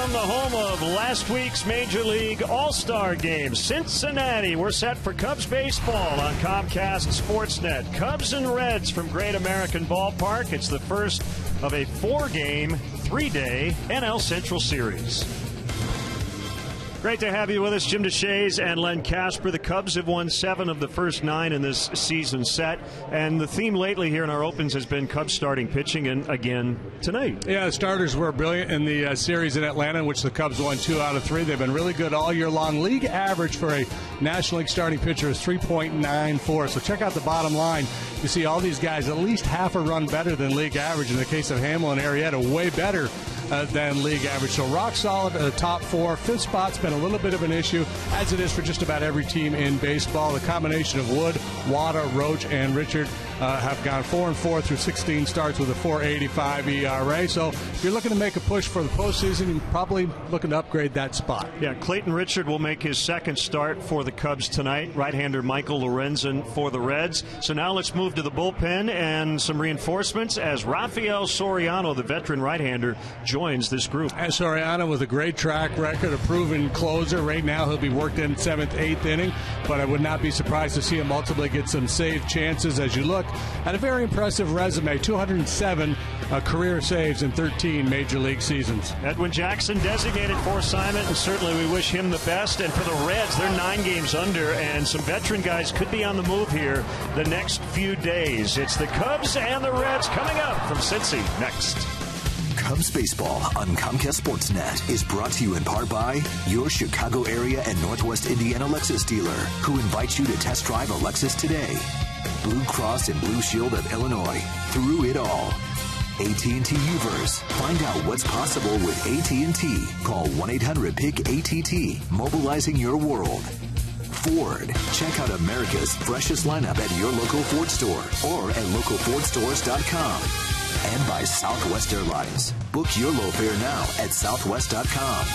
from the home of last week's Major League All-Star Game, Cincinnati. We're set for Cubs baseball on Comcast Sportsnet. Cubs and Reds from Great American Ballpark. It's the first of a 4-game, 3-day NL Central Series. Great to have you with us, Jim DeShays and Len Casper. The Cubs have won 7 of the first 9 in this season set, and the theme lately here in our opens has been Cubs starting pitching, and again tonight. Yeah, the starters were brilliant in the series in Atlanta, in which the Cubs won 2 out of 3. They've been really good all year long. League average for a National League starting pitcher is 3.94, so check out the bottom line. You see all these guys at least half a run better than league average. In the case of Hamill and Arrieta, way better than league average. So rock solid top 4. 5th spot's been a little bit of an issue, as it is for just about every team in baseball. The combination of Wood, Wada, Roach, and Richard have gone 4-4 through 16 starts with a 4.85 ERA. So if you're looking to make a push for the postseason, you're probably looking to upgrade that spot. Yeah, Clayton Richard will make his second start for the Cubs tonight. Right-hander Michael Lorenzen for the Reds. So now let's move to the bullpen and some reinforcements as Rafael Soriano, the veteran right-hander, joins this group. And Soriano with a great track record, a proven closer. Right now he'll be worked in 7th, 8th inning, but I would not be surprised to see him ultimately get some save chances as you look at a very impressive resume. 207 career saves in 13 Major League seasons. Edwin Jackson designated for assignment, and certainly we wish him the best. And for the Reds, they're 9 games under, and some veteran guys could be on the move here the next few days. It's the Cubs and the Reds coming up from Cincy next. Cubs baseball on Comcast Sportsnet is brought to you in part by your Chicago area and Northwest Indiana Lexus dealer, who invites you to test drive a Lexus today. Blue Cross and Blue Shield of Illinois, through it all. AT&T Uverse. Find out what's possible with AT&T. Call 1-800-PIC-ATT, mobilizing your world. Ford. Check out America's freshest lineup at your local Ford store or at localfordstores.com. And by Southwest Airlines. Book your low fare now at southwest.com.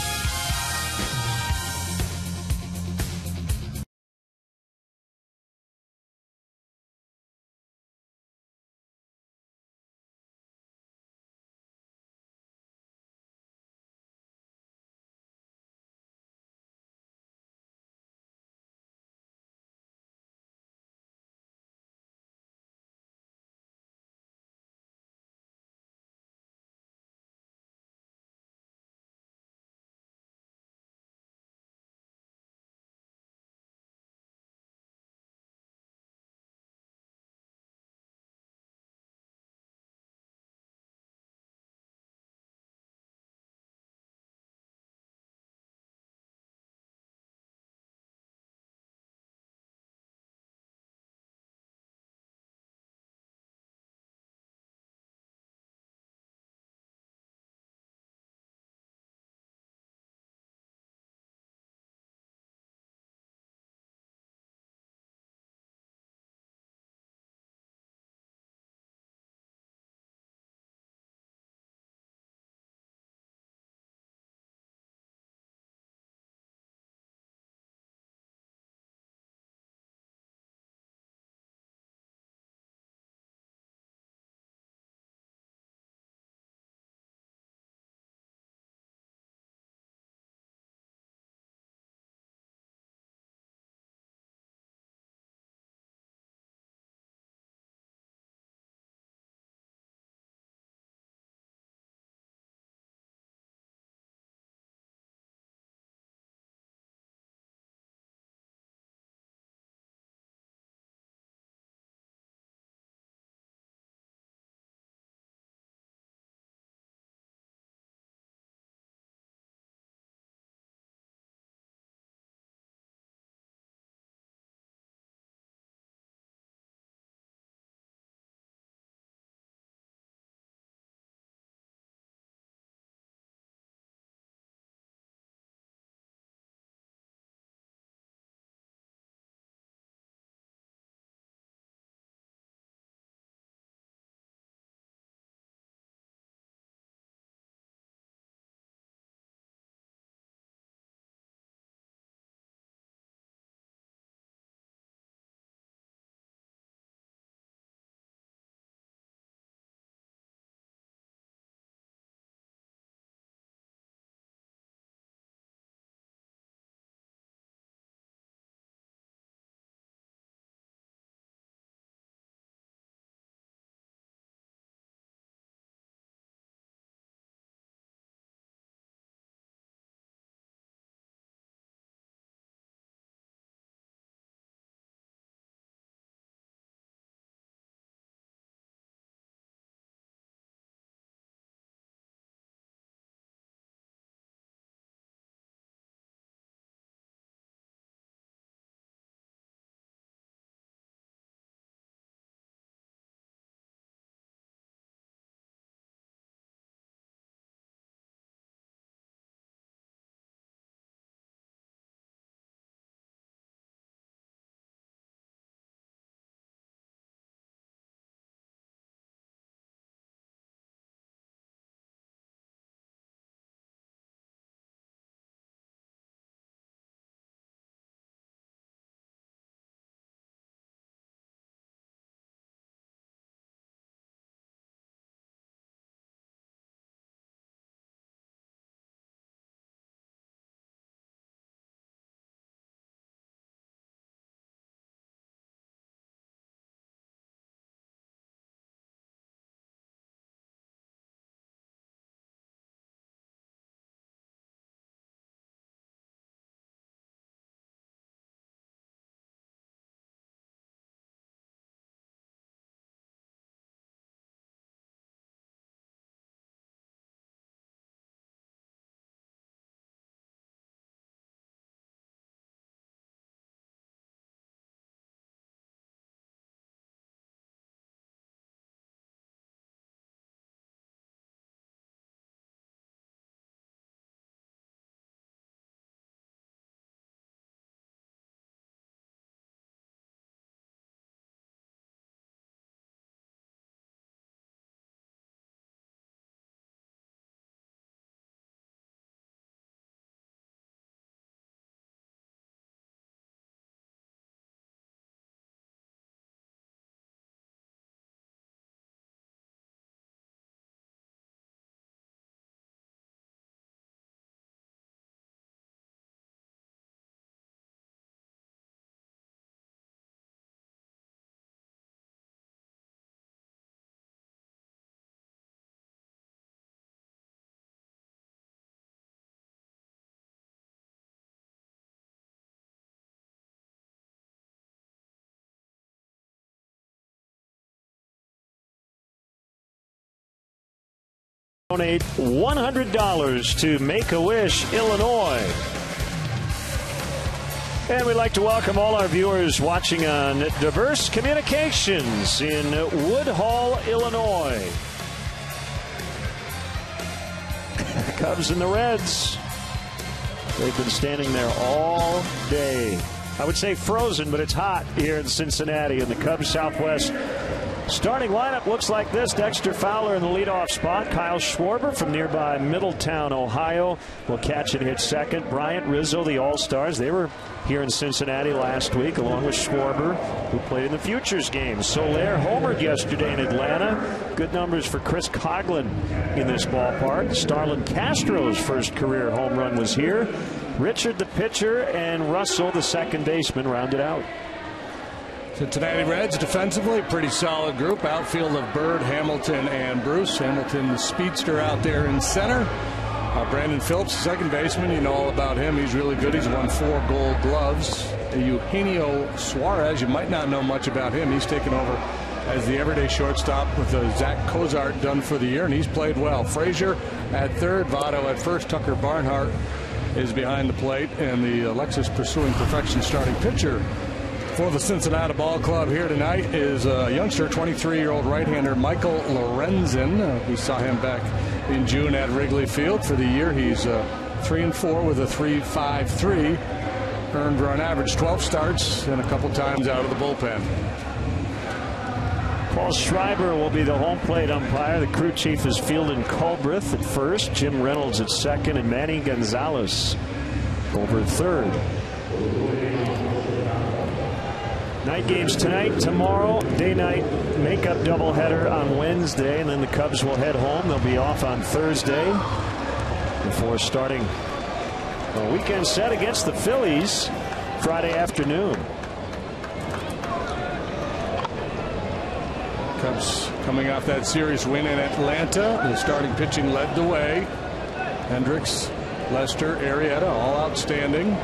Donate $100 to Make-A-Wish, Illinois. And we'd like to welcome all our viewers watching on Diverse Communications in Woodhall, Illinois. The Cubs and the Reds. They've been standing there all day. I would say frozen, but it's hot here in Cincinnati. And the Cubs Southwest starting lineup looks like this. Dexter Fowler in the leadoff spot. Kyle Schwarber from nearby Middletown, Ohio, will catch and hit second. Bryant, Rizzo, the All-Stars. They were here in Cincinnati last week, along with Schwarber, who played in the Futures game. Soler homered yesterday in Atlanta. Good numbers for Chris Coughlin in this ballpark. Starlin Castro's first career home run was here. Richard, the pitcher, and Russell, the second baseman, rounded out. Cincinnati Reds defensively, pretty solid group. Outfield of Bird, Hamilton, and Bruce. Hamilton, the speedster, out there in center. Brandon Phillips, second baseman. You know all about him. He's really good. He's won 4 Gold Gloves. Eugenio Suarez, you might not know much about him. He's taken over as the everyday shortstop with Zach Cozart done for the year, and he's played well. Frazier at third, Votto at first. Tucker Barnhart is behind the plate, and the Alexis Pursuing Perfection starting pitcher for the Cincinnati Ball Club here tonight is a youngster, 23-year-old right-hander Michael Lorenzen. We saw him back in June at Wrigley Field. For the year, he's 3-4 with a 3.53 earned run average, 12 starts, and a couple times out of the bullpen. Paul Schreiber will be the home plate umpire. The crew chief is Fieldon Culbreth at first, Jim Reynolds at second, and Manny Gonzalez over at third. Night games tonight, tomorrow, day-night makeup doubleheader on Wednesday, and then the Cubs will head home. They'll be off on Thursday before starting a weekend set against the Phillies Friday afternoon. Cubs coming off that series win in Atlanta. The starting pitching led the way. Hendricks, Lester, Arrieta, all outstanding.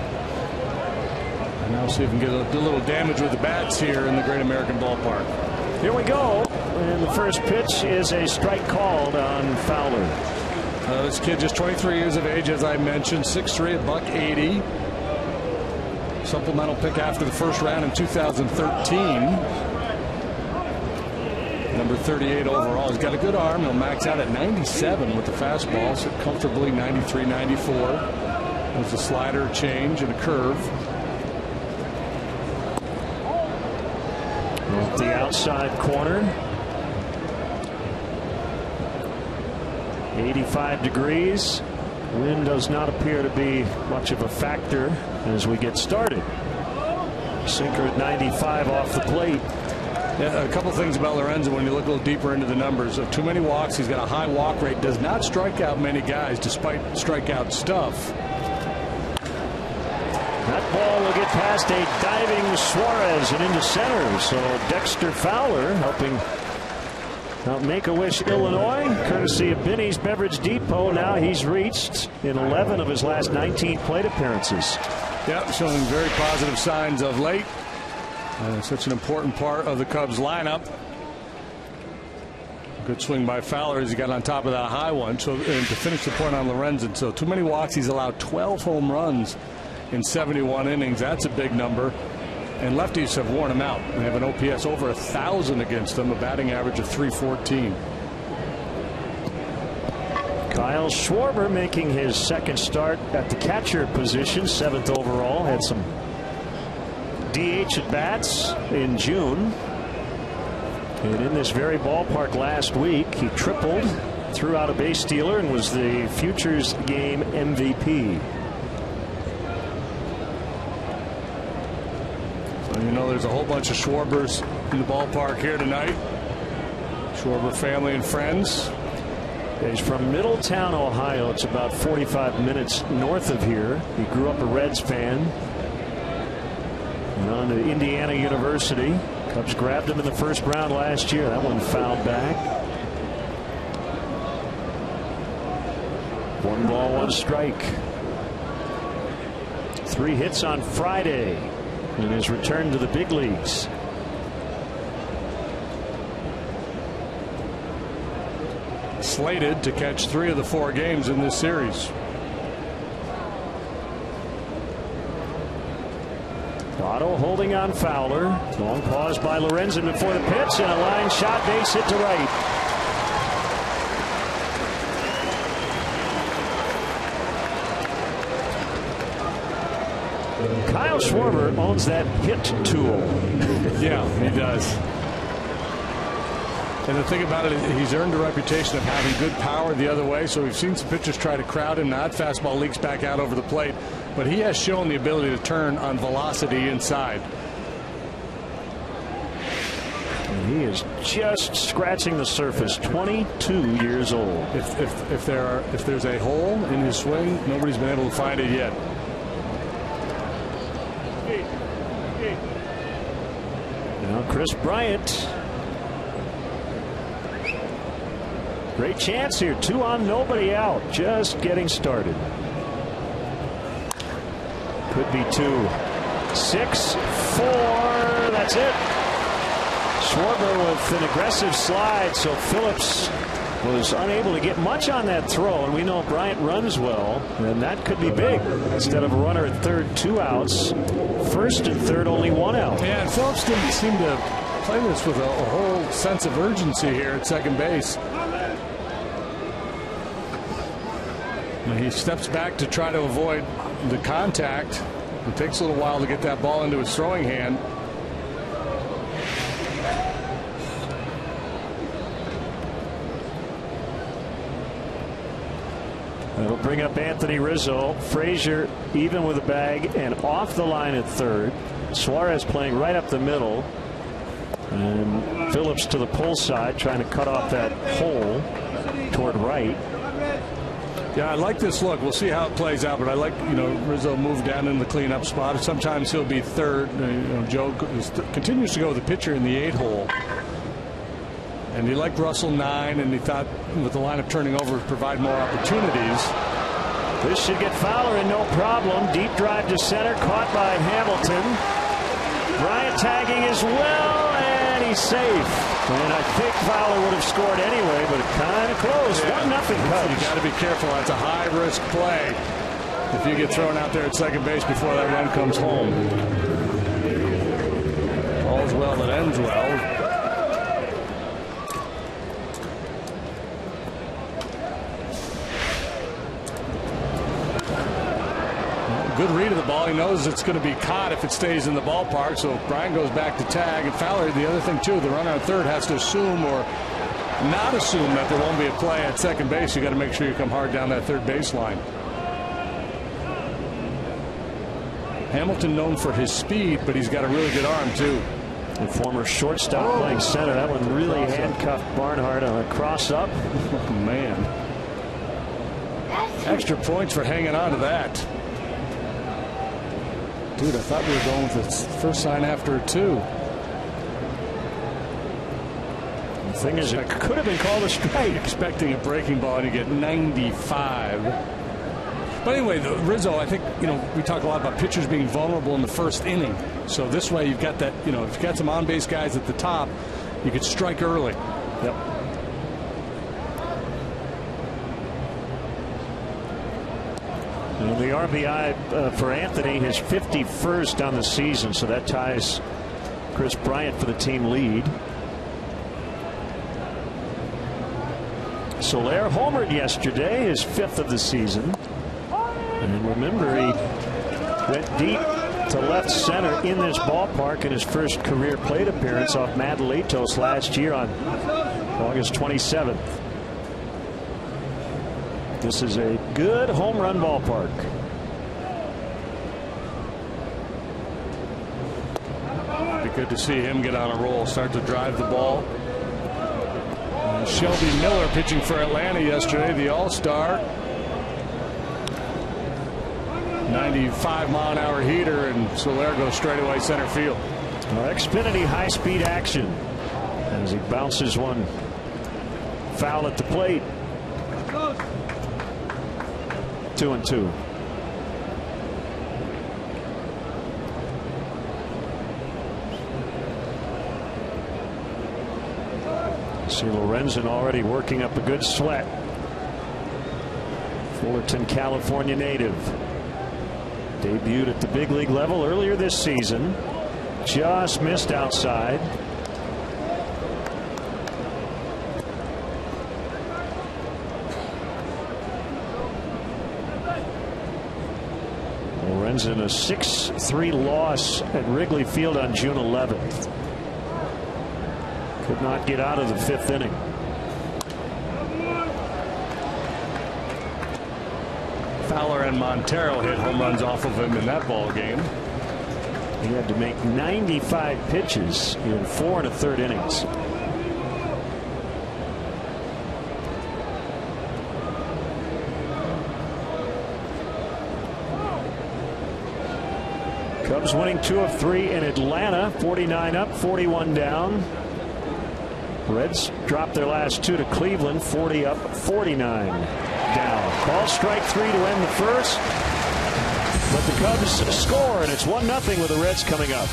And now see if we can do a little damage with the bats here in the Great American Ballpark. Here we go. And the first pitch is a strike called on Fowler. This kid just 23 years of age, as I mentioned, 6'3", $180. Supplemental pick after the first round in 2013. Number 38 overall. He's got a good arm. He'll max out at 97 with the fastball, so comfortably 93, 94. There's a slider, change, and a curve. Off the outside corner. 85 degrees. Wind does not appear to be much of a factor as we get started. Sinker at 95 off the plate. Yeah, a couple things about Lorenzen when you look a little deeper into the numbers. Of too many walks, he's got a high walk rate, does not strike out many guys despite strikeout stuff. That ball will get past a diving Suarez and into center. So Dexter Fowler helping out Make-A-Wish, Illinois, courtesy of Binny's Beverage Depot. Now he's reached in 11 of his last 19 plate appearances. Yeah, showing very positive signs of late. Such an important part of the Cubs lineup. Good swing by Fowler as he got on top of that high one. So to finish the point on Lorenzen, so too many walks. He's allowed 12 home runs in 71 innings. That's a big number. And lefties have worn him out. They have an OPS over 1,000 against them, a batting average of .314. Kyle Schwarber making his second start at the catcher position, 7th overall. Had some DH at bats in June. And in this very ballpark last week, he tripled, threw out a base stealer, and was the Futures game MVP. So you know there's a whole bunch of Schwarbers in the ballpark here tonight. Schwarber family and friends. He's from Middletown, Ohio. It's about 45 minutes north of here. He grew up a Reds fan. And on to Indiana University. Cubs grabbed him in the first round last year. That one fouled back. 1 ball, 1 strike. 3 hits on Friday in his return to the big leagues. slated to catch 3 of the 4 games in this series. Otto holding on Fowler. Long pause by Lorenzen before the pitch, and a line shot, base hit to right. Kyle Schwarber owns that hit tool. Yeah, he does. And the thing about it is he's earned a reputation of having good power the other way. So we've seen some pitchers try to crowd him. Now that fastball leaks back out over the plate. But he has shown the ability to turn on velocity inside. And he is just scratching the surface. 22 years old. If there's a hole in his swing, nobody's been able to find it yet. Now Chris Bryant. Great chance here. 2 on, nobody out. Just getting started. Could be 2. 6, 4. That's it. Schwarber with an aggressive slide. So Phillips was unable to get much on that throw. And we know Bryant runs well. And that could be big. Instead of a runner at third, 2 outs. First and third, only 1 out. Yeah, and Phillips didn't seem to play this with a whole sense of urgency here at second base. He steps back to try to avoid the contact. It takes a little while to get that ball into his throwing hand. That'll bring up Anthony Rizzo. Frazier even with a bag and off the line at third. Suarez playing right up the middle. And Phillips to the pull side, trying to cut off that hole toward right. Yeah, I like this look. We'll see how it plays out, but I like, Rizzo moved down in the cleanup spot. Sometimes he'll be third. Joe continues to go with the pitcher in the 8 hole. And he liked Russell 9, and he thought with the lineup turning over would provide more opportunities. This should get Fowler in no problem. Deep drive to center, caught by Hamilton. Bryant tagging as well, and he's safe. And I think Fowler would have scored anyway, but kind of close. 1-0 Cubs. You got to be careful. That's a high risk play. If you get thrown out there at second base before that run comes home. All's well that ends well. Good read of the ball. He knows it's going to be caught if it stays in the ballpark. So Bryant goes back to tag. And Fowler, the other thing, too, the runner on third has to assume or not assume that there won't be a play at second base. You got to make sure you come hard down that third baseline. Hamilton known for his speed, but he's got a really good arm, too. The former shortstop playing center. That one really handcuffed Barnhart on a cross up. Oh, man. Extra points for hanging on to that. Dude, I thought we were going with the first sign after 2. The thing is, it could have been called a strike. Expecting a breaking ball and you get 95. But anyway, Rizzo, I think, we talk a lot about pitchers being vulnerable in the first inning. So this way you've got that, if you've got some on-base guys at the top, you could strike early. Yep. And the RBI for Anthony, his 51st on the season, so that ties Chris Bryant for the team lead. Soler homered yesterday, his 5th of the season. And remember, he went deep to left center in this ballpark in his first career plate appearance off Madelitos last year on August 27th. This is a good home run ballpark. Be good to see him get on a roll, start to drive the ball. Shelby Miller pitching for Atlanta yesterday, the All-Star. 95-mile-an-hour heater, and Soler goes straight away center field. Xfinity high-speed action as he bounces one foul at the plate. 2-2. See Lorenzen already working up a good sweat. Fullerton, California native. Debuted at the big league level earlier this season. Just missed outside. Lorenzen a 6-3 loss at Wrigley Field on June 11th. Could not get out of the 5th inning. Fowler and Montero hit home runs off of him in that ball game. He had to make 95 pitches in 4 1/3 innings. Cubs winning 2 of 3 in Atlanta, 49 up, 41 down. Reds dropped their last 2 to Cleveland, 40 up, 49 down. Call strike 3 to end the first. But the Cubs score, and it's 1-0 with the Reds coming up.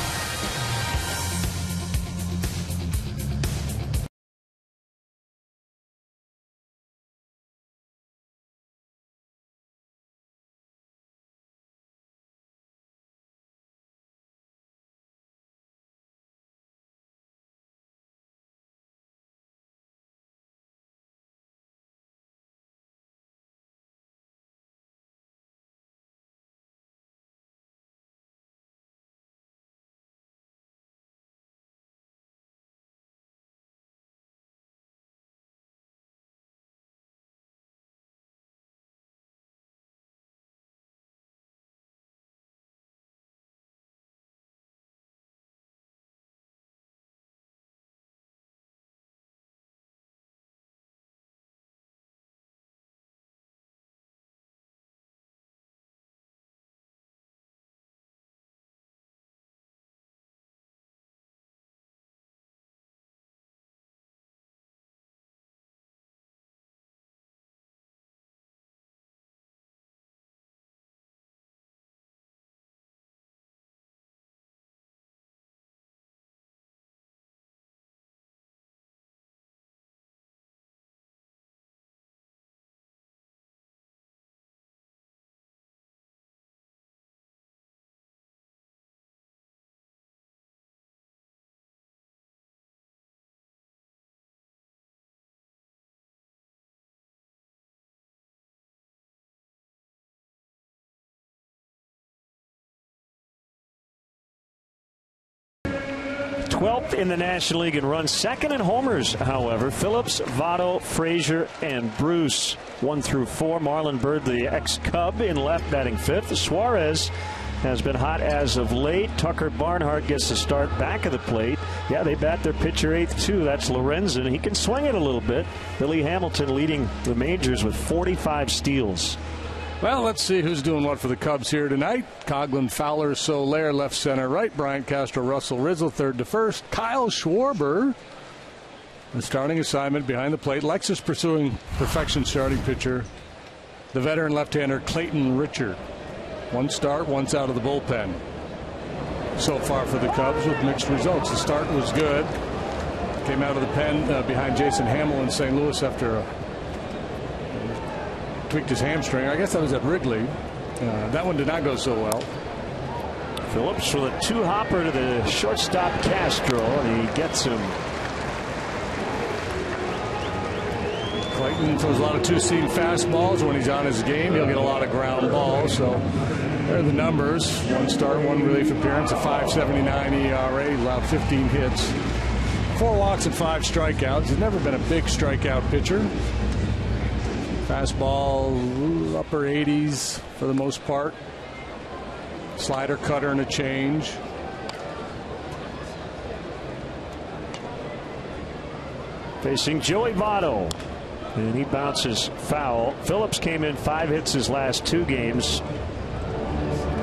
Twelfth in the National League in runs, second in homers, however. Phillips, Votto, Frazier, and Bruce 1 through 4. Marlon Byrd, the ex-Cub, in left, batting 5th. Suarez has been hot as of late. Tucker Barnhart gets the start back of the plate. Yeah, they bat their pitcher 8th, too. That's Lorenzen. He can swing it a little bit. Billy Hamilton leading the majors with 45 steals. Well, let's see who's doing what for the Cubs here tonight. Coghlan, Fowler, Soler, left, center, right. Bryant, Castro, Russell, Rizzo, third to first. Kyle Schwarber, the starting assignment behind the plate. Lexus pursuing perfection starting pitcher, the veteran left-hander Clayton Richard. 1 start, once out of the bullpen. So far for the Cubs with mixed results. The start was good. Came out of the pen behind Jason Hamill in St. Louis after tweaked his hamstring. I guess that was at Wrigley. That one did not go so well. Phillips with a 2-hopper to the shortstop Castro, and he gets him. Clayton throws a lot of two-seam fastballs. When he's on his game, he'll get a lot of ground balls. So there are the numbers. 1 start, 1 relief appearance, a 5.79 ERA, allowed 15 hits, 4 walks and 5 strikeouts. He's never been a big strikeout pitcher. Fastball, upper 80s for the most part. Slider, cutter, and a change. Facing Joey Votto, and he bounces foul. Phillips came in 5 hits his last 2 games.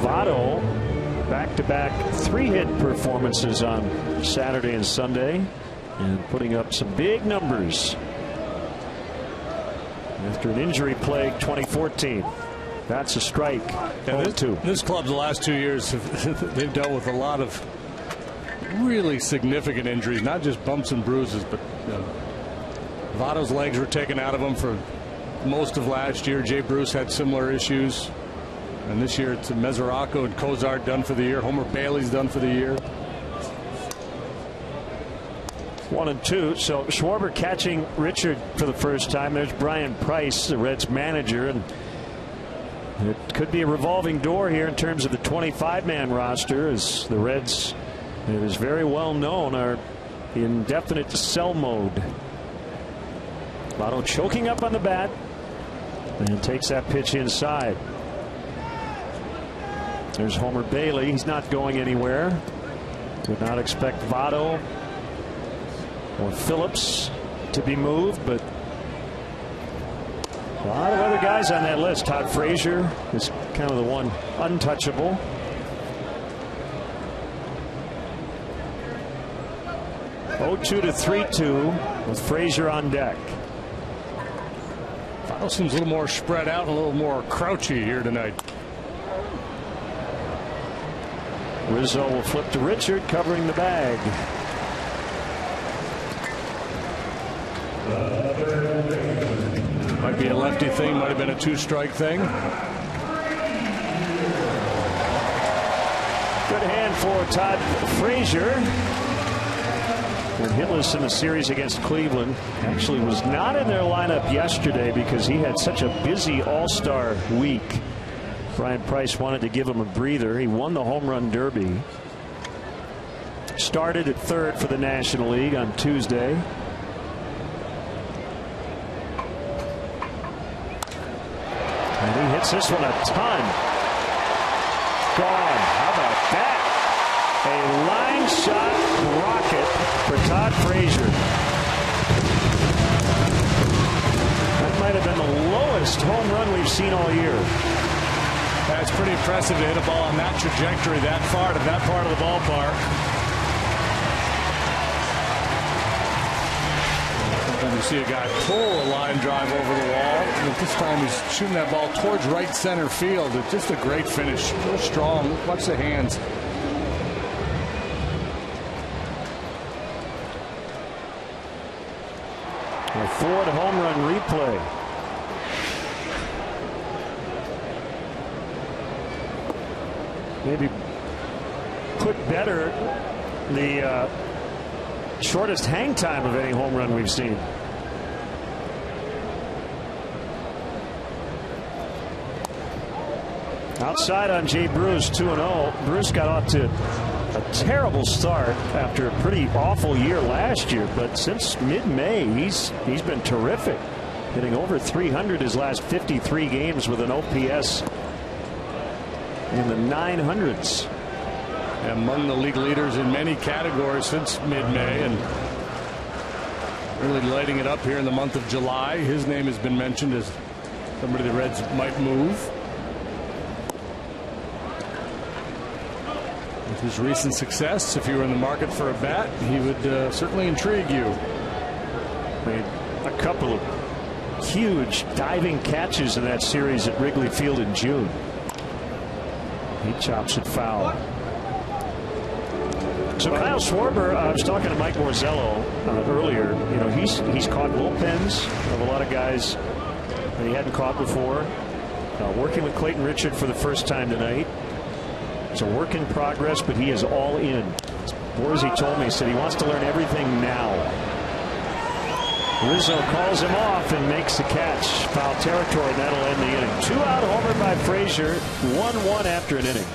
Votto back-to-back 3-hit performances on Saturday and Sunday, and putting up some big numbers after an injury-plagued 2014. That's a strike. And this club's the last 2 years, they've dealt with a lot of really significant injuries, not just bumps and bruises, but Votto's legs were taken out of him for most of last year. Jay Bruce had similar issues. And this year it's Mesoraco and Cozart done for the year. Homer Bailey's done for the year. 1-2. So Schwarber catching Richard for the first time. There's Brian Price, the Reds manager, and it could be a revolving door here in terms of the 25-man roster, as the Reds, it is very well known, are in definite sell mode. Votto choking up on the bat and takes that pitch inside. There's Homer Bailey. He's not going anywhere. Would not expect Votto or Phillips to be moved, but a lot of other guys on that list. Todd Frazier is kind of the one untouchable. (0-2 to 3-2 with Frazier on deck. Votto seems a little more spread out and a little more crouchy here tonight. Rizzo will flip to Richard, covering the bag. Might be a lefty thing, might have been a 2-strike thing. Good hand for Todd Frazier. And hitless in the series against Cleveland. Actually was not in their lineup yesterday because he had such a busy all-star week. Brian Price wanted to give him a breather. He won the home run derby. Started at third for the National League on Tuesday. And he hits this one a ton. Gone. How about that? A line shot rocket for Todd Frazier. That might have been the lowest home run we've seen all year. That's pretty impressive to hit a ball on that trajectory that far to that part of the ballpark. And you see a guy pull a line drive over the wall. And this time he's shooting that ball towards right center field. It's just a great finish. Real strong. Watch the hands. A Ford home run replay. Maybe put better the shortest hang time of any home run we've seen. Outside on Jay Bruce, 2-0. Bruce got off to a terrible start after a pretty awful year last year, but since mid-May he's been terrific, hitting over 300 his last 53 games with an OPS in the 900s. Among the league leaders in many categories since mid-May, and really lighting it up here in the month of July. His name has been mentioned as somebody the Reds might move. With his recent success, if you were in the market for a bat, he would certainly intrigue you. Made a couple of huge diving catches in that series at Wrigley Field in June. He chops it foul. So Kyle Schwarber, I was talking to Mike Morzello earlier. You know, he's caught bullpens of a lot of guys that he hadn't caught before. Working with Clayton Richard for the first time tonight. It's a work in progress, but he is all in. Borzy told me, he said he wants to learn everything now. Rizzo calls him off and makes the catch. Foul territory, and that'll end the inning. 2-out homer by Frazier, 1-1 after an inning.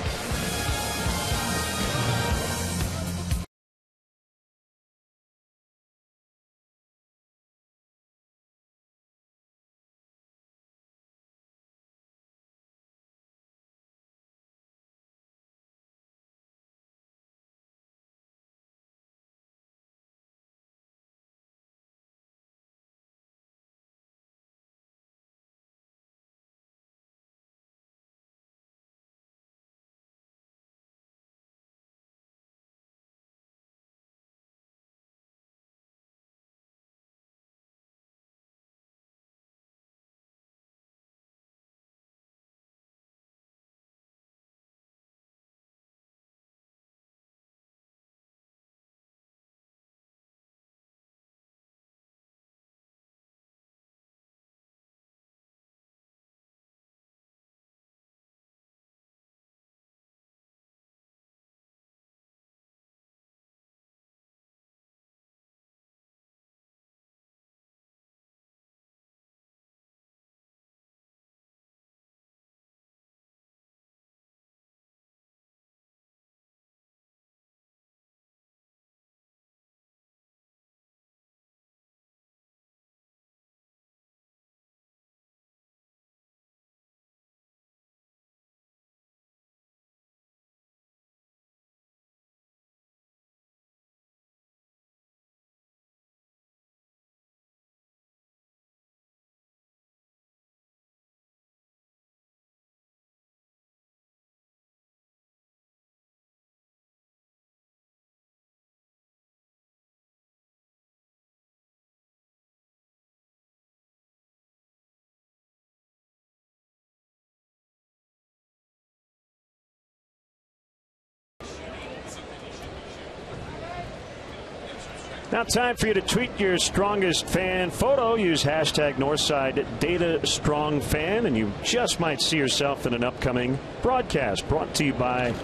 Now time for you to tweet your strongest fan photo. Use hashtag NorthsideDataStrongFan, and you just might see yourself in an upcoming broadcast. Brought to you by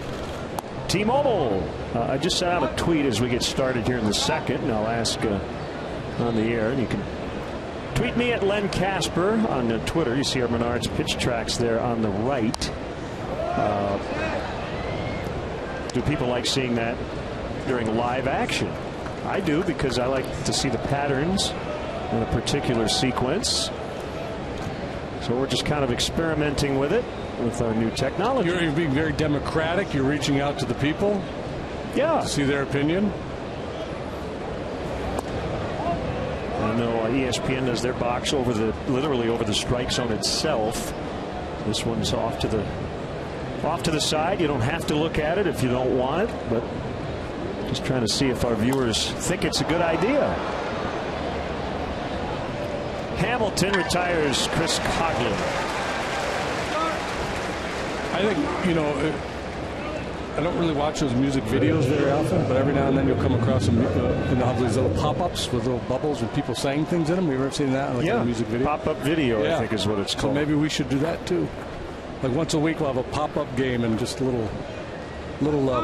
T-Mobile. I just sent out a tweet as we get started here in the second, and I'll ask on the air. And you can tweet me at Len Casper on Twitter. You see our Menards pitch tracks there on the right. Do people like seeing that during live action? I do, because I like to see the patterns in a particular sequence. So we're just kind of experimenting with it with our new technology. You're being very democratic. You're reaching out to the people. Yeah. To see their opinion. I know ESPN does their box literally over the strike zone itself. This one's off to the side. You don't have to look at it if you don't want it, but just trying to see if our viewers think it's a good idea. Hamilton retires Chris Coughlin. I think, I don't really watch those music videos very often, but every now and then you'll come across some, have these little pop-ups with little bubbles with people saying things in them. Have you ever seen that? Like a music video? Pop-up video, I think is what it's called. So maybe we should do that too. Like once a week we'll have a pop-up game, and just a little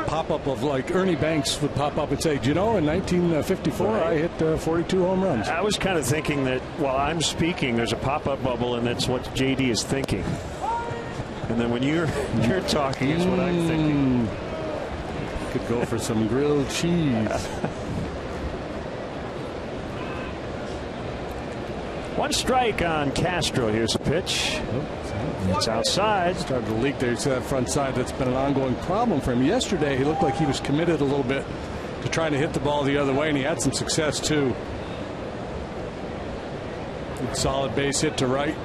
pop-up of, like, Ernie Banks would pop up and say, do you know, in 1954 I hit 42 home runs. I was kind of thinking that while I'm speaking there's a pop-up bubble, and that's what JD is thinking. And then when you're talking is what I'm thinking. Could go for some grilled cheese. One strike on Castro. Here's a pitch. It's outside. Started to leak there. You see that front side. That's been an ongoing problem for him. Yesterday, he looked like he was committed a little bit to trying to hit the ball the other way, and he had some success too. Good solid base hit to right.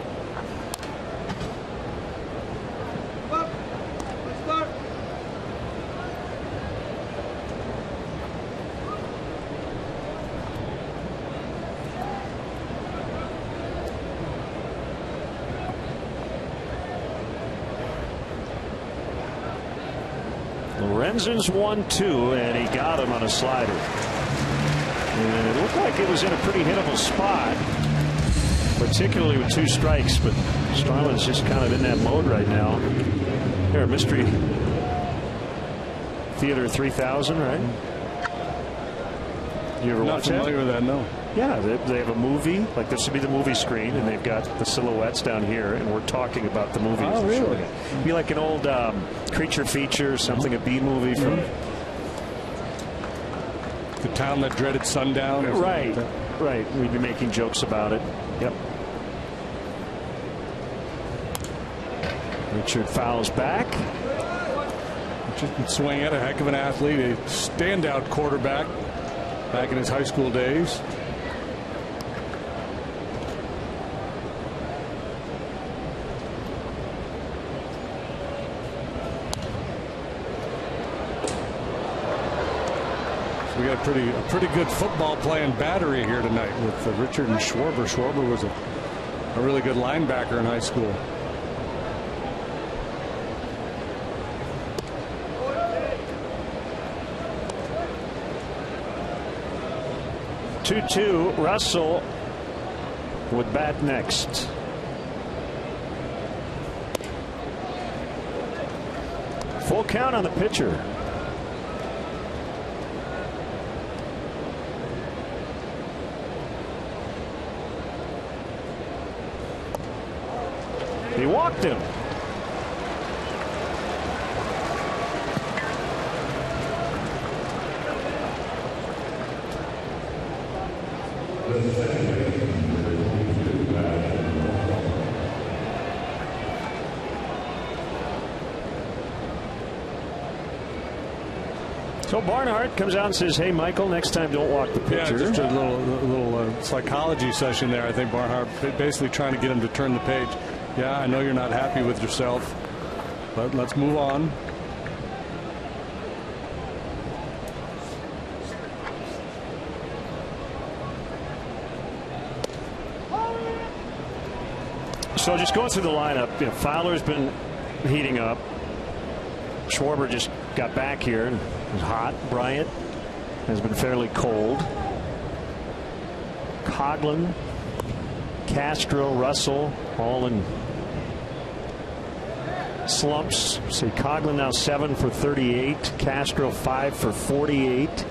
Lorenzen's 1-2, and he got him on a slider. And it looked like it was in a pretty hittable spot, particularly with 2 strikes, but Starlin's just kind of in that mode right now. Here, Mystery Theater 3000, right? You ever watch that? Not familiar with that, no. Yeah, they have a movie, like this would be the movie screen, and they've got the silhouettes down here, and we're talking about the movie. Oh, really? It'd be like an old creature feature, something, a B movie from The Town That Dreaded Sundown. Right, right. We'd be making jokes about it. Yep. Richard fouls back. Just been swinging at a heck of an athlete, a standout quarterback back in his high school days. We got a pretty good football playing battery here tonight with Richard and Schwarber. Schwarber was a really good linebacker in high school. Two. Russell would bat next. Full count on the pitcher. He walked him. So Barnhart comes out and says, hey, Michael, next time don't walk the pitcher. Yeah, just a little psychology session there. I think Barnhart basically trying to get him to turn the page. Yeah, I know you're not happy with yourself, but let's move on. So just going through the lineup, Fowler's been heating up. Schwarber just got back here and was hot. Bryant has been fairly cold. Coghlan, Castro, Russell, all in slumps. See, Coghlan now 7 for 38, Castro 5 for 48,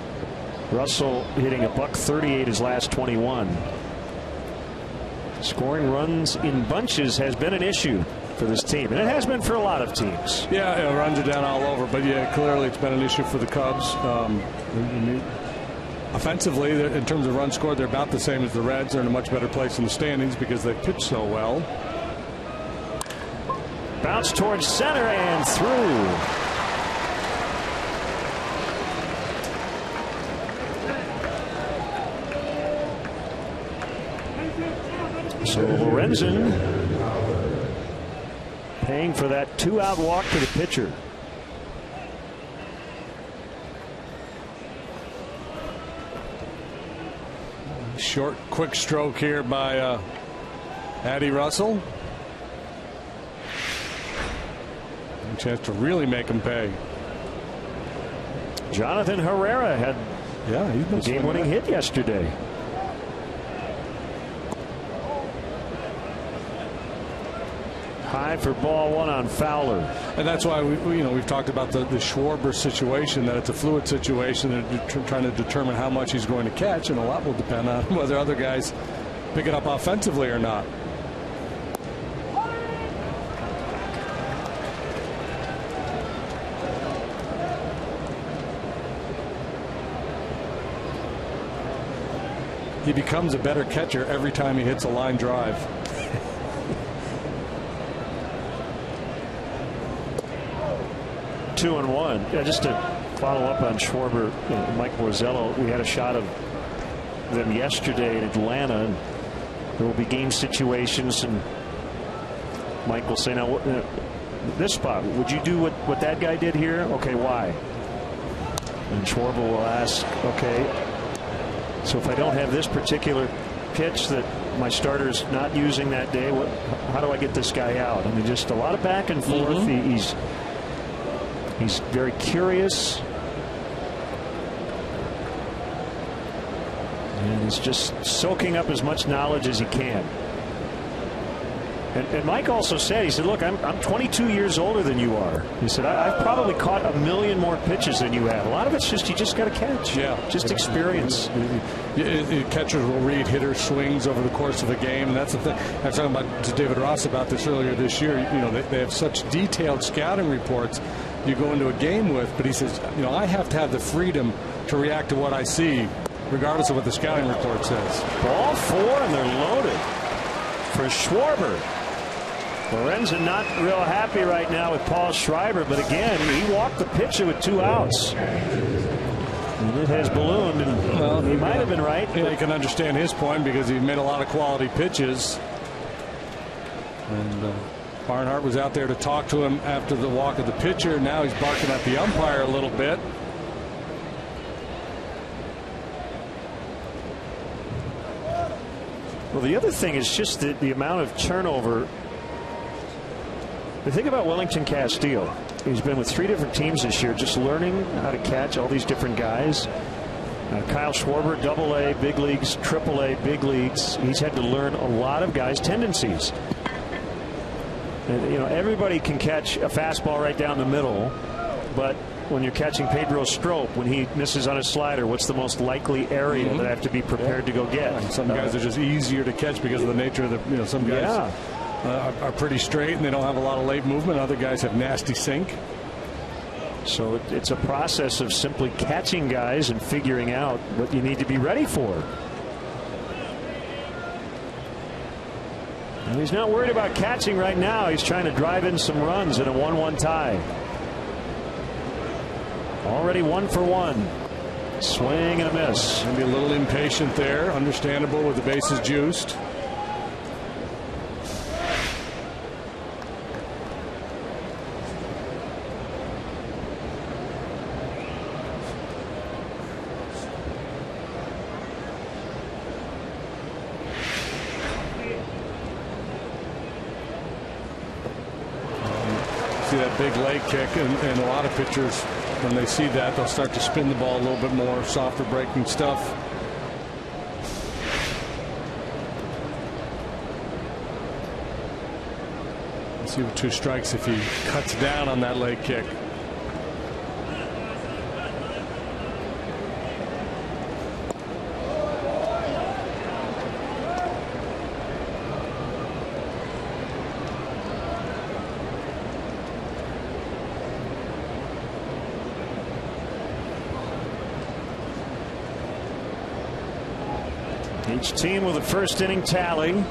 Russell hitting a .138 his last 21. Scoring runs in bunches has been an issue for this team, and it has been for a lot of teams. Yeah, runs are down all over, but yeah, clearly it's been an issue for the Cubs. Offensively, in terms of runs scored, they're about the same as the Reds. They're in a much better place in the standings because they pitch so well. Bounce towards center and through. So Lorenzen paying for that 2-out walk to the pitcher. Short, quick stroke here by Addie Russell. A chance to really make him pay. Jonathan Herrera had a game-winning hit yesterday. High for ball one on Fowler. And that's why we've talked about the Schwarber situation, that it's a fluid situation. They're trying to determine how much he's going to catch, and a lot will depend on whether other guys pick it up offensively or not. He becomes a better catcher every time he hits a line drive. 2-1. Yeah, just to follow up on Schwarber and Mike Borzello, we had a shot of them yesterday in Atlanta, and there will be game situations, and Mike will say, now this spot, would you do what that guy did here? Okay, why? And Schwarber will ask, okay, so if I don't have this particular pitch that my starter's not using that day, how do I get this guy out? I mean, just a lot of back and forth. He's very curious, and he's just soaking up as much knowledge as he can. And Mike also said, he said, look, I'm 22 years older than you are. He said, I've probably caught 1 million more pitches than you have. A lot of it's just, you just got to catch. Yeah. Just experience. Catchers will read hitter swings over the course of a game, and that's the thing. I was talking to David Ross about this earlier this year. They have such detailed scouting reports you go into a game with, but he says, I have to have the freedom to react to what I see, regardless of what the scouting report says. Ball 4, and they're loaded for Schwarber. Lorenzen not real happy right now with Paul Schreiber, but again, he walked the pitcher with 2 outs. And it has ballooned, and he might have been right. Yeah, you can understand his point because he made a lot of quality pitches. And Barnhart was out there to talk to him after the walk of the pitcher. Now he's barking at the umpire a little bit. Well, the other thing is just the amount of turnover. The thing about Wellington Castillo, he's been with 3 different teams this year, just learning how to catch all these different guys. Kyle Schwarber, AA, big leagues, AAA, big leagues. He's had to learn a lot of guys' tendencies. And, everybody can catch a fastball right down the middle, but when you're catching Pedro Strop, when he misses on his slider, what's the most likely area that I have to be prepared to go get? And some guys are just easier to catch because of the nature of the, some guys are pretty straight and they don't have a lot of late movement. Other guys have nasty sink. So it's a process of simply catching guys and figuring out what you need to be ready for. And he's not worried about catching right now. He's trying to drive in some runs in a 1-1 tie. Already 1 for 1. Swing and a miss. Maybe a little impatient there. Understandable with the bases juiced. See that big leg kick, and a lot of pitchers, when they see that, they'll start to spin the ball a little bit more, softer breaking stuff. See with 2 strikes if he cuts down on that leg kick. Each team with a first inning tally.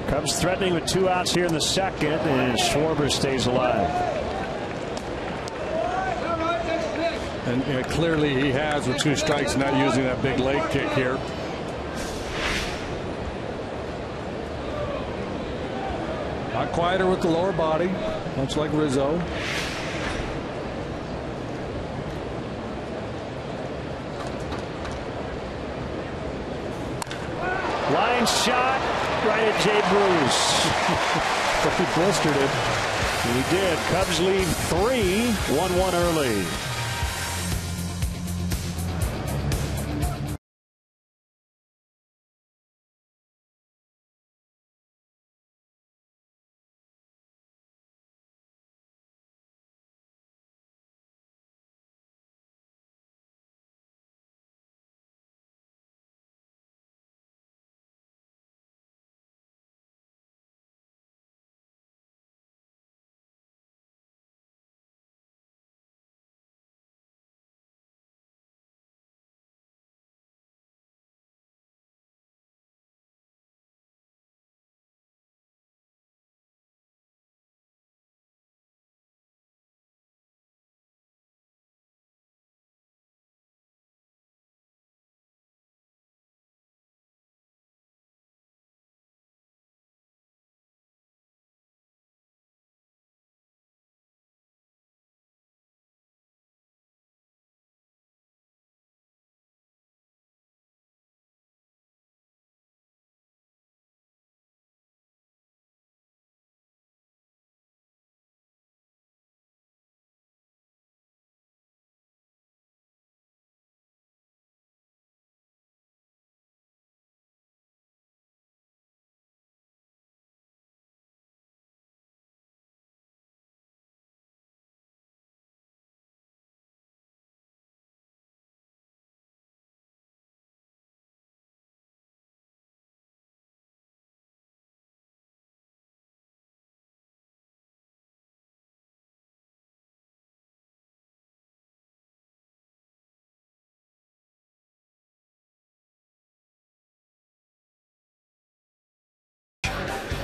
Cubs threatening with 2 outs here in the second, and Schwarber stays alive. And clearly he has with 2 strikes, not using that big leg kick here. A lot quieter with the lower body, much like Rizzo. Line shot right at Jay Bruce. But he blistered it. He did. Cubs lead 3, 1-1 early.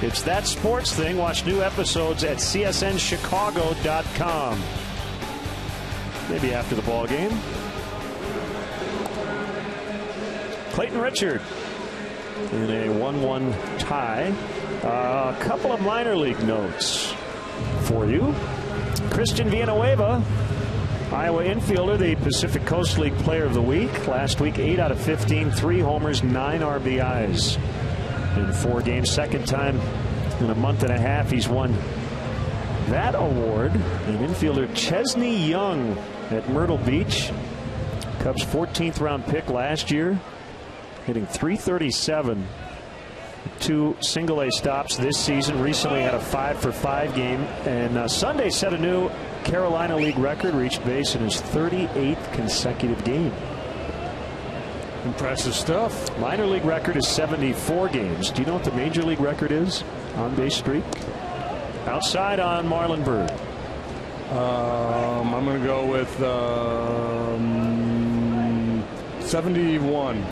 It's That Sports Thing. Watch new episodes at csnchicago.com. Maybe after the ball game. Clayton Richard in a 1-1 tie. A couple of minor league notes for you. Christian Villanueva, Iowa infielder, the Pacific Coast League Player of the Week. Last week, 8 out of 15, 3 homers, 9 RBIs in 4 games. Second time in a month and a half he's won that award. And infielder Chesney Young at Myrtle Beach, Cubs 14th round pick last year, hitting .337. 2 single-A stops this season. Recently had a 5-for-5 game, and Sunday set a new Carolina League record, reached base in his 38th consecutive game. Impressive stuff. Minor league record is 74 games. Do you know what the major league record is on base streak? Outside on Marlon Byrd. I'm going to go with 71.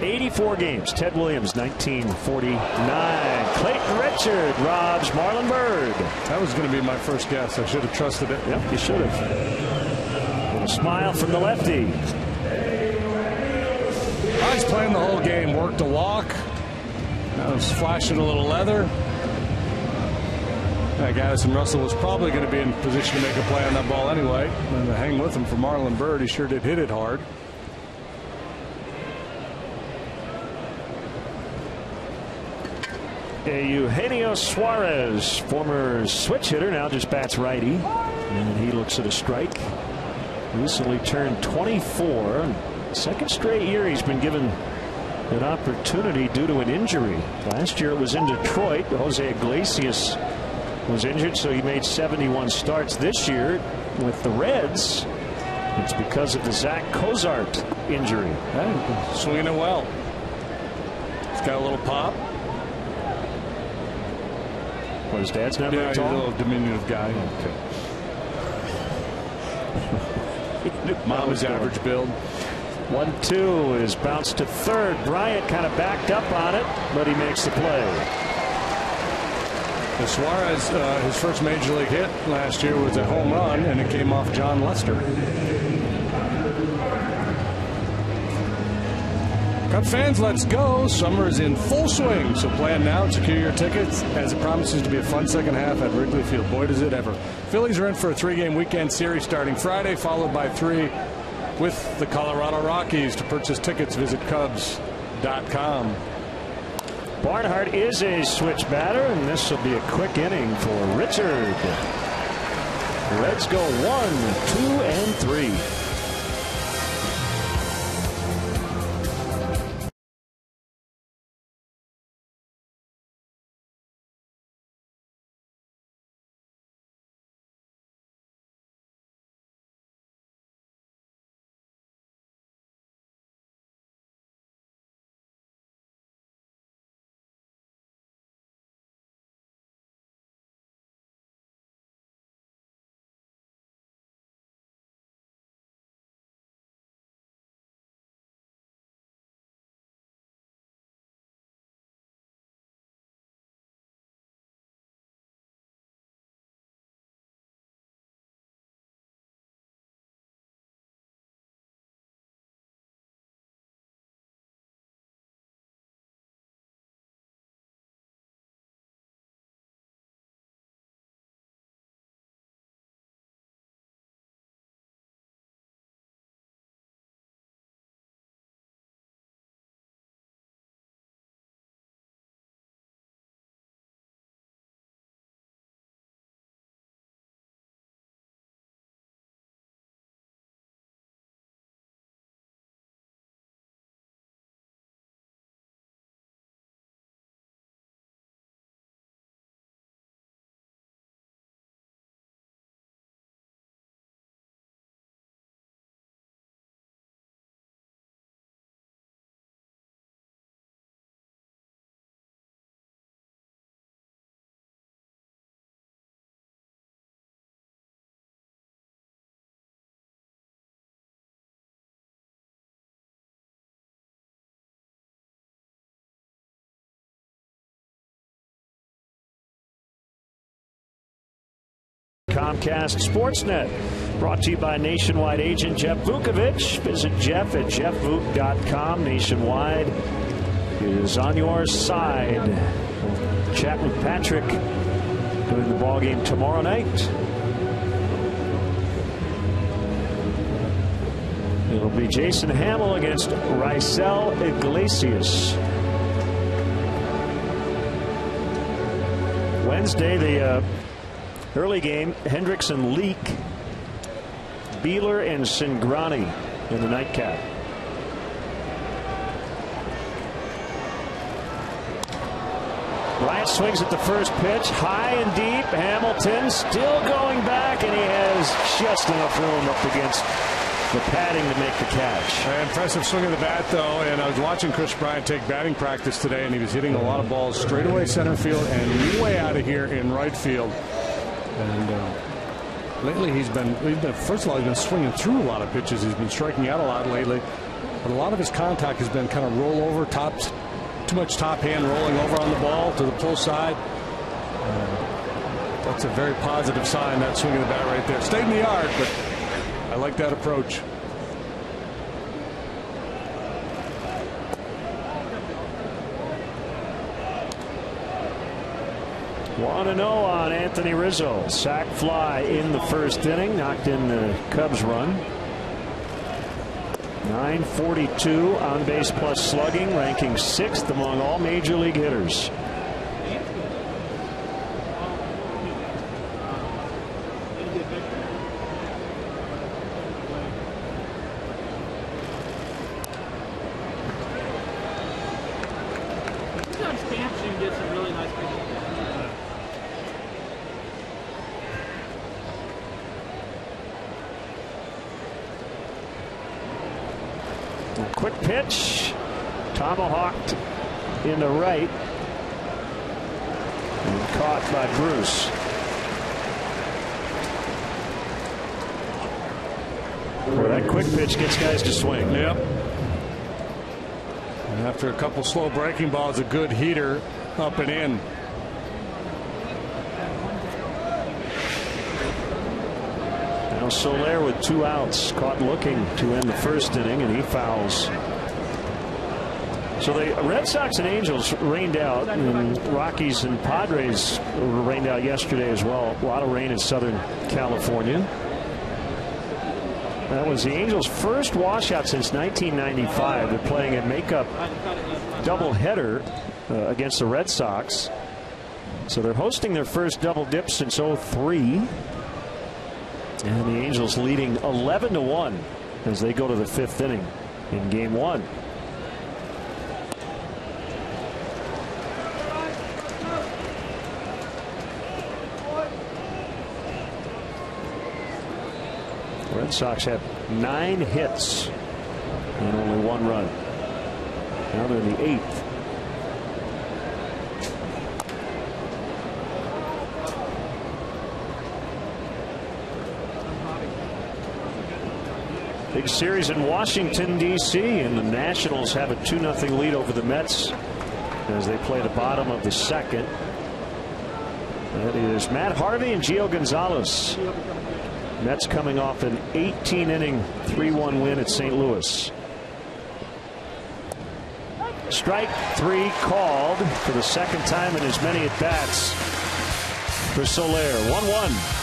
84 games. Ted Williams, 1949. Clayton Richard robs Marlon Byrd. That was going to be my first guess. I should have trusted it. Yep, you should have. A smile from the lefty. He's playing the whole game. Worked a walk. Now was flashing a little leather. Addison Russell was probably going to be in position to make a play on that ball anyway. And to hang with him for Marlon Byrd, he sure did hit it hard. Eugenio Suarez, former switch hitter, now just bats righty. And he looks at a strike. Recently turned 24. Second straight year he's been given an opportunity due to an injury. Last year it was in Detroit. Jose Iglesias was injured, so he made 71 starts. This year with the Reds, it's because of the Zach Cozart injury. Swinging it well. He's got a little pop. Well, his dad's not very tall. He's a little diminutive guy. Okay. Mom is average build. 1-2 is bounced to third. Bryant kind of backed up on it, but he makes the play. Suarez, his first major league hit last year was a home run, and it came off John Lester. Cubs fans, let's go. Summer is in full swing, so plan now and secure your tickets, as it promises to be a fun second half at Wrigley Field. Boy, does it ever. Phillies are in for a 3-game weekend series starting Friday, followed by 3 with the Colorado Rockies. To purchase tickets, visit Cubs.com. Barnhart is a switch batter, and this will be a quick inning for Richard. The Reds go 1, 2, and 3. Comcast Sportsnet, brought to you by Nationwide agent Jeff Vukovich. Visit Jeff at jeffvuk.com. Nationwide is on your side. We'll chat with Patrick during the ballgame tomorrow night. It'll be Jason Hamill against Raisel Iglesias. Wednesday, the early game, Hendricks and Leak, Beeler and Cingrani in the nightcap. Bryant swings at the first pitch, high and deep. Hamilton still going back, and he has just enough room up against the padding to make the catch. An impressive swing of the bat, though, and I was watching Chris Bryant take batting practice today, and he was hitting a lot of balls straight away center field and way out of here in right field. And lately he's been first of all, he's been swinging through a lot of pitches. He's been striking out a lot lately, but a lot of his contact has been kind of roll over, too much top hand rolling over on the ball to the pull side. That's a very positive sign, that swing of the bat right there. Stayed in the yard, but I like that approach. Want to know on Anthony Rizzo. Sac fly in the first inning, knocked in the Cubs run. 942 on base plus slugging, ranking 6th among all major league hitters. stamps, you can get some really nice pictures. Quick pitch, tomahawked into right, and caught by Bruce. Well, that quick pitch gets guys to swing. Yep. And after a couple slow breaking balls, a good heater up and in. Now Soler with 2 outs, caught looking to end the first inning, and he fouls. So the Red Sox and Angels rained out, and Rockies and Padres rained out yesterday as well. A lot of rain in Southern California. That was the Angels' first washout since 1995. They're playing a makeup doubleheader against the Red Sox. So they're hosting their first double dip since '03. And the Angels leading 11-1 as they go to the 5th inning in Game 1. The Red Sox have 9 hits and only 1 run. Now they're in the 8th. Big series in Washington, D.C., and the Nationals have a 2-0 lead over the Mets as they play the bottom of the 2nd. That is Matt Harvey and Gio Gonzalez. Mets coming off an 18-inning 3-1 win at St. Louis. Strike 3 called for the 2nd time in as many at-bats for Soler. 1-1.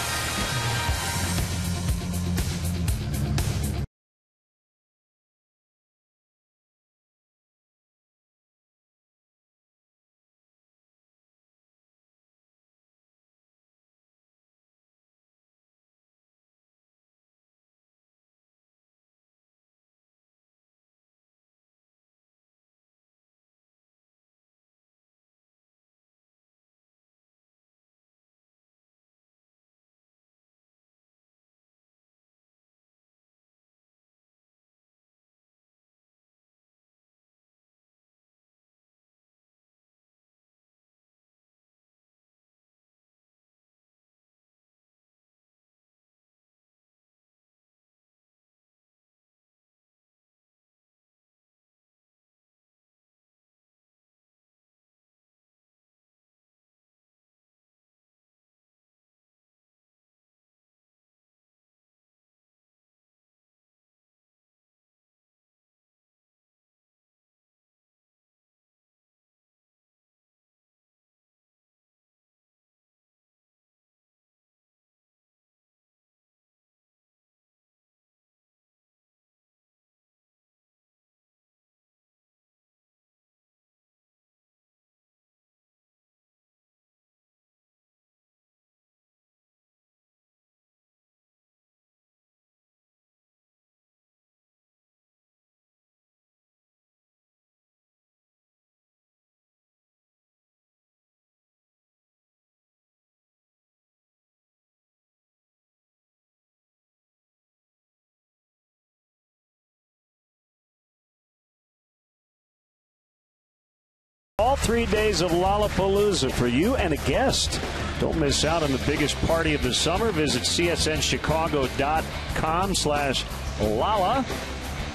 All 3 days of Lollapalooza for you and a guest. Don't miss out on the biggest party of the summer. Visit csnchicago.com/Lala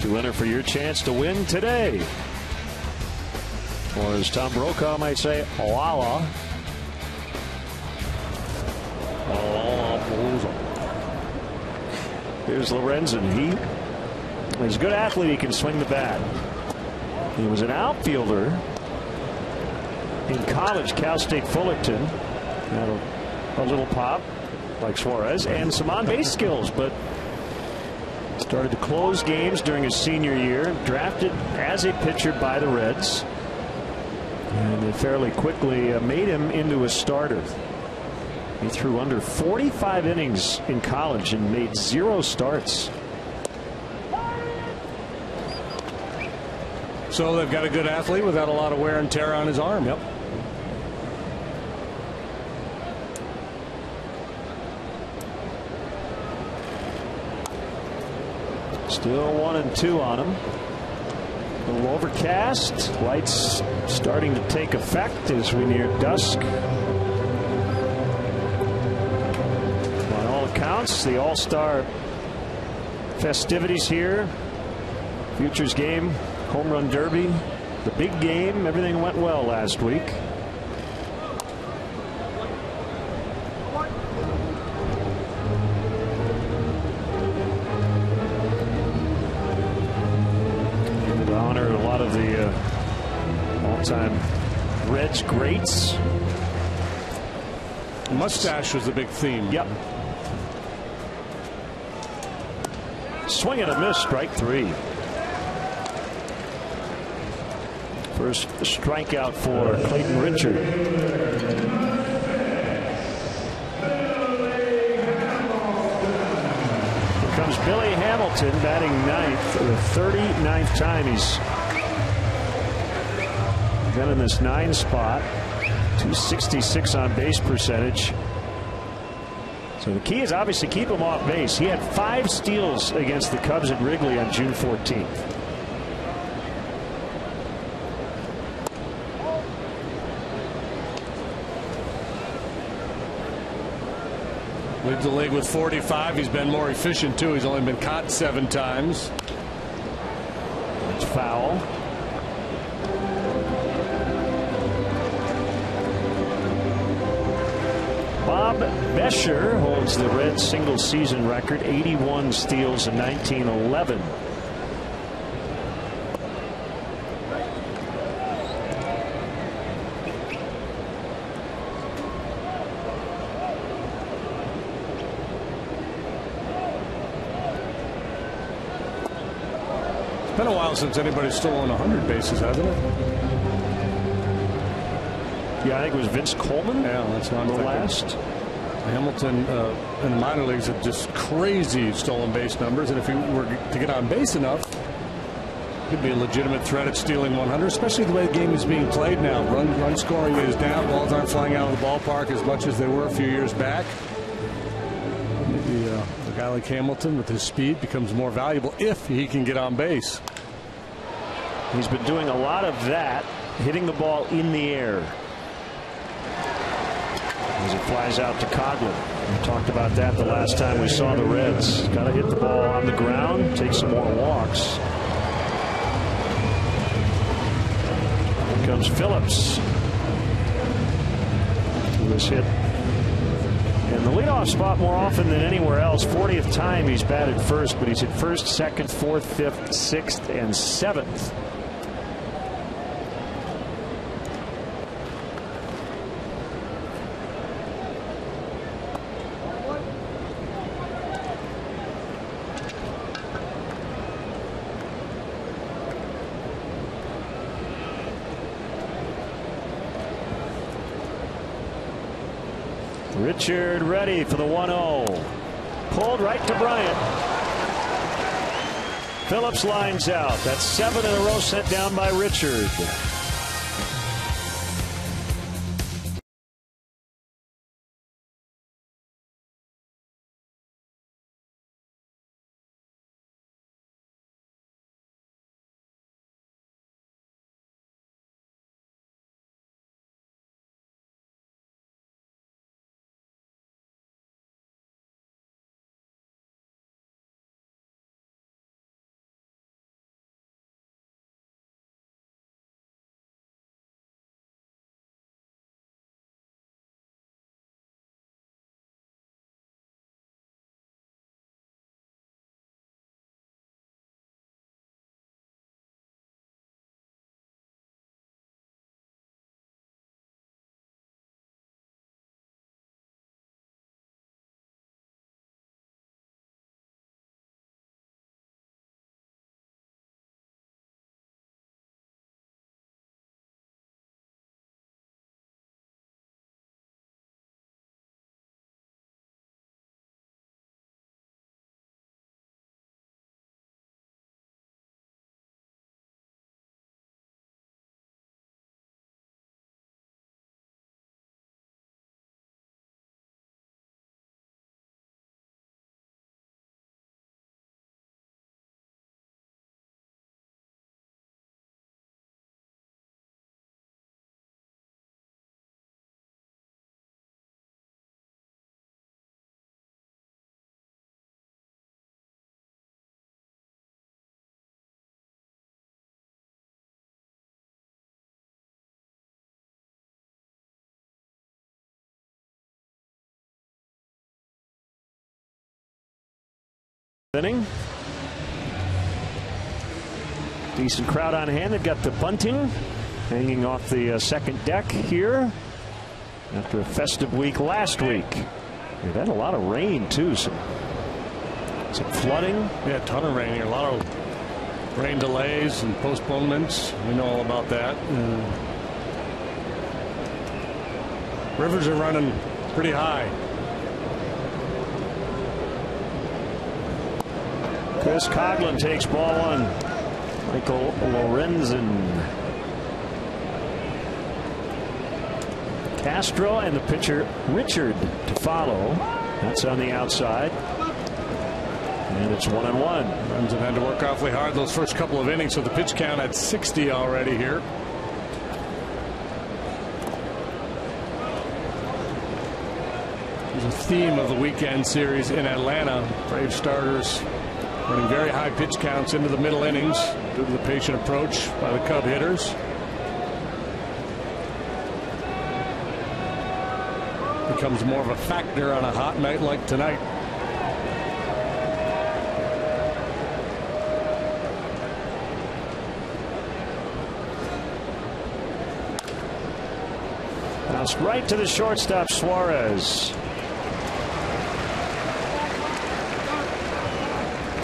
to enter for your chance to win today. Or as Tom Brokaw might say, Lala. Here's Lorenzen. He's a good athlete. He can swing the bat. He was an outfielder in college, Cal State Fullerton. Had a little pop like Suarez and some on-base skills, but started to close games during his senior year. Drafted as a pitcher by the Reds, and they fairly quickly made him into a starter. He threw under 45 innings in college and made 0 starts. So they've got a good athlete without a lot of wear and tear on his arm. Yep. Still 1-2 on him. A little overcast. Lights starting to take effect as we near dusk. By all accounts, the All-Star festivities here. Futures game, home run derby, the big game. Everything went well last week. To honor a lot of the all-time Reds greats. Mustache was the big theme. Yep. Swing and a miss, strike 3. First strikeout for Clayton Richard. Here comes Billy Hamilton batting ninth for the 39th time he's been in this 9 spot. 266 on base percentage. So the key is obviously keep him off base. He had 5 steals against the Cubs at Wrigley on June 14th. Leads the league with 45. He's been more efficient too. He's only been caught 7 times. It's foul. Bob Bescher holds the Reds single season record, 81 steals in 1911. It's been a while since anybody's stolen 100 bases, hasn't it? Yeah, I think it was Vince Coleman. Yeah, that's not the last. Hamilton in the minor leagues have just crazy stolen base numbers, and if he were to get on base enough, could be a legitimate threat at stealing 100, especially the way the game is being played now. Run scoring is down. Balls aren't flying out of the ballpark as much as they were a few years back. Maybe a guy like Hamilton with his speed becomes more valuable if he can get on base. He's been doing a lot of that, hitting the ball in the air as it flies out to Coghlan. We talked about that the last time we saw the Reds. Got to hit the ball on the ground, take some more walks. Here comes Phillips, who was hit in the leadoff spot more often than anywhere else. 40th time he's batted first, but he's hit first, second, fourth, fifth, sixth, and seventh. Richard ready for the 1-0. Pulled right to Bryant. Phillips lines out. That's 7 in a row sent down by Richard. Inning. Decent crowd on hand. They've got the bunting hanging off the second deck here after a festive week last week. We've had a lot of rain too. Some flooding. Yeah, a ton of rain here. A lot of rain delays and postponements. We know all about that. Rivers are running pretty high. Chris Coughlin takes ball one. Michael Lorenzen. Castro and the pitcher Richard to follow. That's on the outside. And it's 1-1. Lorenzen had to work awfully hard those first couple of innings, so the pitch count at 60 already here. There's a theme of the weekend series in Atlanta. Brave starters running very high pitch counts into the middle innings due to the patient approach by the Cub hitters. Becomes more of a factor on a hot night like tonight. Bounced right to the shortstop, Suarez.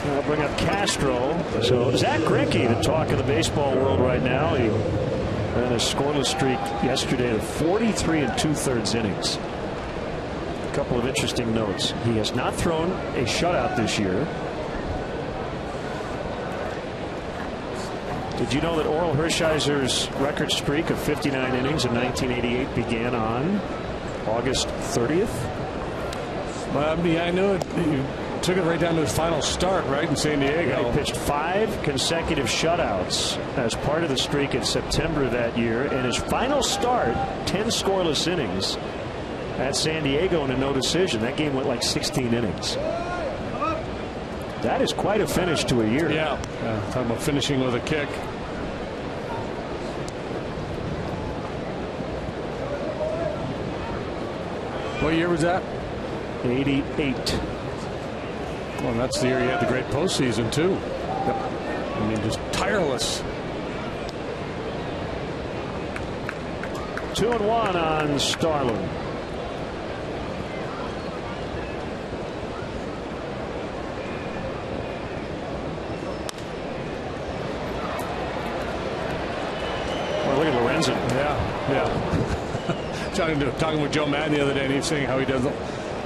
I'll bring up Castro. So Zach Greinke, the talk of the baseball world right now. He ran a scoreless streak yesterday of 43 2/3 innings. A couple of interesting notes. He has not thrown a shutout this year. Did you know that Orel Hershiser's record streak of 59 innings in 1988 began on August 30th? Well, I knew it. You took it right down to his final start, right, in San Diego. Yeah, he pitched 5 consecutive shutouts as part of the streak in September that year. And his final start, 10 scoreless innings at San Diego and a no decision. That game went like 16 innings. That is quite a finish to a year. Yeah, talking about finishing with a kick. What year was that? 88. Well, that's the year he had the great postseason too. Yep. I mean, just tireless. 2-1 on Starlin. Well, look at Lorenzen. Yeah. Talking with Joe Madden the other day, and he was saying how he doesn't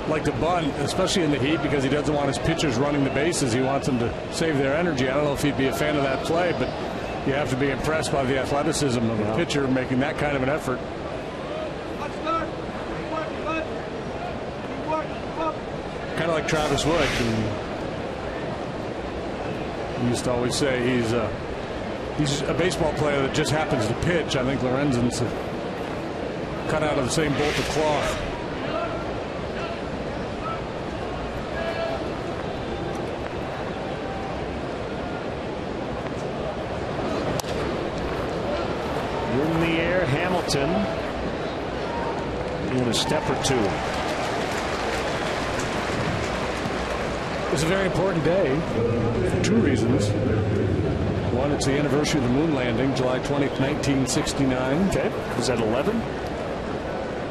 like to bunt, especially in the heat, because he doesn't want his pitchers running the bases. He wants them to save their energy. I don't know if he'd be a fan of that play, but you have to be impressed by the athleticism of a pitcher making that kind of an effort. Kind of like Travis Wood. He used to always say he's a baseball player that just happens to pitch. I think Lorenzen's cut out of the same bolt of cloth. In the air, Hamilton in a step or two. It's a very important day for 2 reasons. One, it's the anniversary of the moon landing, July 20th, 1969. Okay. Was that 11?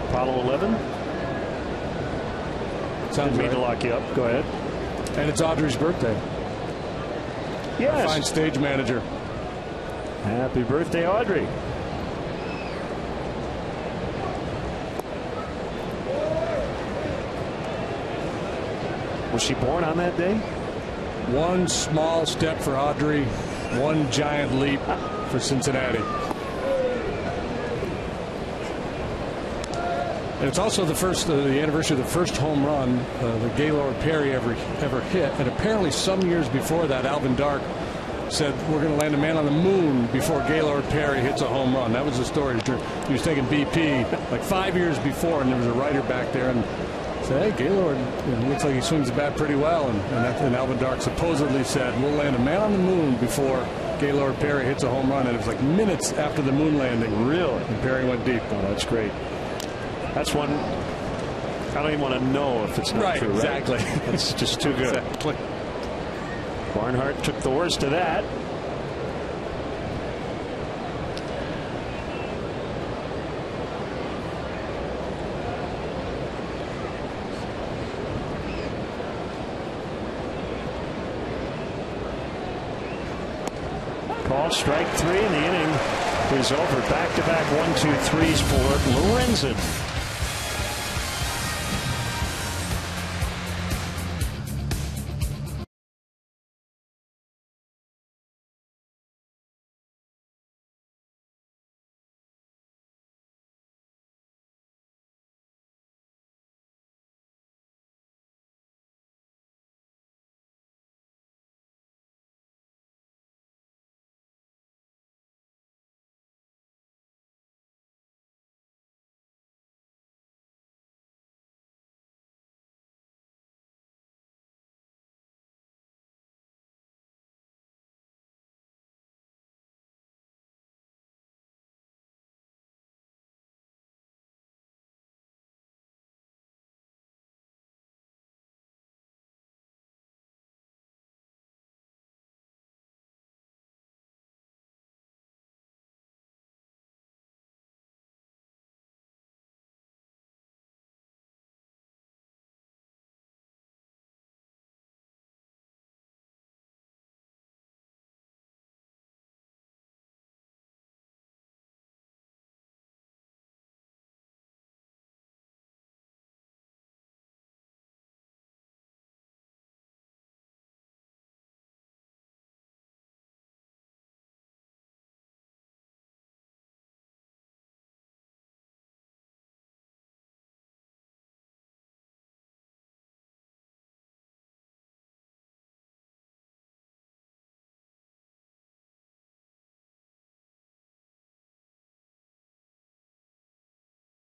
Apollo 11? Sounds Didn't mean right. to lock you up. Go ahead. And it's Audrey's birthday. Yes. Fine stage manager. Happy birthday, Audrey. Was she born on that day? One small step for Audrey, one giant leap for Cincinnati. And it's also the anniversary of the first home run that Gaylord Perry ever hit. And apparently some years before that, Alvin Dark said, we're going to land a man on the moon before Gaylord Perry hits a home run. That was the story. He was taking BP like 5 years before, and there was a writer back there and said, hey, Gaylord, looks like he swings the bat pretty well. And Alvin Dark supposedly said, we'll land a man on the moon before Gaylord Perry hits a home run. And it was like minutes after the moon landing. Really? And Perry went deep. Oh, that's great. That's one I don't even want to know if it's not right, true. exactly. Right? It's just too good. Exactly. Barnhart took the worst of that. Call strike 3, and the inning is over. Back-to-back 1-2-3s for Lorenzen.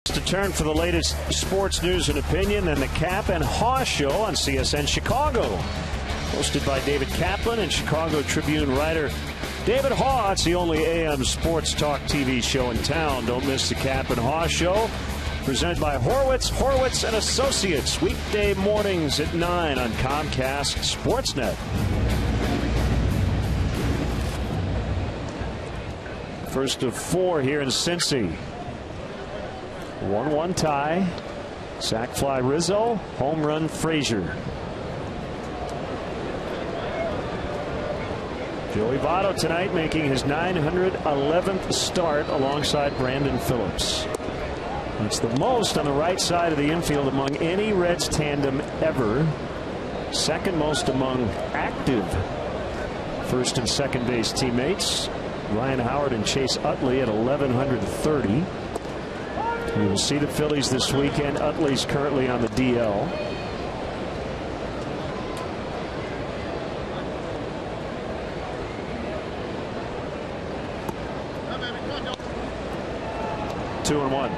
To turn for the latest sports news and opinion, and the Cap and Haw Show on CSN Chicago. Hosted by David Kaplan and Chicago Tribune writer David Haw. It's the only AM sports talk TV show in town. Don't miss the Cap and Haw Show. Presented by Horwitz and Associates. Weekday mornings at 9 on Comcast Sportsnet. First of 4 here in Cincy. 1-1 tie. Sac fly Rizzo. Home run Frazier. Joey Votto tonight making his 911th start alongside Brandon Phillips. That's the most on the right side of the infield among any Reds tandem ever. Second most among active first and second base teammates. Ryan Howard and Chase Utley at 1,130. We will see the Phillies this weekend. Utley's currently on the DL. Two and 1.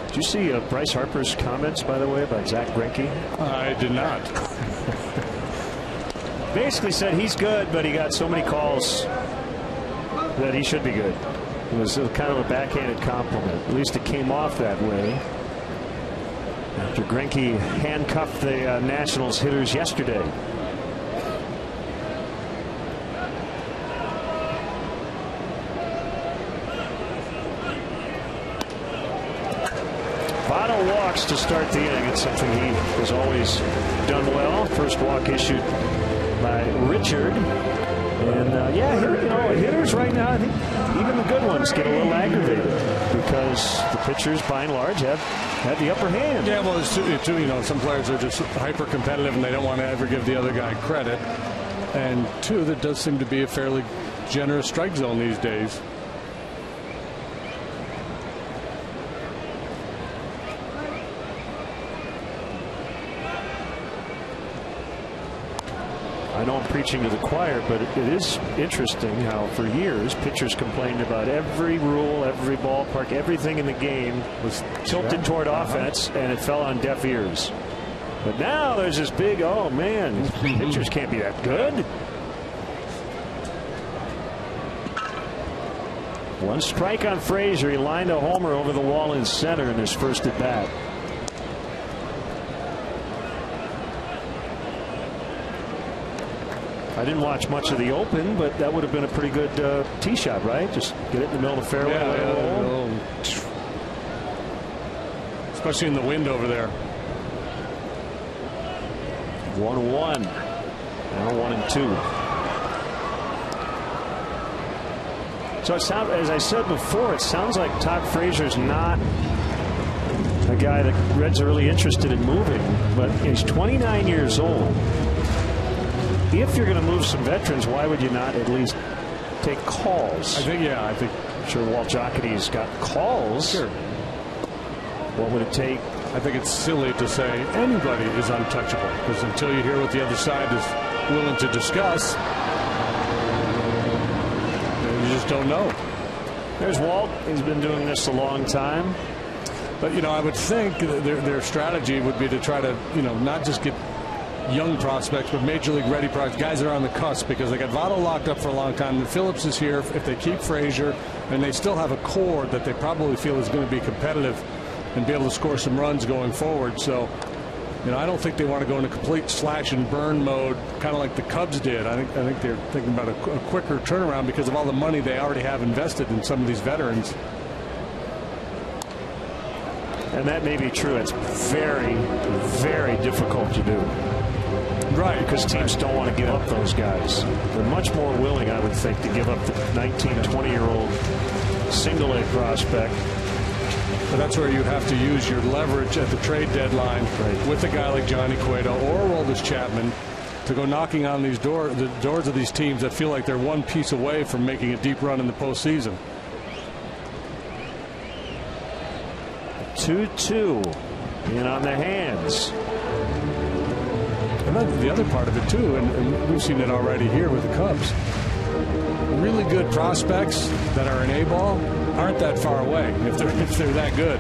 Did you see Bryce Harper's comments, by the way, about Zach Greinke? I did not. Basically said he's good, but he got so many calls that he should be good. It was kind of a backhanded compliment. At least it came off that way after Greinke handcuffed the Nationals hitters yesterday. Walks to start the inning. It's something he has always done well. First walk issued by Richard. And yeah, hitters right now, I think even the good ones get a little aggravated because the pitchers, by and large, have the upper hand. Yeah, well, it's too, some players are just hyper competitive and they don't want to ever give the other guy credit. And two, there does seem to be a fairly generous strike zone these days. I know I'm preaching to the choir, but it is interesting how for years pitchers complained about every rule, every ballpark, everything in the game was tilted toward offense, and it fell on deaf ears. But now there's this big, oh man, pitchers can't be that good. One strike on Frazier. He lined a homer over the wall in center in his first at bat. I didn't watch much of the Open, but that would have been a pretty good tee shot, right? Just get it in the middle of the fairway. Yeah, especially in the wind over there. 1-1. Now 1-2. So it sounds, as I said before, it sounds like Todd Frazier's not a guy that Reds are really interested in moving, but he's 29 years old. If you're going to move some veterans, why would you not at least take calls? I think I'm sure Walt Jocketty's got calls. Sure. What would it take? I think it's silly to say anybody is untouchable, because until you hear what the other side is willing to discuss, you just don't know. There's Walt. He's been doing this a long time. But, I would think their strategy would be to try to, not just get young prospects, but major league ready prospects, guys that are on the cusp, because they got Votto locked up for a long time. And Phillips is here. If they keep Frazier, and they still have a core that they probably feel is going to be competitive and be able to score some runs going forward. So, I don't think they want to go into complete slash and burn mode, kind of like the Cubs did. I think they're thinking about a quicker turnaround because of all the money they already have invested in some of these veterans. And that may be true. It's very, very difficult to do. Right. Because teams don't want to give up those guys. They're much more willing, I would think, to give up the 19, 20-year-old single-A prospect. But that's where you have to use your leverage at the trade deadline with a guy like Johnny Cueto or Aroldis Chapman to go knocking on the doors of these teams that feel like they're one piece away from making a deep run in the postseason. 2-2 in on the hands. And the other part of it too, and we've seen it already here with the Cubs, really good prospects that are in A-ball aren't that far away if they're that good.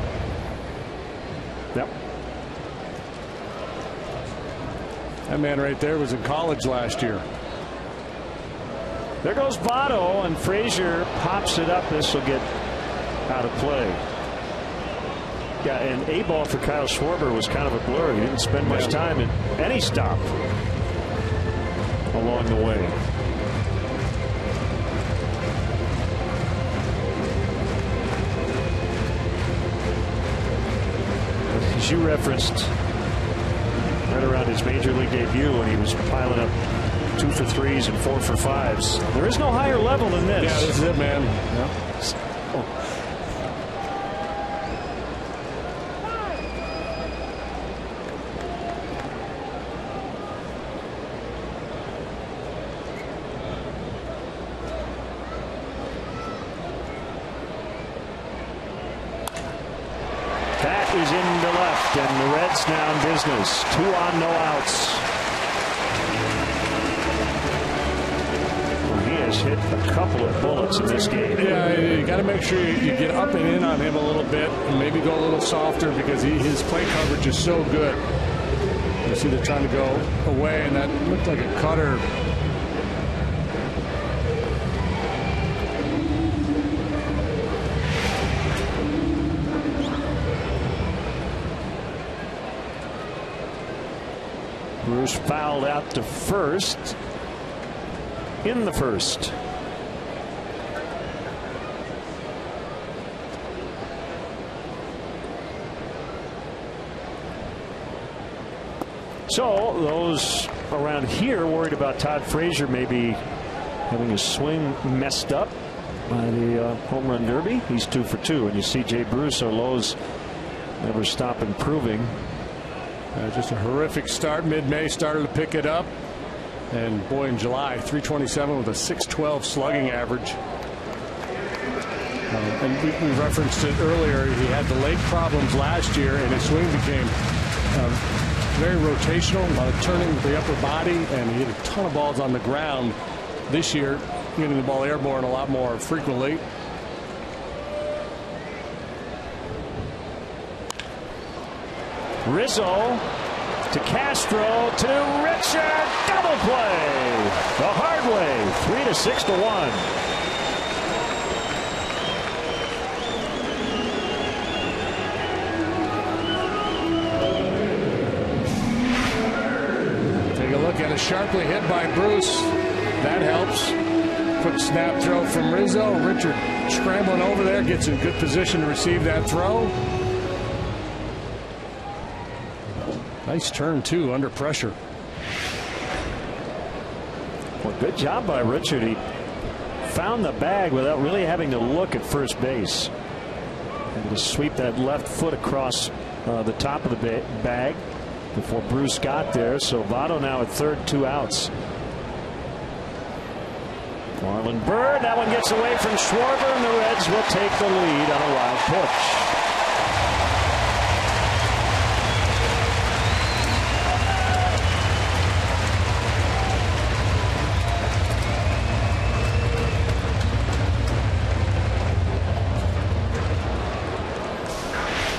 Yep. That man right there was in college last year. There goes Votto, and Frazier pops it up. This will get out of play. Yeah, and A-ball for Kyle Schwarber was kind of a blur. He didn't spend much time at any stop along the way. As you referenced, right around his major league debut when he was piling up 2 for 3s and 4 for 5s. There is no higher level than this. Yeah, this is it, man. Yep. Is into left, and the Reds now in business. 2 on, no outs. Well, he has hit a couple of bullets in this game. Yeah, you got to make sure you get up and in on him a little bit, and maybe go a little softer because his play coverage is so good. You see they're trying to go away, and that looked like a cutter. Bruce fouled out to first in the first. So those around here worried about Todd Frazier maybe having his swing messed up by the home run derby. He's 2 for 2, and you see Jay Bruce, our lows never stop improving. Just a horrific start. Mid-May started to pick it up, and boy, in July, 327 with a 612 slugging average. And we referenced it earlier. He had the leg problems last year, and his swing became very rotational, a lot of turning with the upper body, and he hit a ton of balls on the ground this year, getting the ball airborne a lot more frequently. Rizzo to Castro to Richard. Double play the hard way. 3-6-1. is sharply hit by Bruce. That helps. Quick snap throw from Rizzo. Richard scrambling over there, gets in good position to receive that throw. Nice turn, too, under pressure. Well, good job by Richard. He found the bag without really having to look at first base. Able to sweep that left foot across the top of the bag before Bruce got there. So Votto now at third, 2 outs. Marlon Byrd, that one gets away from Schwarber, and the Reds will take the lead on a wild pitch.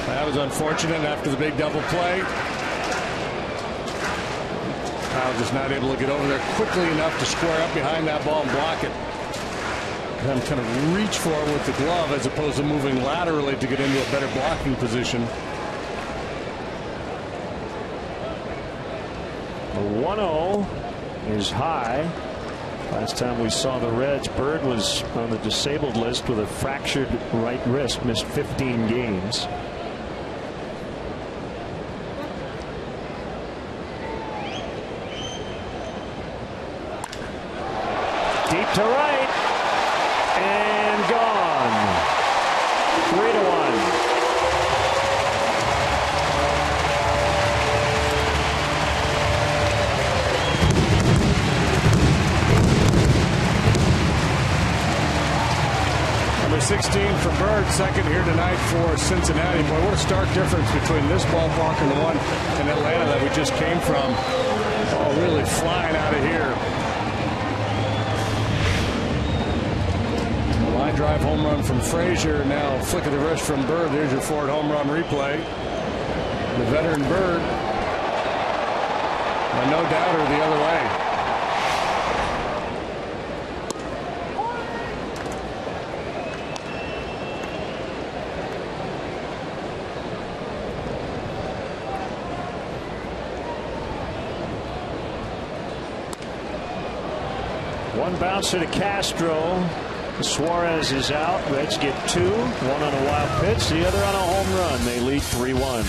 That was unfortunate after the big double play. Kyle just not able to get over there quickly enough to square up behind that ball and block it. And kind of reach for it with the glove as opposed to moving laterally to get into a better blocking position. The 1-0 is high. Last time we saw the Reds, Byrd was on the disabled list with a fractured right wrist, missed 15 games. Deep to right and gone. 3-1. Number 16 for Byrd, second here tonight for Cincinnati. Boy, what a stark difference between this ballpark and the one in Atlanta that we just came from. Oh, really flying out of here. Line drive home run from Frazier. Now flick of the wrist from Byrd. There's your Ford home run replay. The veteran Byrd. And no doubter the other way. One bouncer to Castro. Suarez is out. Reds get 2. One on a wild pitch, the other on a home run. They lead 3-1.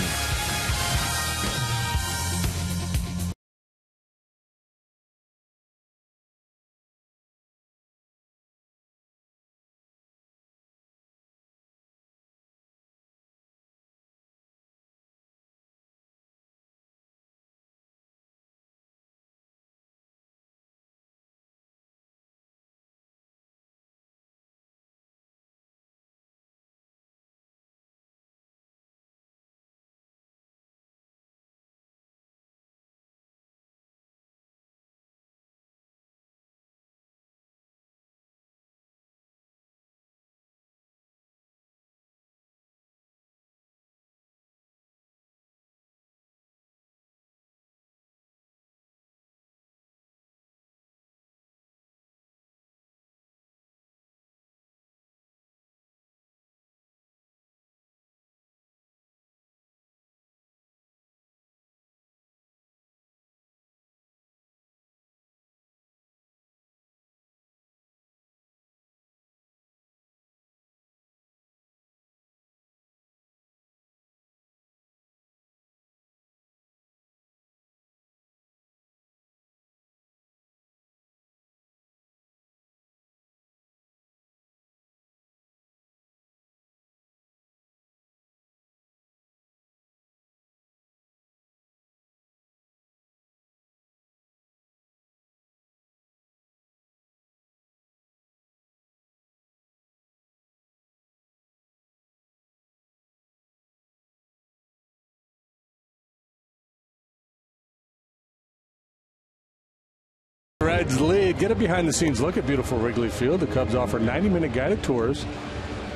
Reds lead. Get a behind-the-scenes look at beautiful Wrigley Field. The Cubs offer 90-minute guided tours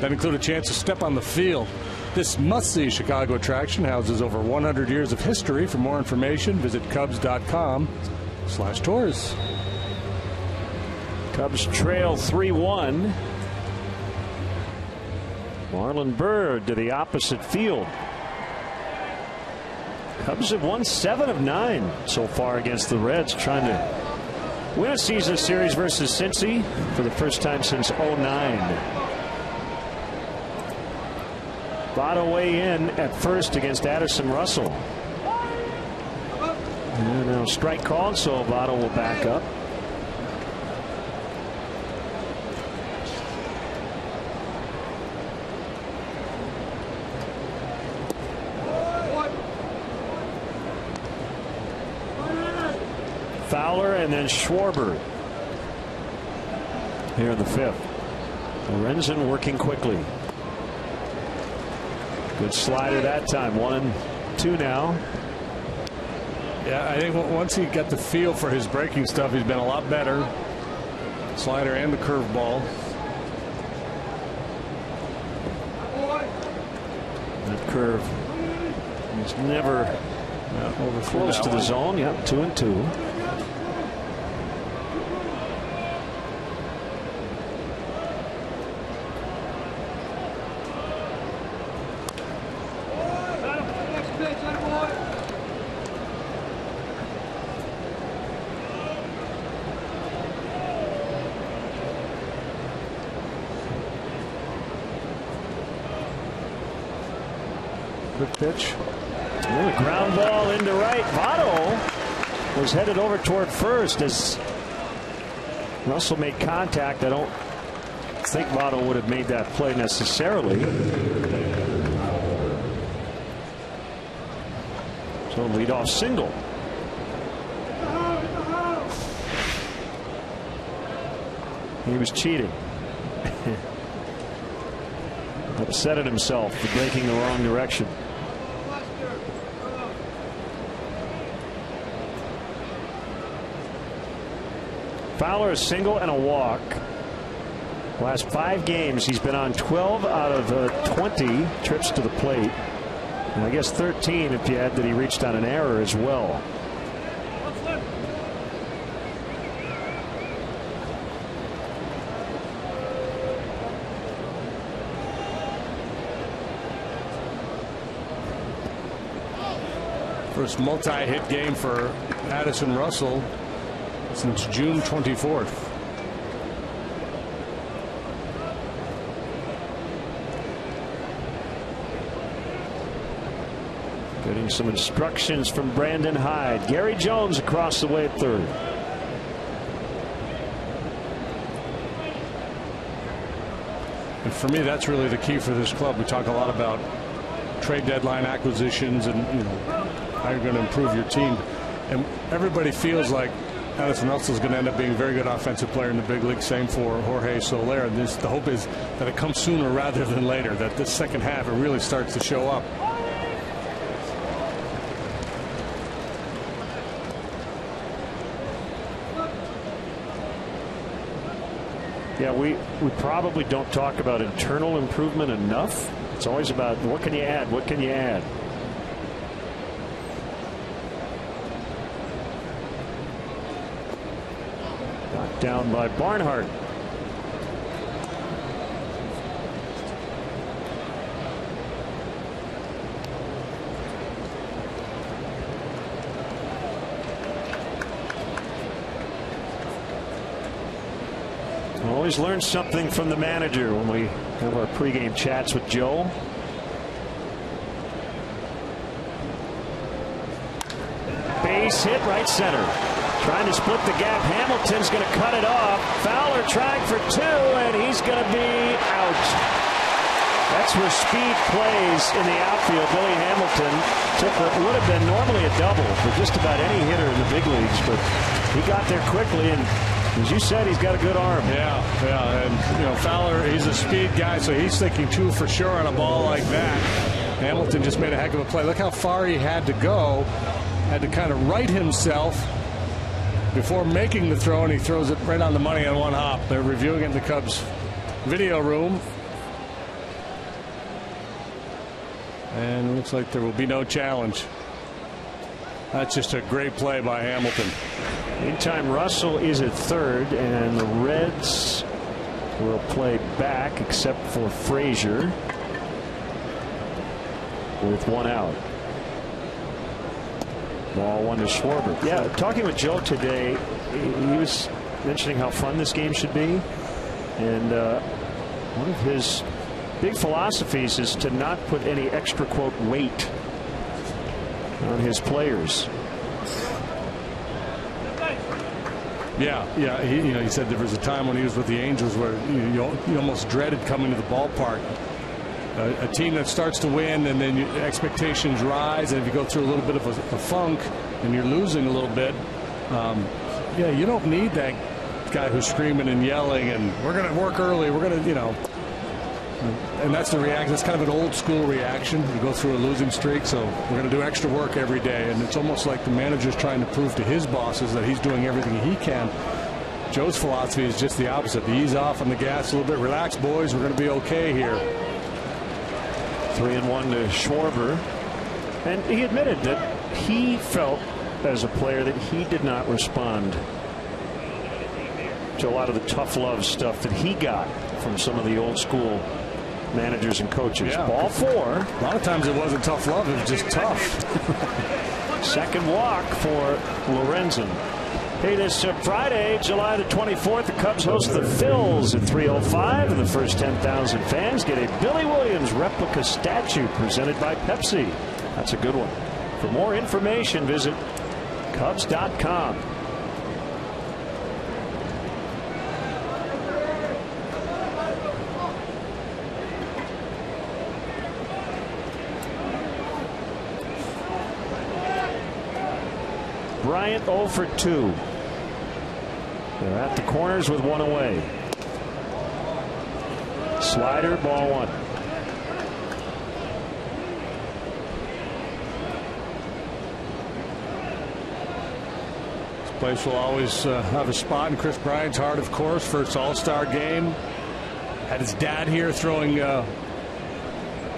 that include a chance to step on the field. This must-see Chicago attraction houses over 100 years of history. For more information, visit Cubs.com/tours. Cubs trail 3-1. Marlon Byrd to the opposite field. Cubs have won 7 of 9 so far against the Reds, trying to win a season series versus Cincy for the first time since '09. Votto weigh in at first against Addison Russell. And now strike called, so Votto will back up. Fowler and then Schwarber here in the 5th. Lorenzen working quickly. Good slider that time. 1-2 now. Yeah, I think once he got the feel for his breaking stuff, he's been a lot better. Slider and the curveball. That curve is never over close to the zone. Yep, 2-2. Good pitch. And a ground ball into right. Votto was headed over toward first as Russell made contact. I don't think Votto would have made that play necessarily. So leadoff single. He was cheating. Upset at himself for breaking the wrong direction. Fowler a single and a walk. Last 5 games he's been on 12 out of 20 trips to the plate. And I guess 13 if you add that he reached on an error as well. First multi-hit game for Addison Russell since June 24th. Getting some instructions from Brandon Hyde. Gary Jones across the way at third. And for me, that's really the key for this club. We talk a lot about trade deadline acquisitions and how you're going to improve your team. And everybody feels like Addison Russell is going to end up being a very good offensive player in the big league. Same for Jorge Soler. And the hope is that it comes sooner rather than later, that this second half it really starts to show up. Yeah, we probably don't talk about internal improvement enough. It's always about what can you add? What can you add? Knocked down by Barnhart. Always learn something from the manager when we have our pregame chats with Joe. Base hit right center. Trying to split the gap. Hamilton's going to cut it off. Fowler trying for 2, and he's going to be out. That's where speed plays in the outfield. Billy Hamilton took what would have been normally a double for just about any hitter in the big leagues, but he got there quickly, and as you said, he's got a good arm. Yeah, and Fowler, he's a speed guy, so he's thinking 2 for sure on a ball like that. Hamilton just made a heck of a play. Look how far he had to go. Had to kind of right himself before making the throw, and he throws it right on the money on one hop. They're reviewing it in the Cubs video room. And it looks like there will be no challenge. That's just a great play by Hamilton. Meantime, Russell is at third, and the Reds will play back except for Frazier with 1 out. Ball one to Schwarber. Yeah, talking with Joe today, he was mentioning how fun this game should be. And one of his big philosophies is to not put any extra, quote, weight on his players. Yeah. He said there was a time when he was with the Angels where you almost dreaded coming to the ballpark. A team that starts to win and then expectations rise, and if you go through a little bit of a funk and you're losing a little bit, you don't need that guy who's screaming and yelling and we're going to work early, we're going to, and that's the reaction. It's kind of an old school reaction. You go through a losing streak, so we're going to do extra work every day, and it's almost like the manager's trying to prove to his bosses that he's doing everything he can. Joe's philosophy is just the opposite. Ease off on the gas a little bit. Relax, boys. We're going to be okay here. 3-1 to Schwarber, and he admitted that he felt as a player that he did not respond to a lot of the tough love stuff that he got from some of the old school managers and coaches. Yeah. Ball four. A lot of times it wasn't tough love, it was just tough. Second walk for Lorenzen. Hey, this Friday, July the 24th, the Cubs host the Phillies at 3:05. The first 10,000 fans get a Billy Williams replica statue presented by Pepsi. That's a good one. For more information, visit Cubs.com. Bryant 0 for 2. They're at the corners with one away. Slider, ball one. This place will always have a spot in Chris Bryant's heart, of course. First All-Star game. Had his dad here throwing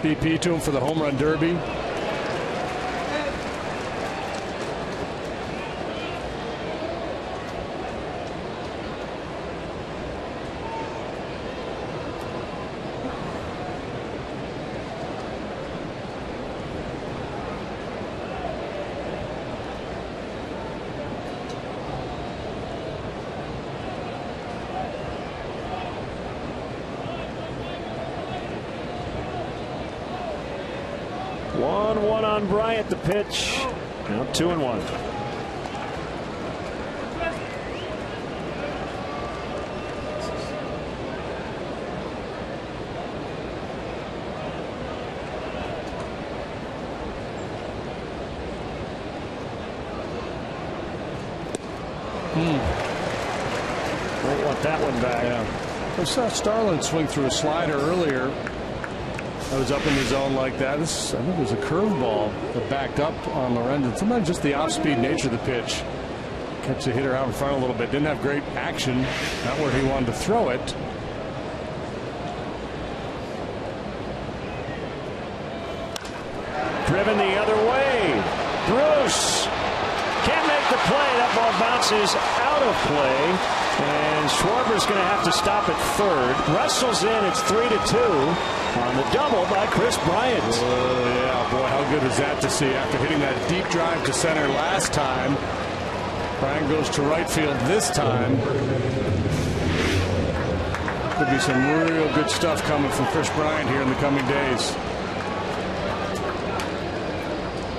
BP to him for the home run derby. On Bryant, the pitch. Now 2-1. Don't want that one back. Yeah. I saw Starlin swing through a slider earlier. I was up in the zone like that. I think it was a curveball that backed up on Lorenzen. Sometimes just the off-speed nature of the pitch. Catch the hitter out in front a little bit. Didn't have great action. Not where he wanted to throw it. Driven the other way. Bruce can't make the play. That ball bounces out of play. And Schwarber's going to have to stop at third. Russell's in. It's 3-2 on the double by Chris Bryant. Oh, yeah, boy, how good is that to see after hitting that deep drive to center last time. Bryant goes to right field this time. Could be some real good stuff coming from Chris Bryant here in the coming days.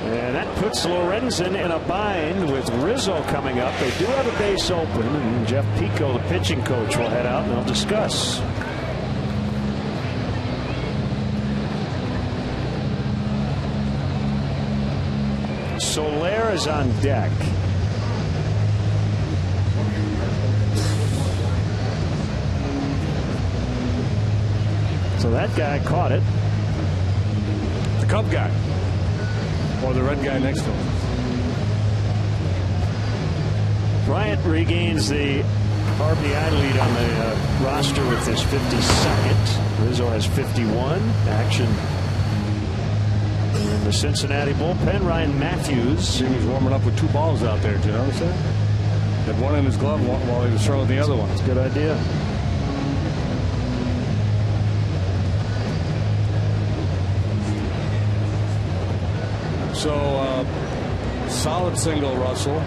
And that puts Lorenzen in a bind with Rizzo coming up. They do have a base open, and Jeff Pico, the pitching coach, will head out and they'll discuss. Soler is on deck. So that guy caught it. The Cub guy. Or the red guy next to him. Bryant regains the RBI lead on the roster with his 52nd. Rizzo has 51. Action in the Cincinnati bullpen. Ryan Matthews. He was warming up with 2 balls out there. Did you notice that? Had one in his glove while he was throwing the other one. It's a good idea. So Solid single, Russell.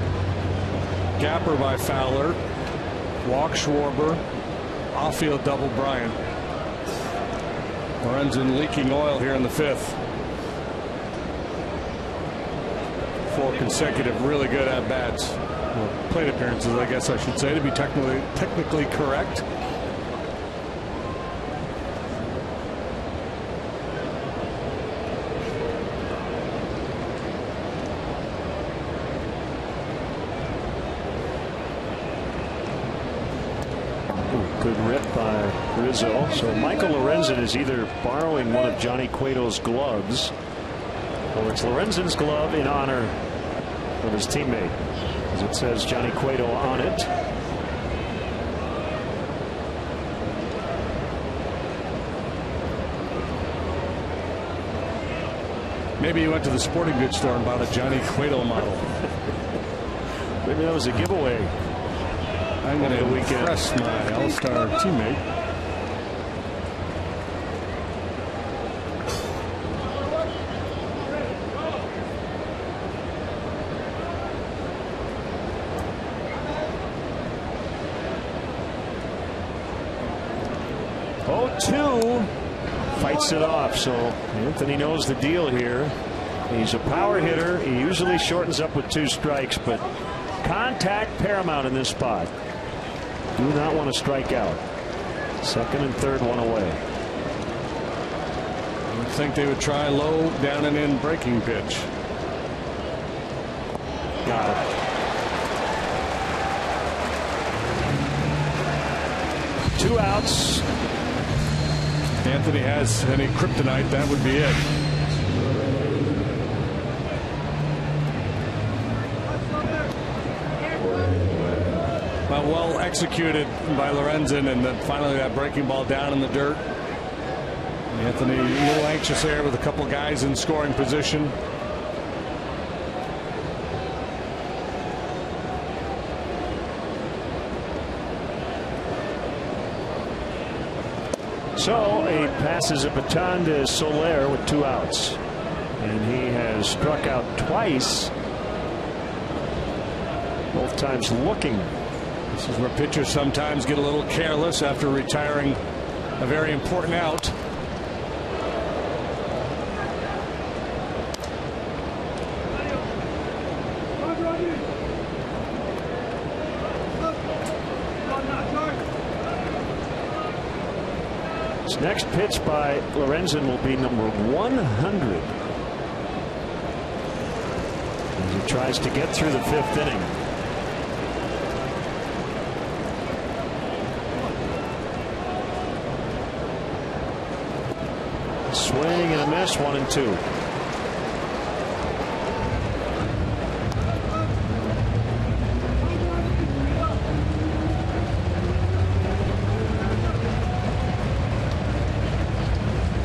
Gapper by Fowler. Walk Schwarber. Off-field double Bryant. Lorenzen leaking oil here in the 5th. 4 consecutive really good at-bats. Well, plate appearances, I guess I should say, to be technically correct. Good rip by Rizzo. So Michael Lorenzen is either borrowing one of Johnny Cueto's gloves, or it's Lorenzen's glove in honor of his teammate, as it says Johnny Cueto on it. Maybe he went to the sporting goods store and bought a Johnny Cueto model. Maybe that was a giveaway. I'm going to impress my all-star teammate. Oh, 2 fights it off. So Anthony knows the deal here. He's a power hitter. He usually shortens up with 2 strikes, but contact paramount in this spot. Do not want to strike out. 2nd and 3rd, 1 away. I would think they would try low, down and in breaking pitch. Got it. Two outs. Anthony has any kryptonite, that would be it. Well executed by Lorenzen, and then finally that breaking ball down in the dirt. Anthony a little anxious there with a couple guys in scoring position. So he passes a baton to Soler with 2 outs, and he has struck out twice, both times looking. This is where pitchers sometimes get a little careless after retiring a very important out. His next pitch by Lorenzen will be number 100 as he tries to get through the 5th inning. Swing and a miss, 1 and 2.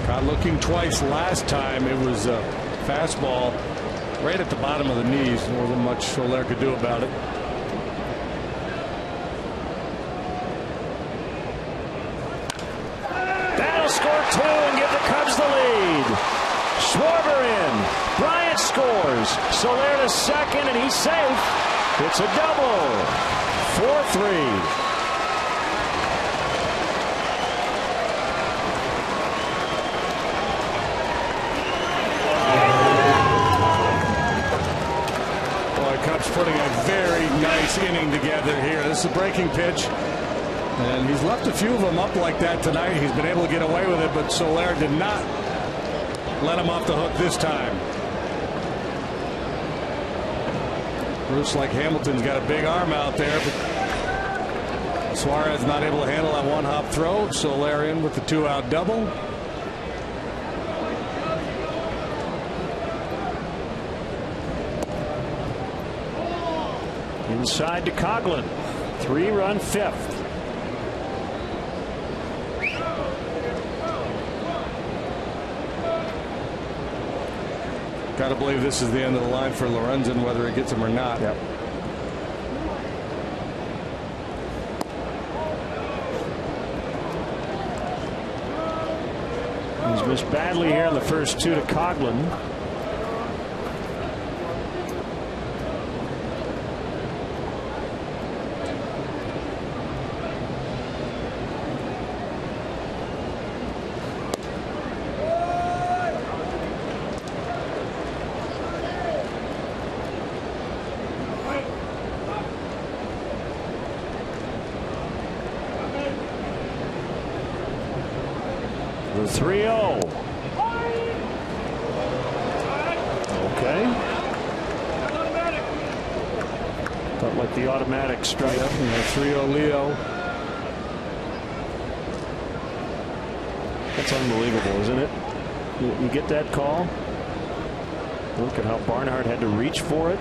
Caught looking twice last time. It was a fastball right at the bottom of the knees. There wasn't much Soler could do about it. That'll score 2 and give the Cubs the lead. Schwarber in. Bryant scores. Soler to 2nd, and he's safe. It's a double. 4-3. Cubs putting a very nice inning together here. This is a breaking pitch, and he's left a few of them up like that tonight. He's been able to get away with it, but Soler did not let him off the hook this time. Bruce, like Hamilton's got a big arm out there, but Suarez not able to handle that one-hop throw. Soler in with the 2-out double. Inside to Coughlin. 3-run 5th. Got to believe this is the end of the line for Lorenzen, whether he gets him or not. Yep. He's missed badly here in the first 2 to Coughlin. The 3-0. Okay. Felt like the automatic strike. Yep, 3-0 Leo. That's unbelievable, isn't it? You get that call. Look at how Barnhart had to reach for it.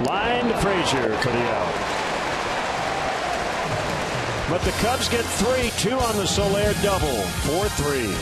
Line to Frazier for the out. But the Cubs get 3, 2 on the Soler double. 4-3.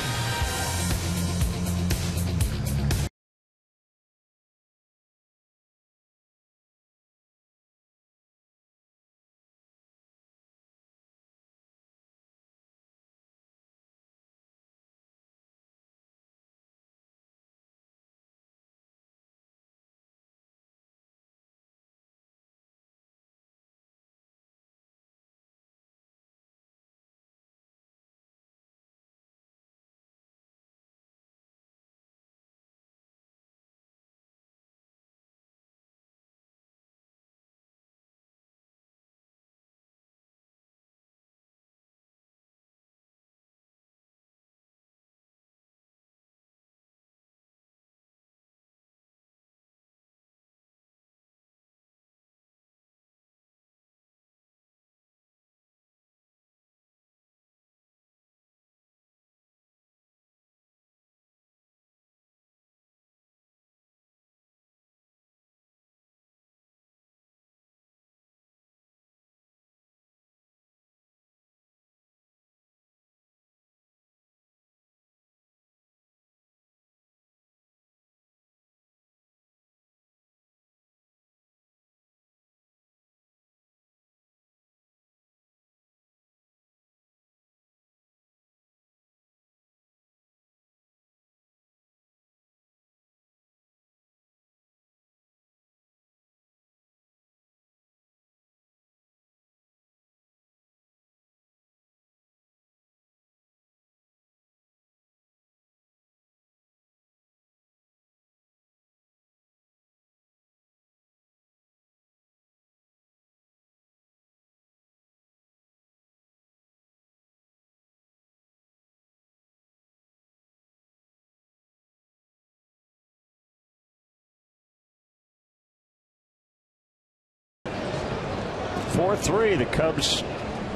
The Cubs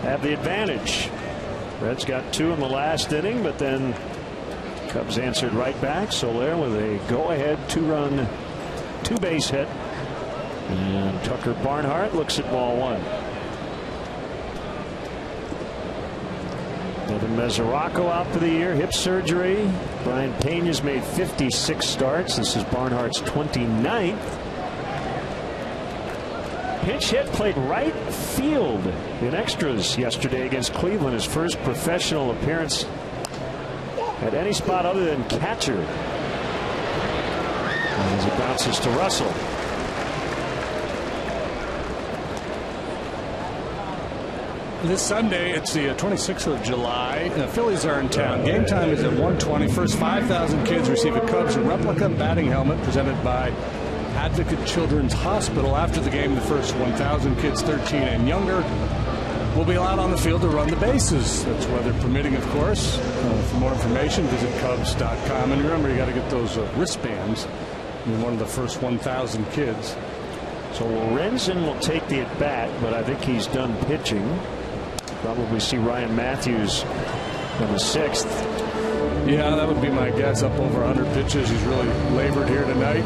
have the advantage. Reds got 2 in the last inning, but then Cubs answered right back. Soler with a go-ahead 2-run, 2-base hit. And Tucker Barnhart looks at ball 1. Devin Mesoraco out for the year, hip surgery. Brian Pena's made 56 starts. This is Barnhart's 29th. Pinch hit, played right field in extras yesterday against Cleveland. His first professional appearance at any spot other than catcher. As he bounces to Russell. This Sunday, it's the 26th of July. The Phillies are in town. Game time is at 1:20. First 5,000 kids receive a Cubs replica batting helmet presented by Advocate Children's Hospital. After the game, the first 1,000 kids 13 and younger will be allowed on the field to run the bases. That's weather permitting, of course. For more information, visit Cubs.com. And remember, you got to get those wristbands. You're one of the first 1,000 kids. So Lorenzen will take the at bat, but I think he's done pitching. Probably see Ryan Matthews in the 6th. Yeah, that would be my guess. Up over 100 pitches. He's really labored here tonight.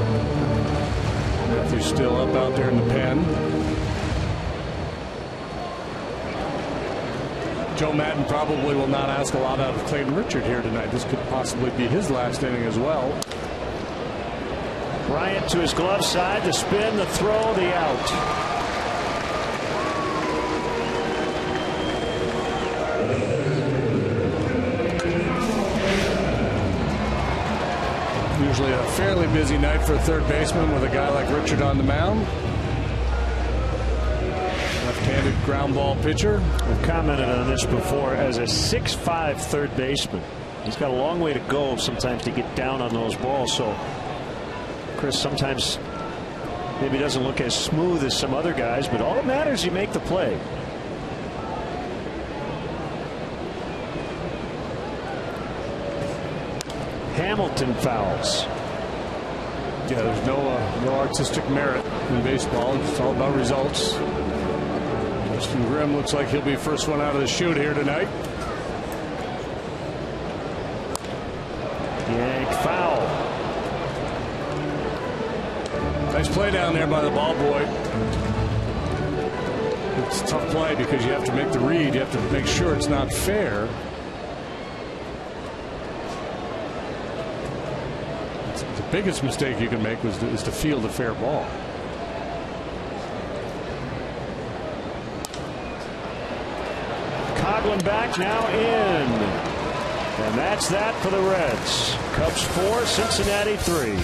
Matthews still up out there in the pen. Joe Madden probably will not ask a lot out of Clayton Richard here tonight. This could possibly be his last inning as well. Bryant to his glove side, the spin, the throw, the out. Usually a fairly busy night for a third baseman with a guy like Richard on the mound. Left-handed ground ball pitcher. I've commented on this before. As a 6'5" third baseman, he's got a long way to go sometimes to get down on those balls. So Chris sometimes maybe doesn't look as smooth as some other guys, but all that matters, you make the play. Hamilton fouls. Yeah, there's no artistic merit in baseball. It's all about results. Justin Grimm looks like he'll be first one out of the chute here tonight. Yank foul. Nice play down there by the ball boy. It's a tough play because you have to make the read. You have to make sure it's not fair. The biggest mistake you can make is to field a fair ball. Coghlan back now in. And that's that for the Reds. Cubs 4, Cincinnati 3.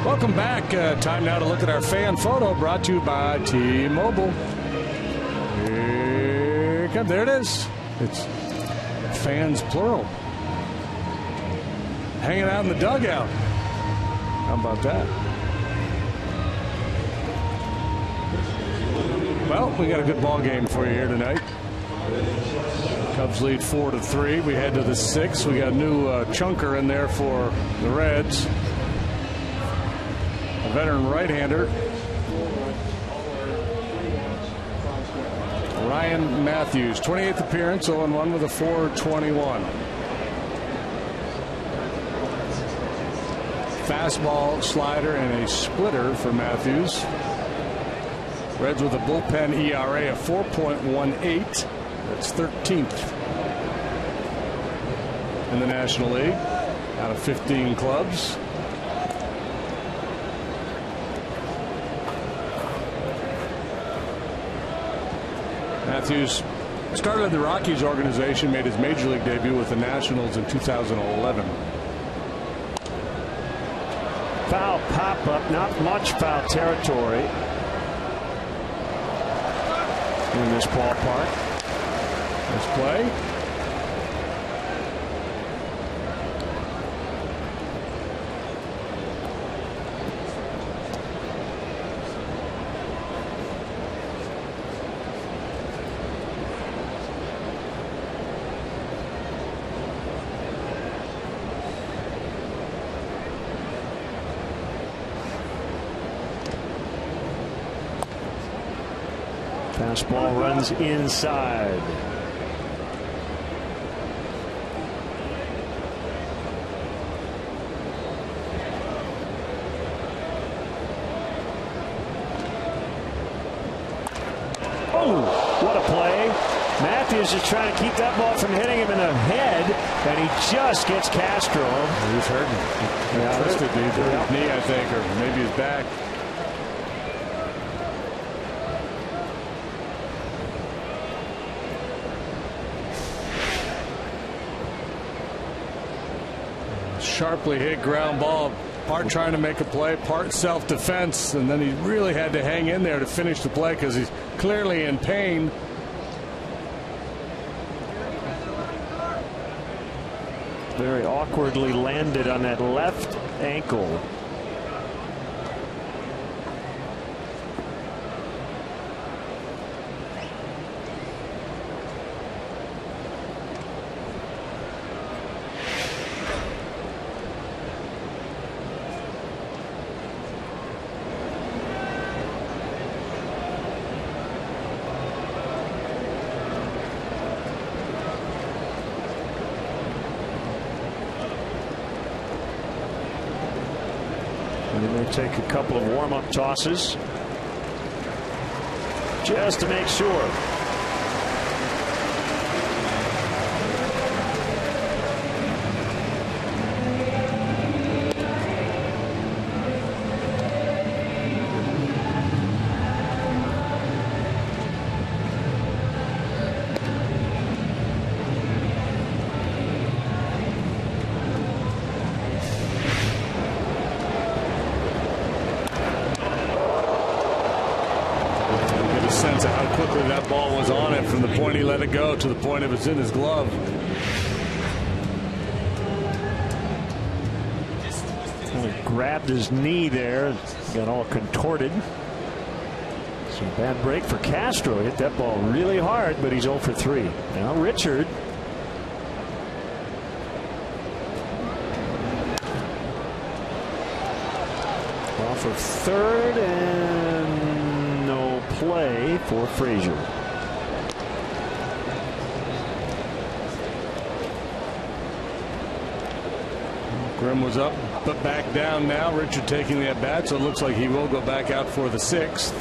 Welcome back. Time now to look at our fan photo brought to you by T-Mobile. Here comes. There it is. It's fans plural. Hanging out in the dugout. How about that? Well, we got a good ball game for you here tonight. Cubs lead 4-3. We head to the 6th. We got a new chunker in there for the Reds. A veteran right-hander, Ryan Matthews, 28th appearance, 0-1 with a 4.21. Fastball, slider, and a splitter for Matthews. Reds with a bullpen ERA of 4.18. That's 13th in the National League out of 15 clubs. Matthews started the Rockies organization, made his major league debut with the Nationals in 2011. Foul pop-up, not much foul territory in this ballpark. Nice play. Fastball runs inside. Oh, what a play. Matthews is trying to keep that ball from hitting him in the head, and he just gets Castro. He's hurting. He twisted his knee, I think, or maybe his back. sharply hit ground ball, part trying to make a play, part self-defense, and then he really had to hang in there to finish the play because he's clearly in pain. Very awkwardly landed on that left ankle. And they take a couple of warm-up tosses just to make sure. Sense of how quickly that ball was on it from the point he let it go to the point it was in his glove. Kind of grabbed his knee there, got all contorted. Some bad break for Castro. Hit that ball really hard, but he's 0 for 3. Now Richard. Off of third and play for Frazier. Grimm was up but back down now. Richard taking the at bat, so it looks like he will go back out for the 6th.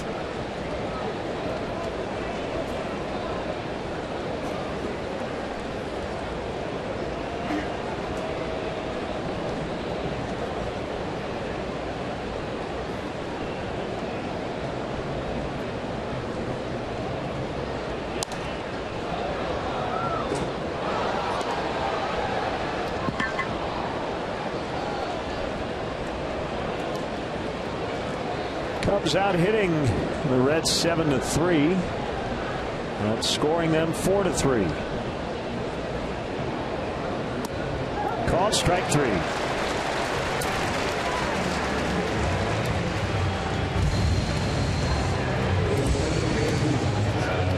Cubs out hitting the Reds 7-3. Outscoring them 4-3. Called strike 3.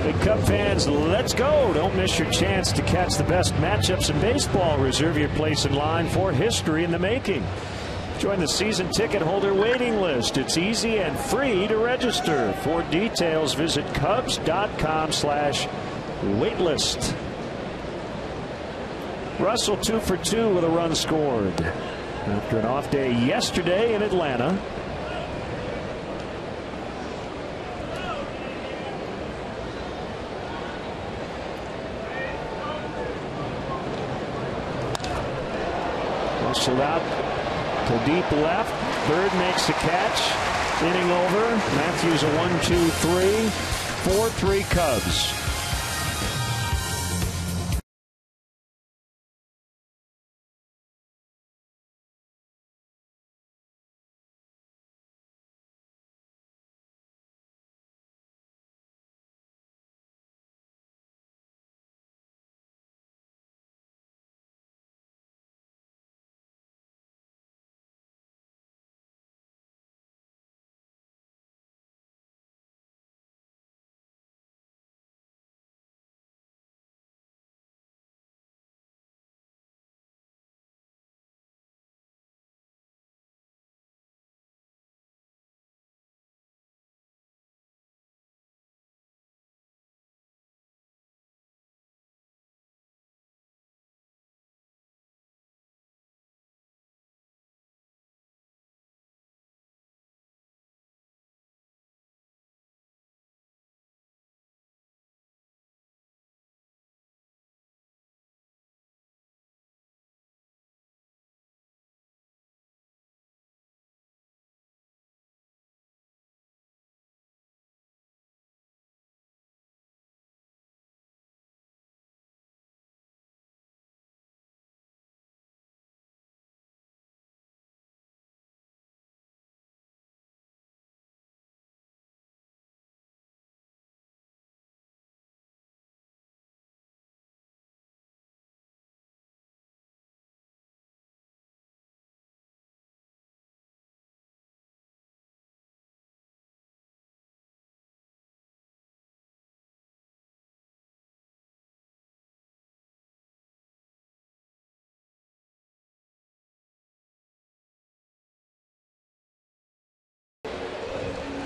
Big Cub fans, let's go. Don't miss your chance to catch the best matchups in baseball. Reserve your place in line for history in the making. Join the season ticket holder waiting list. It's easy and free to register. For details, visit Cubs.com/waitlist. Russell 2 for 2 with a run scored after an off day yesterday in Atlanta. Russell out to deep left. Bird makes the catch. Inning over. Matthews a 1-2-3. 4-3 Cubs.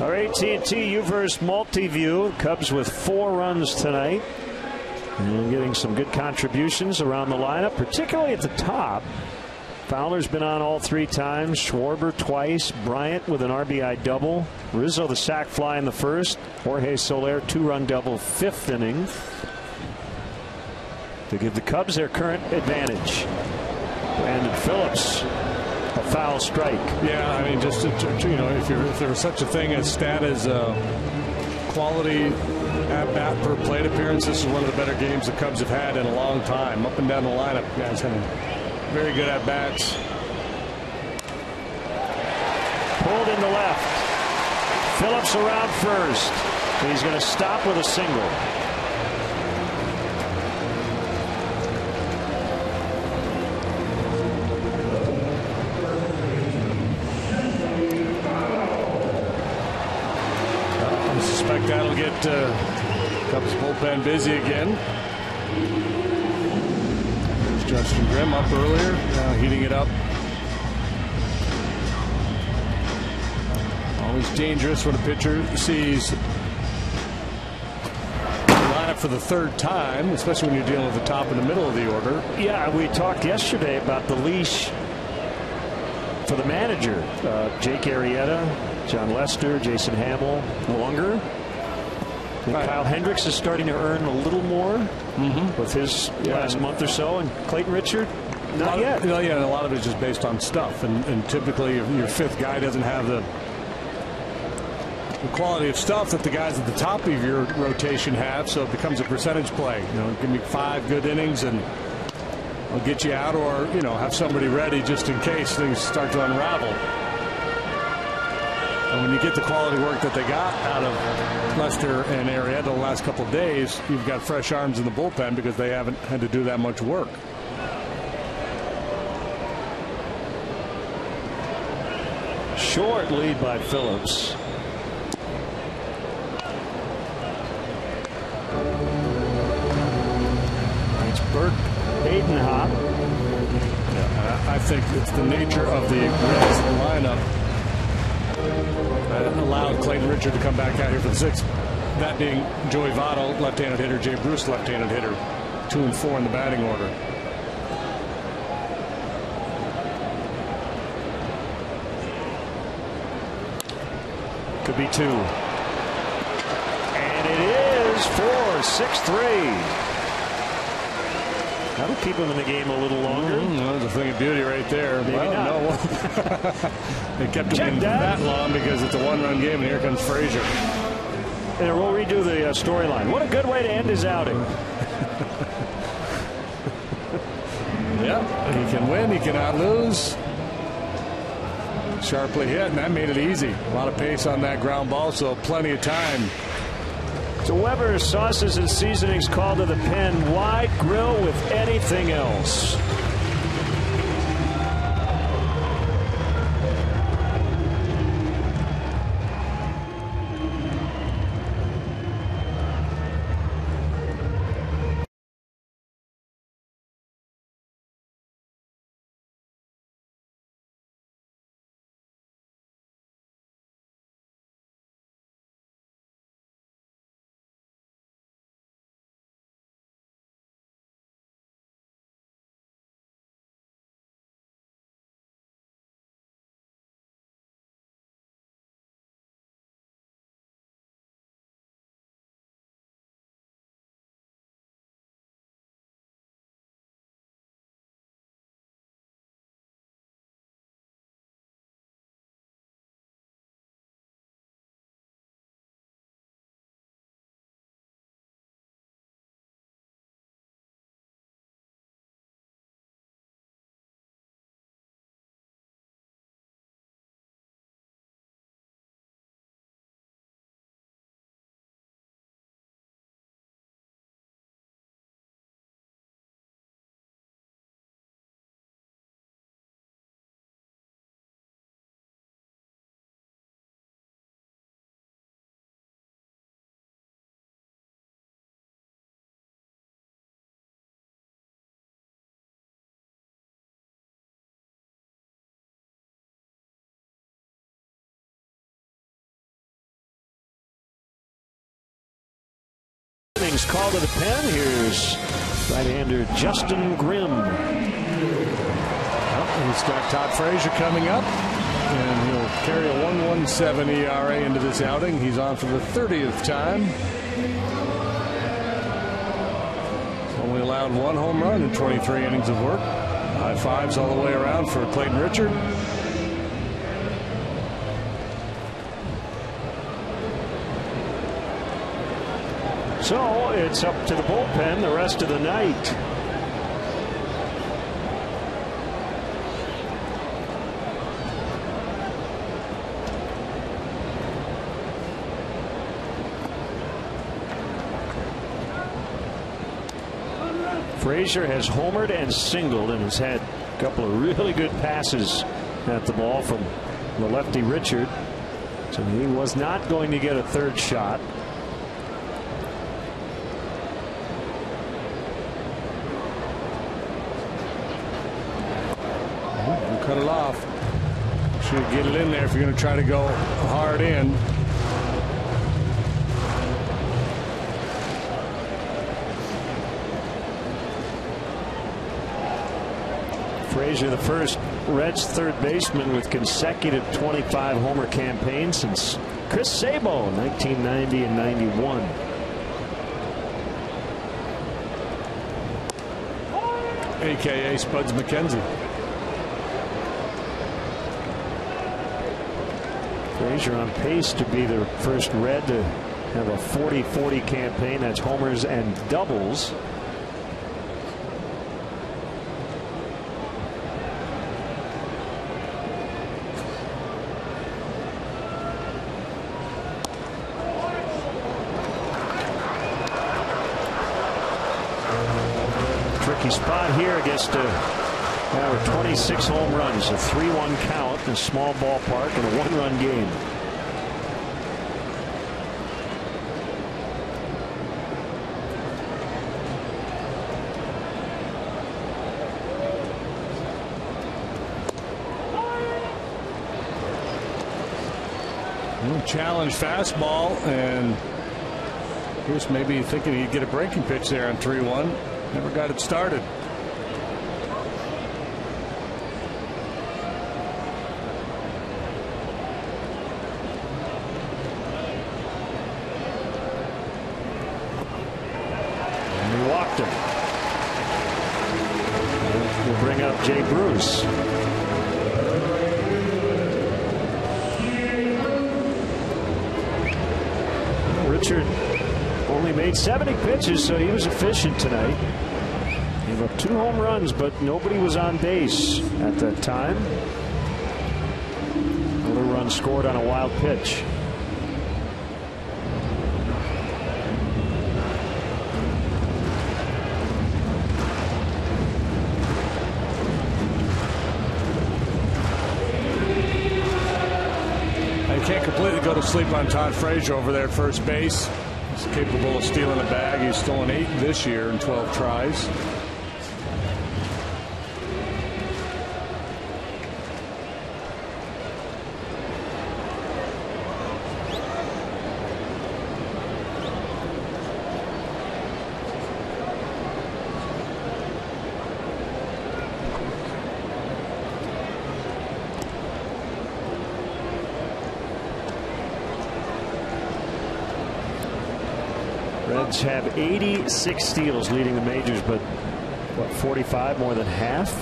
Our AT&T U-verse multi-view. Cubs with 4 runs tonight. And getting some good contributions around the lineup, particularly at the top. Fowler's been on all 3 times. Schwarber twice. Bryant with an RBI double. Rizzo the sac fly in the first. Jorge Soler 2-run double 5th inning to give the Cubs their current advantage. Brandon Phillips, a foul strike. Yeah, I mean, just if there was such a thing as stat as quality at bat per plate appearance, this is one of the better games the Cubs have had in a long time. Up and down the lineup, guys having very good at bats. Pulled in the left. Phillips around first. He's going to stop with a single. I suspect that'll get Cubs bullpen busy again. Justin Grimm up earlier, heating it up. Always dangerous when a pitcher sees the lineup for the 3rd time, especially when you're dealing with the top and the middle of the order. Yeah, we talked yesterday about the leash for the manager. Jake Arrieta, John Lester, Jason Hamill, longer. Right. Kyle Hendricks is starting to earn a little more with his last month or so, and Clayton Richard, not yet. Yeah, and a lot of it is just based on stuff, and typically your 5th guy doesn't have the quality of stuff that the guys at the top of your rotation have, so it becomes a percentage play. Give me 5 good innings and I'll get you out, or have somebody ready just in case things start to unravel. And when you get the quality work that they got out of Lester and Arrieta the last couple of days, you've got fresh arms in the bullpen because they haven't had to do that much work. Short lead by Phillips. It's Bert Badenhop. Yeah, I think it's the nature of the Reds lineup that allowed Clayton Richard to come back out here for the 6th. That being Joey Votto, left-handed hitter, Jay Bruce, left-handed hitter, 2 and 4 in the batting order. Could be 2. And it is 4, 6-3. That'll keep him in the game a little longer. That's a thing of beauty right there. Maybe not. No. They kept him in that long because it's a 1-run game, and here comes Frazier. And we'll redo the storyline. What a good way to end his outing. Yeah, he can win, he cannot lose. Sharply hit, and that made it easy. A lot of pace on that ground ball, so plenty of time. So Weber, sauces and seasonings called to the pen. Why grill with anything else? innings called to the pen. Here's right-hander Justin Grimm. He's got Todd Frazier coming up, and he'll carry a 1.17 ERA into this outing. He's on for the 30th time. Only allowed 1 home run in 23 innings of work. High fives all the way around for Clayton Richard. So it's up to the bullpen the rest of the night. Frazier has homered and singled and has had a couple of really good passes at the ball from the lefty Richard. So he was not going to get a third shot. Cut it off. Should get it in there if you're going to try to go hard in. Frazier, the first Reds third baseman with consecutive 25 homer campaigns since Chris Sabo in 1990 and 91. AKA Spuds McKenzie. Frazier on pace to be the first Red to have a 40-40 campaign. That's homers and doubles. Tricky spot here. Gets to 26 home runs, a 3-1 count in a small ballpark and a 1-run game. Challenge fastball, and Bruce maybe thinking he'd get a breaking pitch there on 3-1. Never got it started. And he walked him. We'll bring up Jay Bruce. Richard only made 70 pitches, so he was efficient tonight. Gave up 2 home runs, but nobody was on base at that time. Another run scored on a wild pitch. Can't completely go to sleep on Todd Frazier over there at first base. He's capable of stealing a bag. He's stolen 8 this year in 12 tries. Reds have 86 steals, leading the majors, but what, 45, more than half,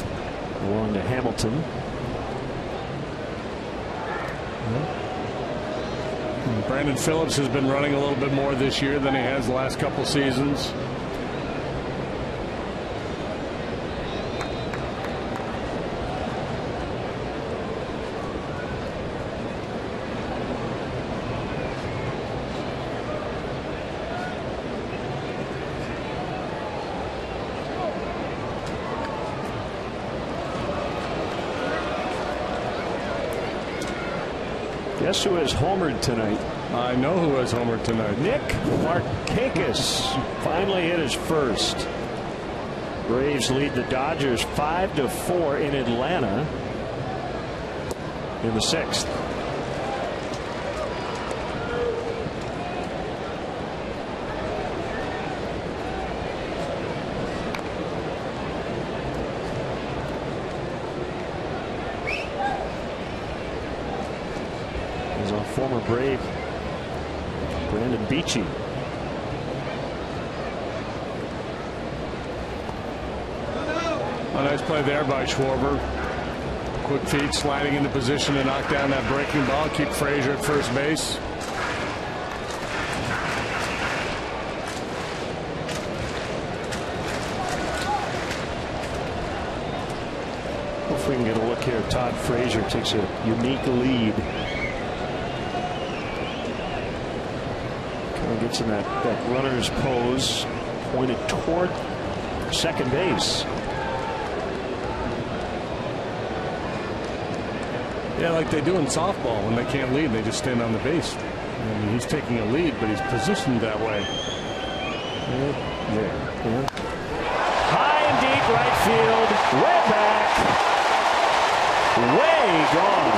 belong to Hamilton. Brandon Phillips has been running a little bit more this year than he has the last couple seasons. Guess who has homered tonight? I know who has homered tonight. Nick Markakis finally hit his first. Braves lead the Dodgers 5-4 in Atlanta in the 6th. former Brave Brandon Beachy. A nice play there by Schwarber. Quick feet, sliding into position to knock down that breaking ball. Keep Frazier at first base. Hopefully we can get a look here. Todd Frazier takes a unique lead. Kind of gets in that runner's pose, pointed toward second base. Yeah, like they do in softball when they can't lead, they just stand on the base. I mean, he's taking a lead, but he's positioned that way. There. Yeah. High and deep right field, way back, way gone,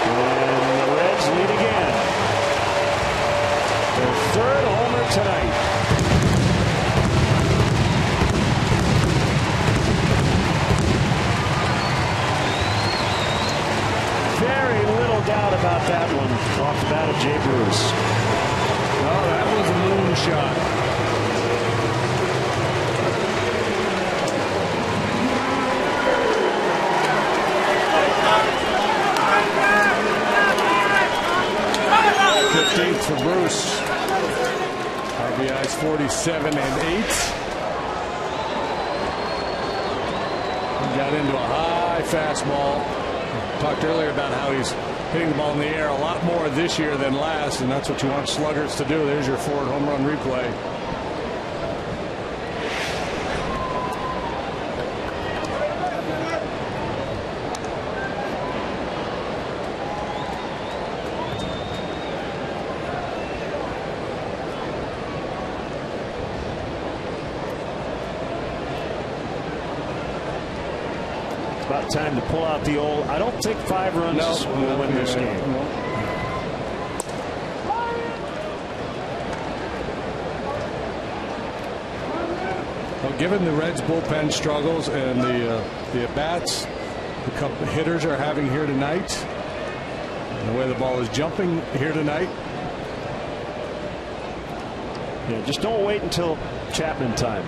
and the Reds lead again. Their third homer tonight. Very little doubt about that one off the bat of Jay Bruce. Oh, that was a moonshot. For Bruce. RBIs 47 and 8. He got into a high fastball. Talked earlier about how he's hitting the ball in the air a lot more this year than last, and that's what you want sluggers to do. There's your Ford home run replay. About time to pull out the old. I don't think 5 runs will win this game. No. Well, given the Reds bullpen struggles and the at bats the couple hitters are having here tonight, and the way the ball is jumping here tonight, yeah, just don't wait until Chapman time.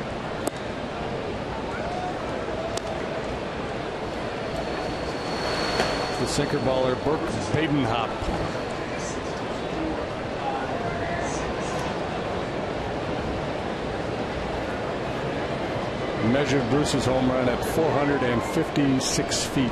the sinker baller Burke Badenhop. Measured Bruce's home run at 456 feet.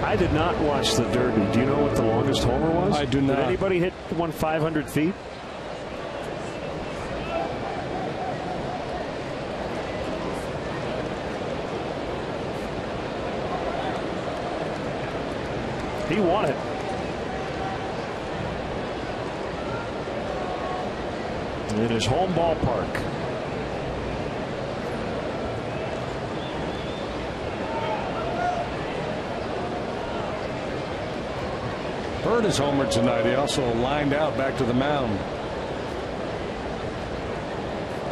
I did not watch the Derby. Do you know what the longest homer was? I do not. Did anybody hit one 500 feet? He won it. In his home ballpark. Bird is homered tonight. He also lined out back to the mound.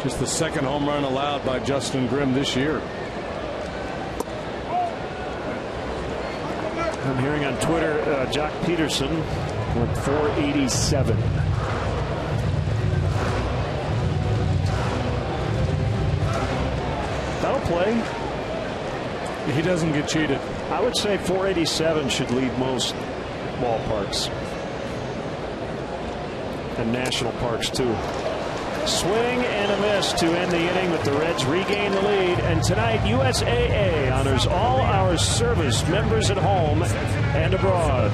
Just the second home run allowed by Justin Grimm this year. I'm hearing on Twitter, Jock Peterson went 487. That'll play. He doesn't get cheated. I would say 487 should lead most ballparks and national parks too. Swing and a miss to end the inning, but the Reds regain the lead. And tonight, USAA honors all our service members at home and abroad.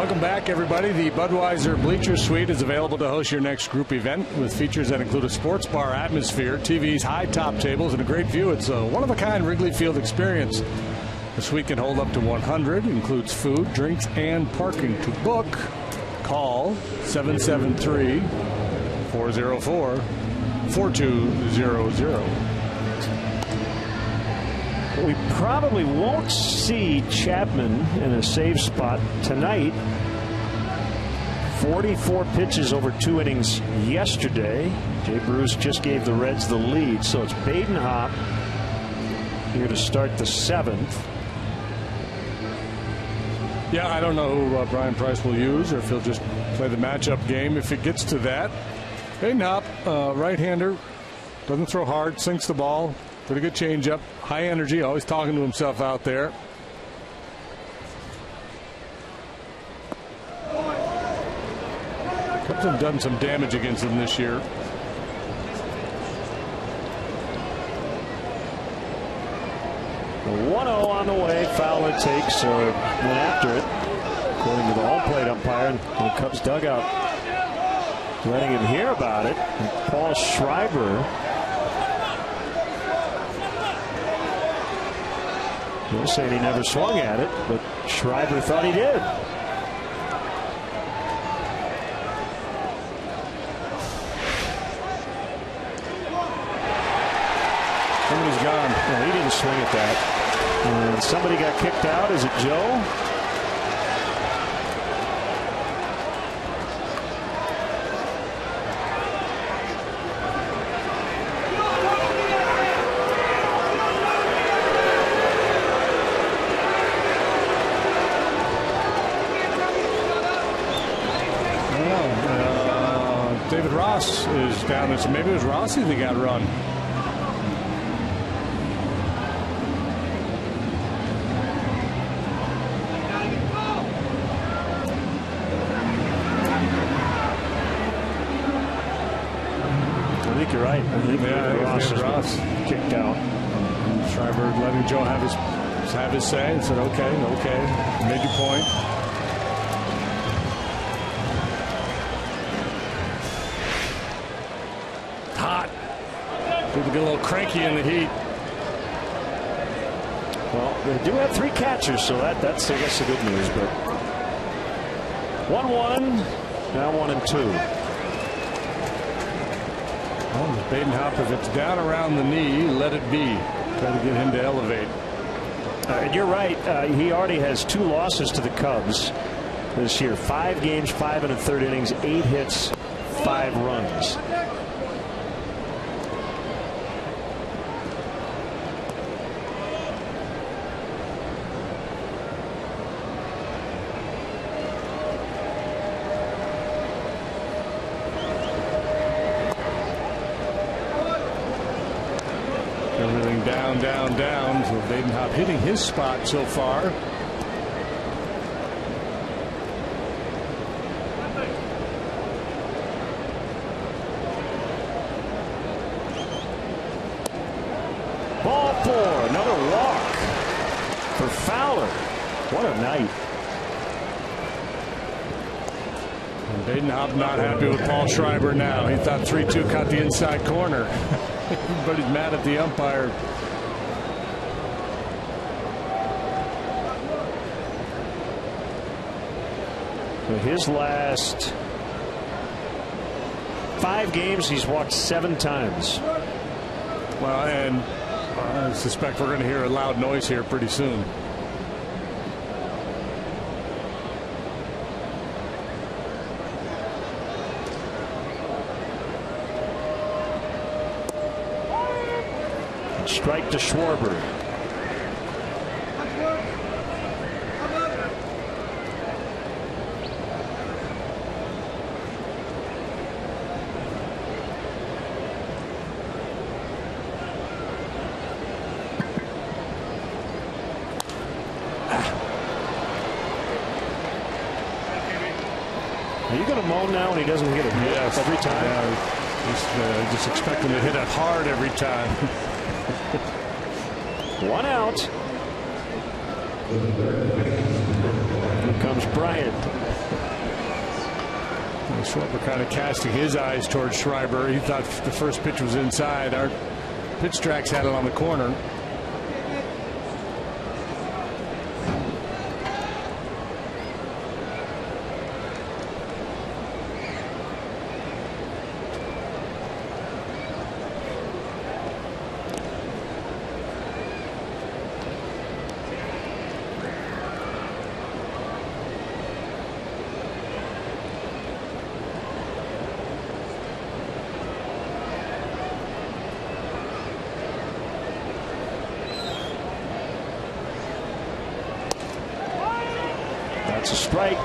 Welcome back, everybody. The Budweiser Bleacher Suite is available to host your next group event with features that include a sports bar atmosphere, TVs, high top tables, and a great view. It's a one-of-a-kind Wrigley Field experience. The suite can hold up to 100, includes food, drinks, and parking. To book, call 773-404-4200. We probably won't see Chapman in a save spot tonight. 44 pitches over 2 innings yesterday. Jay Bruce just gave the Reds the lead, so it's Badenhop here to start the 7th. Yeah, I don't know who Brian Price will use, or if he'll just play the matchup game if it gets to that. Badenhop, right-hander, doesn't throw hard, sinks the ball. Pretty good changeup, high energy, always talking to himself out there. Cubs have done some damage against him this year. The 1-0 on the way. Fowler takes or went after it, according to the home plate umpire. And the Cubs dugout letting him hear about it. And Paul Schreiber. They're saying he never swung at it, but Schreiber thought he did. Somebody's gone. No, he didn't swing at that. And somebody got kicked out. Is it Joe? David Ross is down there, so maybe it was Rossi that got run. I think you're right. I think Ross kicked out. And Schreiber letting Joe have his say and said, okay, made your point. People get a little cranky in the heat. Well, they do have 3 catchers, so that's I guess the good news. But 1-1, now 1-2. Well, Badenhop, if it's down around the knee, let it be. Try to get him to elevate. And you're right. He already has 2 losses to the Cubs this year. 5 games, 5 1/3 innings, 8 hits, 5 runs. Everything down. So Badenhop hitting his spot so far. Ball 4, another walk for Fowler. What a night. And Badenhop not happy with Paul Schreiber now. He thought 3-2 caught the inside corner. Everybody's mad at the umpire. So his last 5 games, he's walked 7 times. Well, and I suspect we're going to hear a loud noise here pretty soon. Strike to Schwarber. Are you going to moan now when he doesn't hit it? Yes. Every time? Yeah, just expect him to hit it hard every time. 1 out. Here comes Bryant. Schwarber kind of casting his eyes towards Schreiber. He thought the first pitch was inside. Our pitch tracks had it on the corner. That's a strike.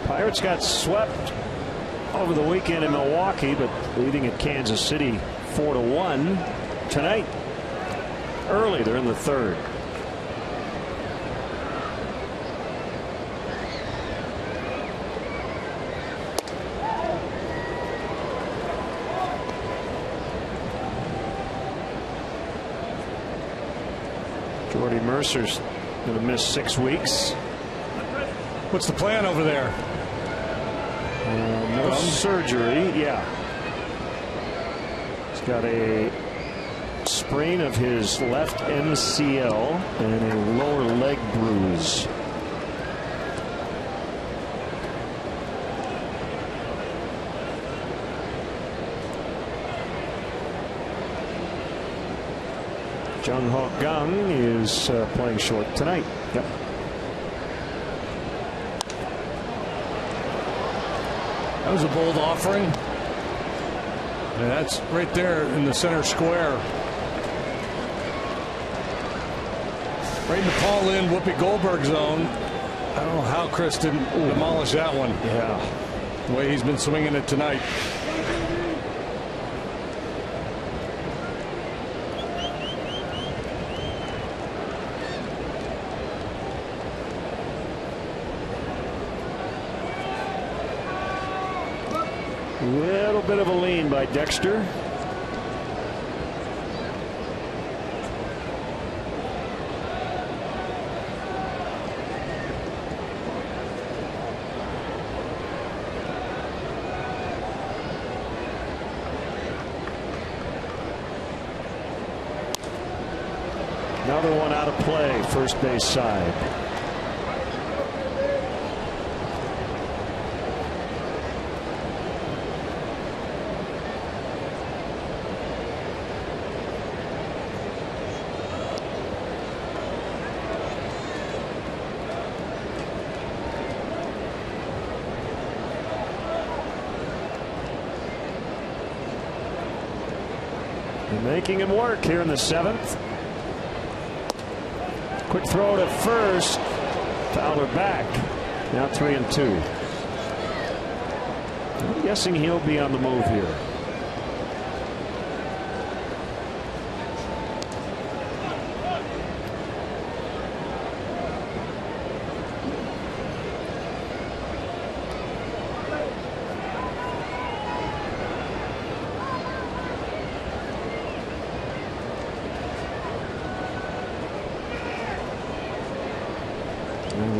Pirates got swept over the weekend in Milwaukee, but leading at Kansas City 4-1 tonight. Early, they're in the third. Jordy Mercer's going to miss 6 weeks. What's the plan over there? No surgery. Yeah. He's got a sprain of his left MCL and a lower leg bruise. Jung Ho Kang is playing short tonight. Yep. That was a bold offering. And that's right there in the center square. Right in the Paul Lynn, Whoopi Goldberg zone. I don't know how Chris didn't demolish that one. Yeah. The way he's been swinging it tonight. Little bit of a lean by Dexter. Another one out of play, first base side. Making him work here in the 7th. Quick throw to first. Fowler back. Now 3-2. I'm guessing he'll be on the move here.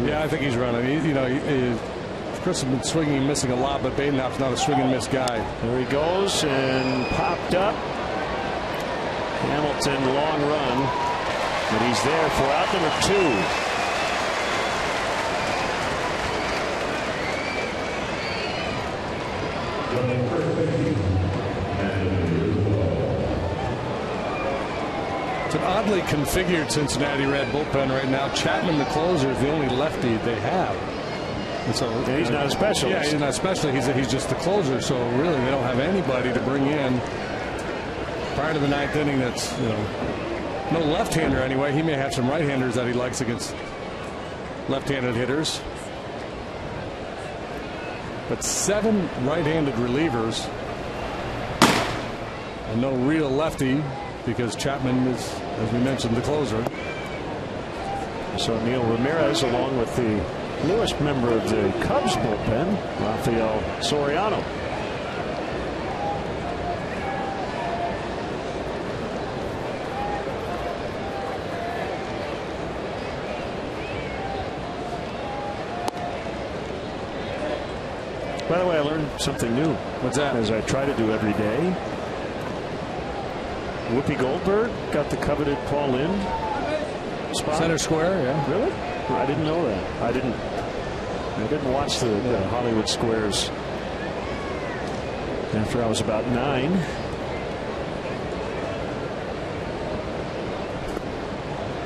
Yeah, I think he's running. Chris has been swinging and missing a lot, but Badenhop's not a swing and miss guy. There he goes and popped up. Hamilton, long run, but he's there for out number 2. It's an oddly configured Cincinnati Red bullpen right now. Chapman, the closer, is the only lefty they have. And so he's not a specialist. Yeah, he's not a specialist. He's just the closer. So really, they don't have anybody to bring in prior to the 9th inning. That's no left-hander anyway. He may have some right-handers that he likes against left-handed hitters. But 7 right-handed relievers and no real lefty, because Chapman is, as we mentioned, the closer. So Neil Ramirez, along with the newest member of the Cubs bullpen, Rafael Soriano. By the way, I learned something new. What's that? As I try to do every day. Whoopi Goldberg got the coveted Paul Lynde spot. Center square, yeah. Really? I didn't know that. I didn't watch the Hollywood Squares after I was about 9.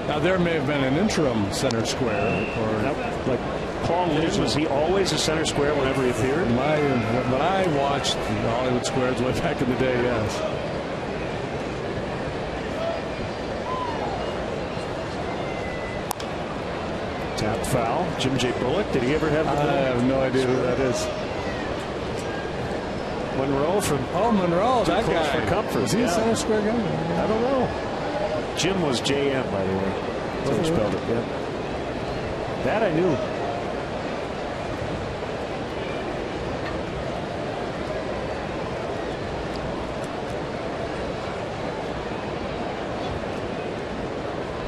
Now there may have been an interim center square, or like Paul Lynde, was he always a center square whenever he appeared? When I watched the Hollywood Squares way back in the day, yes. Tap foul. Jim J. Bullock. Did he ever have the ball? I have no idea who that is. Monroe from Monroe, that guy. For comfort. Is he a center square guy? I don't know. Jim was JM, by the way. That's how he spelled it. Yeah. That I knew.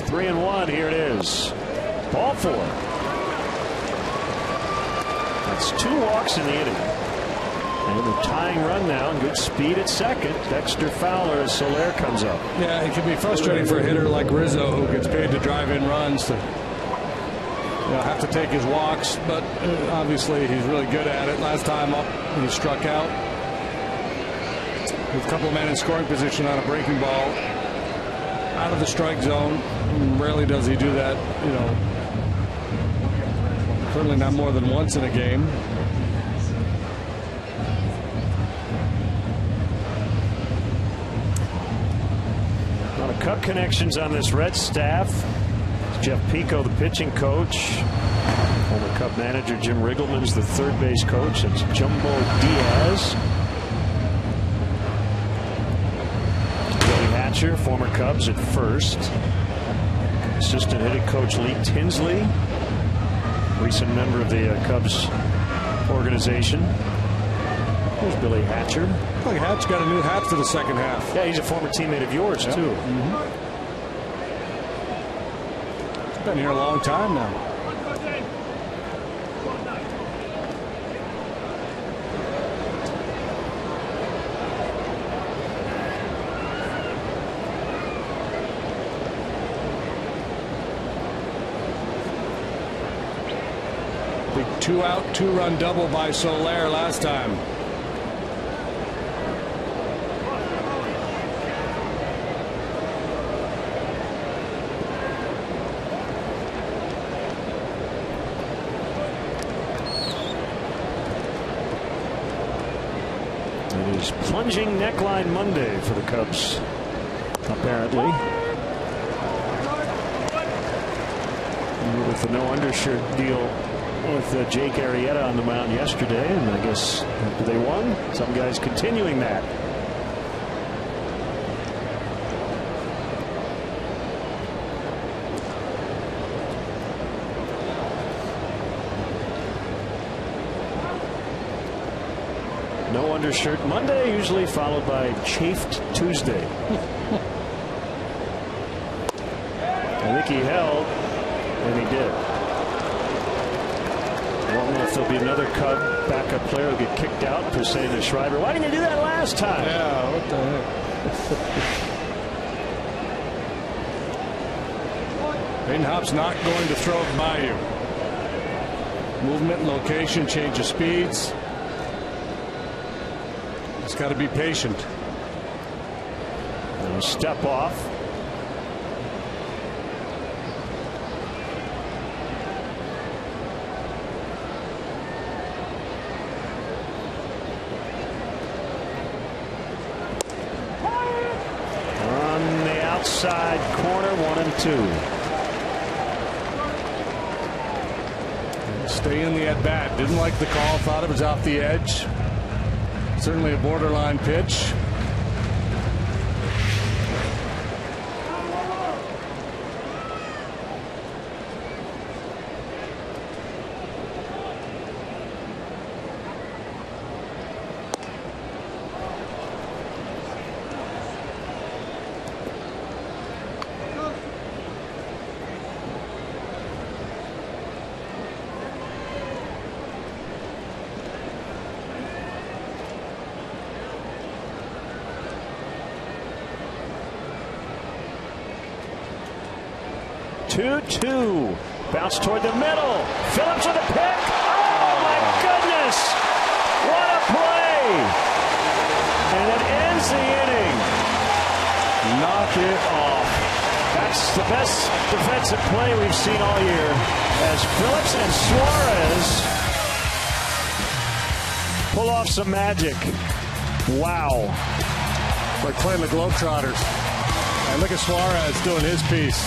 Three and one. Here it is. Ball 4. That's 2 walks in the inning. And the tying run now, and good speed at second. Dexter Fowler as Soler comes up. Yeah, it can be frustrating for a hitter like Rizzo, who gets paid to drive in runs, to have to take his walks. But obviously, he's really good at it. Last time up, he struck out with a couple of men in scoring position on a breaking ball out of the strike zone. Rarely does he do that, certainly not more than once in a game. A lot of Cub connections on this Red staff. Jeff Pico, the pitching coach. Former Cub manager Jim Riggleman's the third base coach. It's Jumbo Diaz. Billy Hatcher, former Cubs, at first. Assistant hitting coach Lee Tinsley, recent member of the Cubs organization. There's Billy Hatcher. I think Hatch got a new hat for the second half. Yeah, he's a former teammate of yours, too. Mm-hmm. He's been here a long time now. Big 2-out, 2-run double by Soler last time. It is plunging neckline Monday for the Cubs, apparently. With the no undershirt deal with Jake Arrieta on the mound yesterday, and I guess after they won, some guys continuing that. No undershirt Monday, usually followed by chafed Tuesday. I think he held, and he did. I don't know if there'll be another Cub backup player who'll get kicked out for saying to Schreiber, "Why didn't you do that last time?" Yeah, what the heck. Hayden Hop's not going to throw it by you. Movement, location, change of speeds. It's got to be patient. And a step off. On the outside corner, 1-2. Stay in the at-bat. Didn't like the call. Thought it was off the edge. Certainly a borderline pitch. 2-2. Bounce toward the middle. Phillips with a pick. Oh, my goodness. What a play. And it ends the inning. Knock it off. That's the best defensive play we've seen all year, as Phillips and Suarez pull off some magic. Wow. Like playing the Globetrotters. And look at Suarez doing his piece.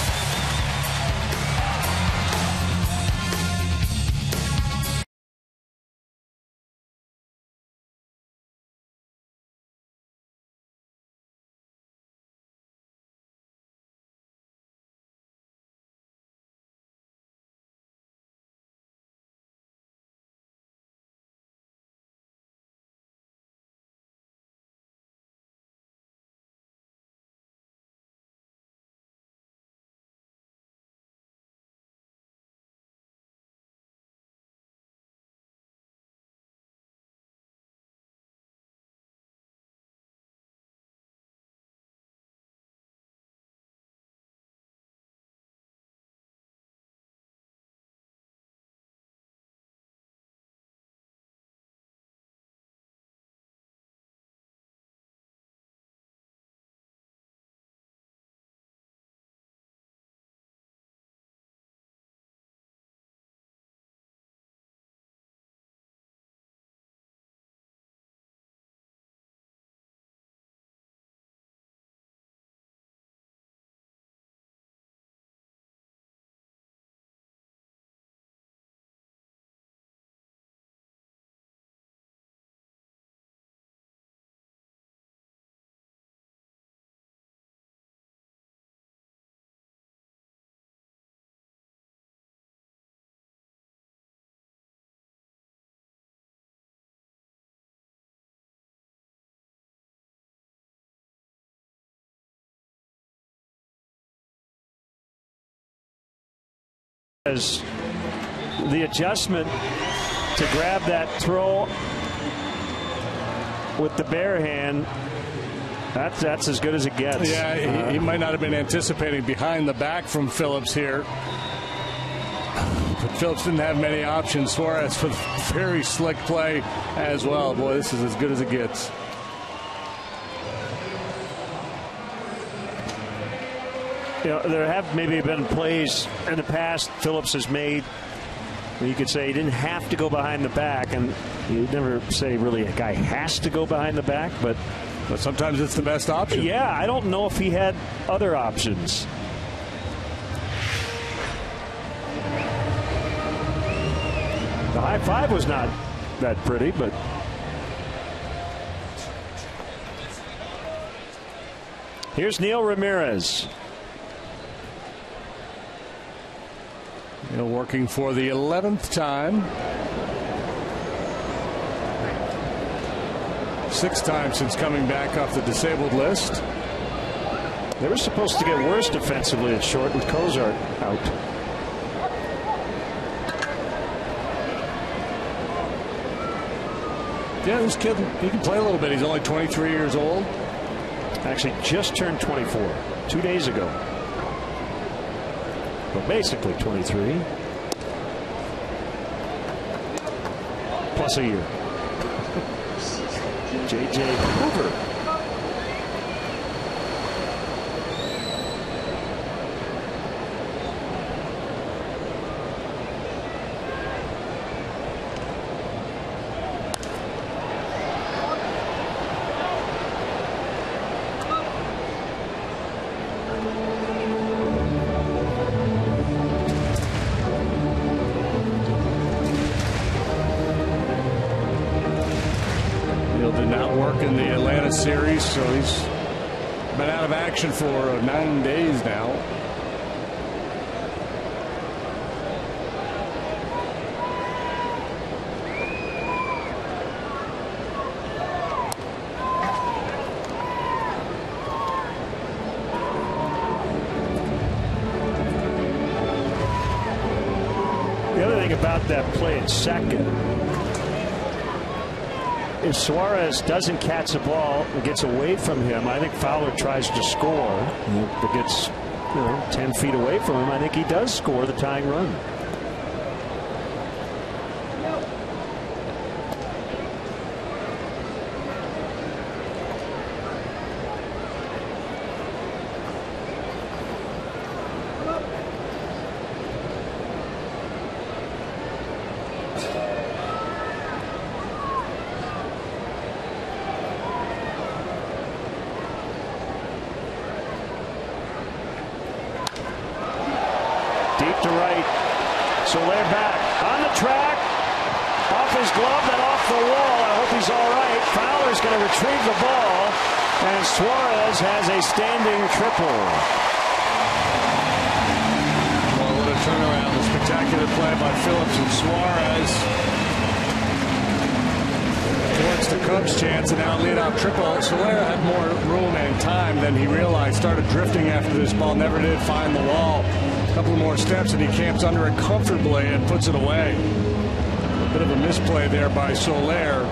As the adjustment to grab that throw with the bare hand, that's as good as it gets. Yeah, he might not have been anticipating behind the back from Phillips here. But Phillips didn't have many options. Suarez with a very slick play as well. Boy, this is as good as it gets. You know, there have maybe been plays in the past Phillips has made where you could say he didn't have to go behind the back, and you never say really a guy has to go behind the back, but sometimes it's the best option. Yeah, I don't know if he had other options. The high five was not that pretty, but here's Neil Ramirez. Working for the 11th time. 6th time since coming back off the disabled list. They were supposed to get worse defensively at short with Cozart out. Yeah, this kid, he can play a little bit. He's only 23 years old. Actually just turned 24 2 days ago. But basically 23 plus a year. J.J. Hoover. Series, so he's been out of action for 9 days now. The other thing about that play at second, if Suarez doesn't catch the ball, it gets away from him. I think Fowler tries to score, but gets 10 feet away from him, I think he does score the tying run. Deep to right. Soler back on the track. Off his glove, then off the wall. I hope he's all right. Fowler's going to retrieve the ball. And Suarez has a standing triple. Well, what a turnaround. A spectacular play by Phillips and Suarez. Towards the Cubs' chance, and now leadoff triple. Soler had more room and time than he realized. Started drifting after this ball. Never did find the wall. A couple more steps and he camps under it comfortably and puts it away. A bit of a misplay there by Soler.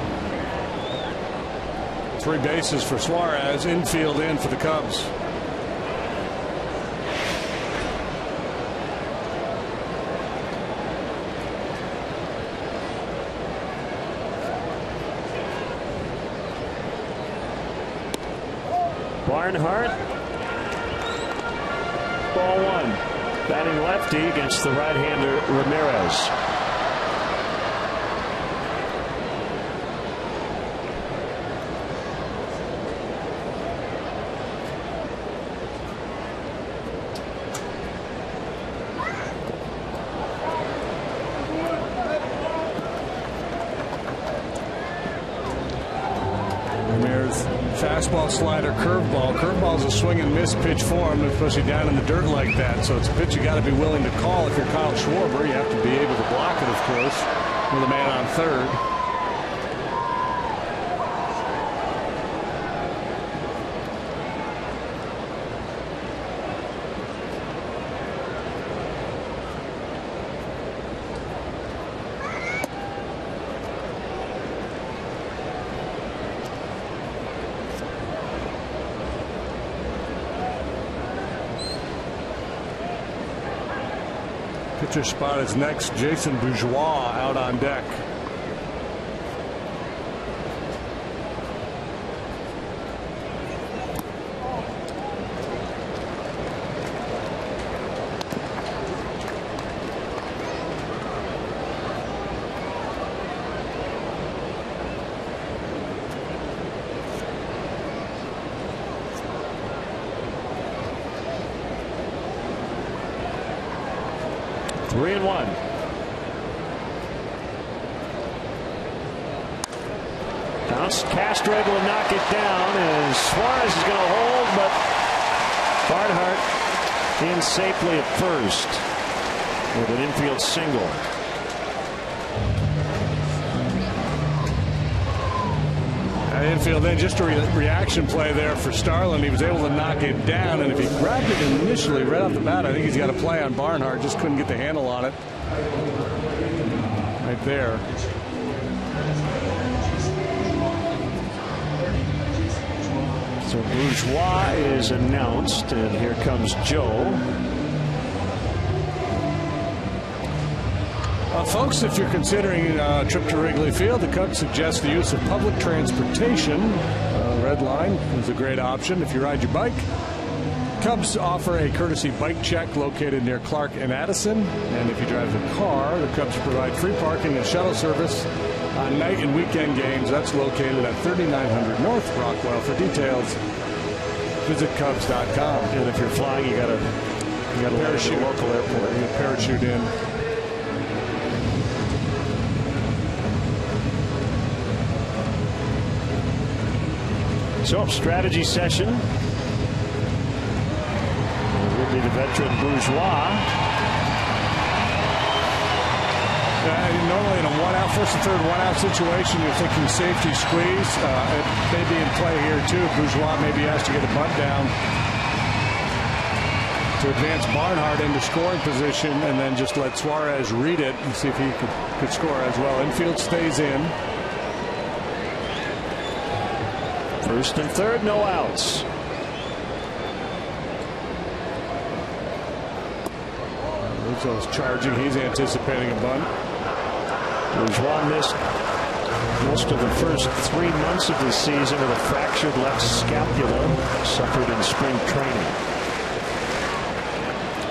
3 bases for Suarez. Infield in for the Cubs. Barnhart. Ball 1. Batting lefty against the right-hander Ramirez. Ramirez, fastball, slider, curveball. Curveball is a swing and miss pitch for him, especially down in the dirt like that. So it's a pitch you got to be willing to call. If you're Kyle Schwarber, you have to be able to block it, of course, with a man on third. Pitcher spot is next. Jason Bourgeois out on deck. Three and one. Bounce. Castro able to knock it down, and Suarez is going to hold, but Barnhart in safely at first with an infield single. Infield then, just a reaction play there for Starlin. He was able to knock it down, and if he grabbed it initially right off the bat, I think he's got a play on Barnhart. Just couldn't get the handle on it. Right there. So Bourgeois is announced, and here comes Joe. Folks, if you're considering a trip to Wrigley Field, the Cubs suggest the use of public transportation. Red Line is a great option if you ride your bike. Cubs offer a courtesy bike check located near Clark and Addison. And if you drive the car, the Cubs provide free parking and shuttle service on night and weekend games. That's located at 3900 North Rockwell. For details, visit Cubs.com. And if you're flying, you gotta parachute at the local airport. You parachute in. So, strategy session. It will be the veteran Bourgeois. Normally in a one-out, first and third one-out situation, you're thinking safety squeeze. It may be in play here, too. Bourgeois may be asked to get a bunt down to advance Barnhart into scoring position and then just let Suarez read it and see if he could score as well. Infield stays in. First and third, no outs. So it's charging. He's anticipating a bunt. Bourgeois missed most of the first 3 months of the season with a fractured left scapula suffered in spring training.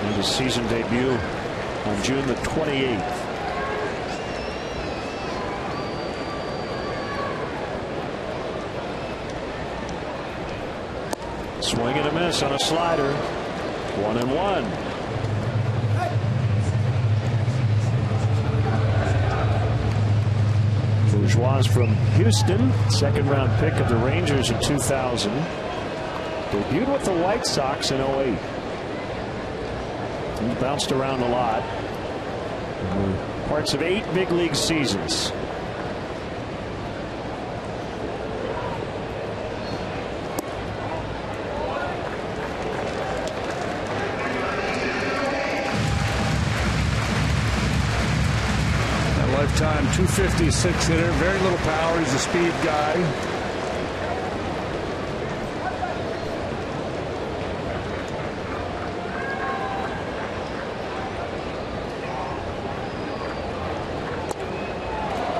Made his season debut on June the 28th. Swing and a miss on a slider. 1-1. Bourgeois from Houston, second round pick of the Rangers in 2000. Debuted with the White Sox in 08. He bounced around a lot. Parts of 8 big league seasons. Lifetime 256 hitter, very little power. He's a speed guy.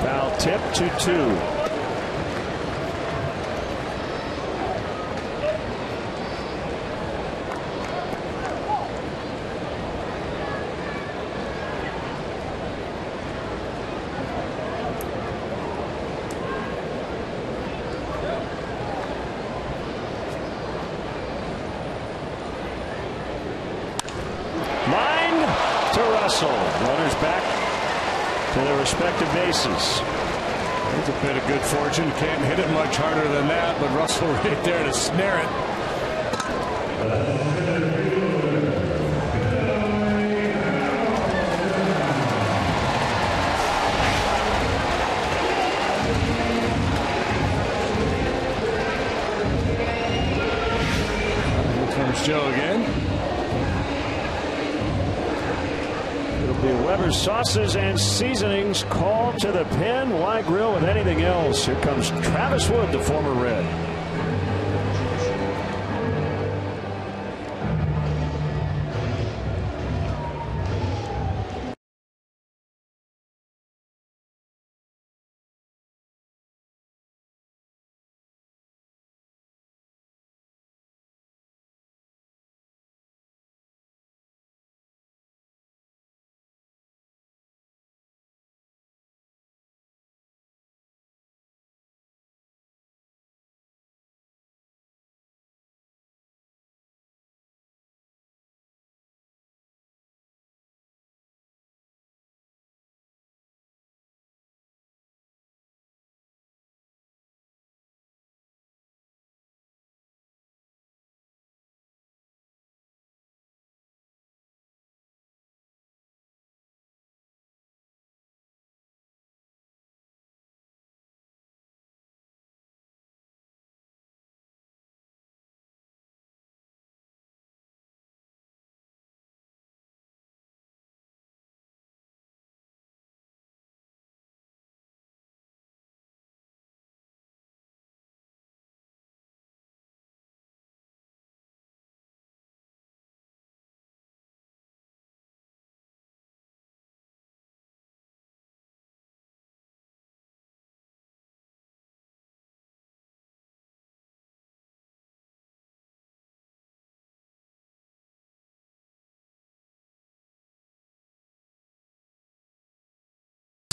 Foul tip 2-2. Runners back to their respective bases. It's a bit of good fortune. Can't hit it much harder than that, but Russell right there to snare it. Here comes Joe again. The Weber sauces and seasonings called to the pen. Why grill with anything else? Here comes Travis Wood, the former Red.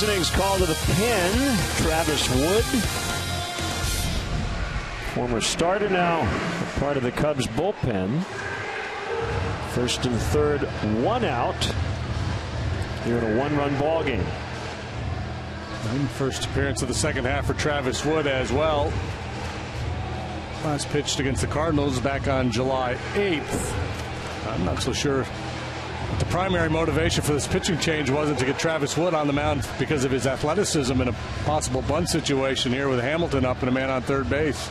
Innings call to the pen. Travis Wood, former starter, now part of the Cubs bullpen. First and third, 1 out. Here in a 1-run ball game. First appearance of the second half for Travis Wood as well. Last pitched against the Cardinals back on July 8th. I'm not so sure the primary motivation for this pitching change wasn't to get Travis Wood on the mound because of his athleticism in a possible bunt situation here with Hamilton up and a man on third base.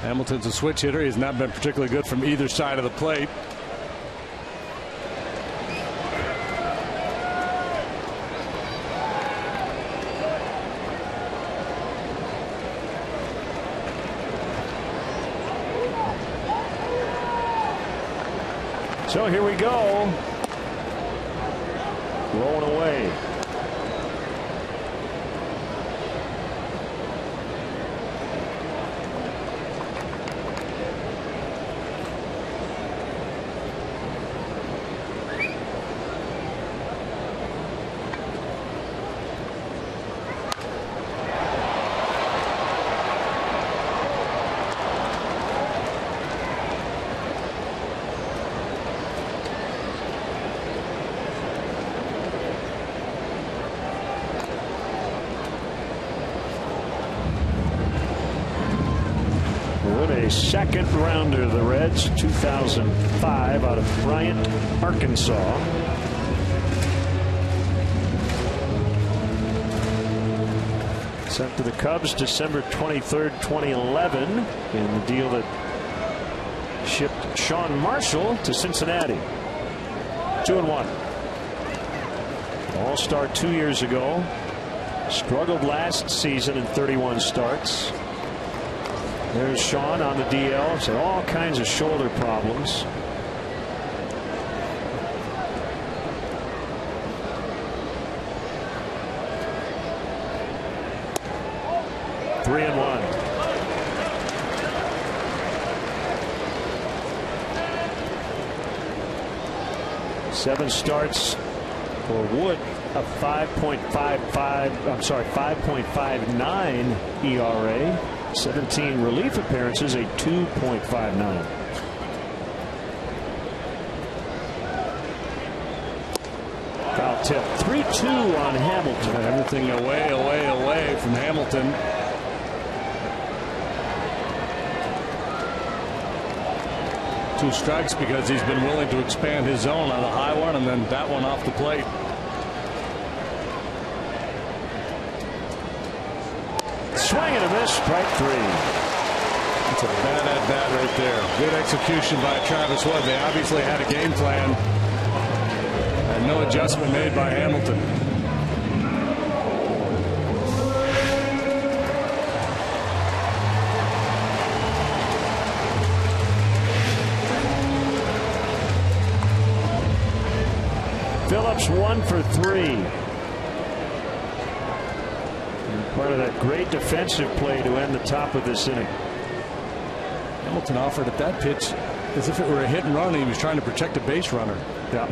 Hamilton's a switch hitter. He has not been particularly good from either side of the plate. So here we go. Rolling away. A second rounder, the Reds, 2005, out of Bryant, Arkansas. Sent to the Cubs December 23rd, 2011, in the deal that shipped Sean Marshall to Cincinnati. 2-1. All-Star 2 years ago. Struggled last season in 31 starts. There's Sean on the DL. He's had all kinds of shoulder problems. Three and one. Seven starts for Wood, a 5.59 ERA. 17 relief appearances, a 2.59. Foul tip. 3-2 on Hamilton. Everything away from Hamilton. Two strikes because he's been willing to expand his zone on the high one, and then that one off the plate. Swing and a miss, strike three. It's a bad at bat right there. Good execution by Travis Wood. They obviously had a game plan, and no adjustment made by Hamilton. Phillips 1 for 3. Part of that great defensive play to end the top of this inning. Hamilton offered at that pitch as if it were a hit and run. He was trying to protect a base runner. Yeah.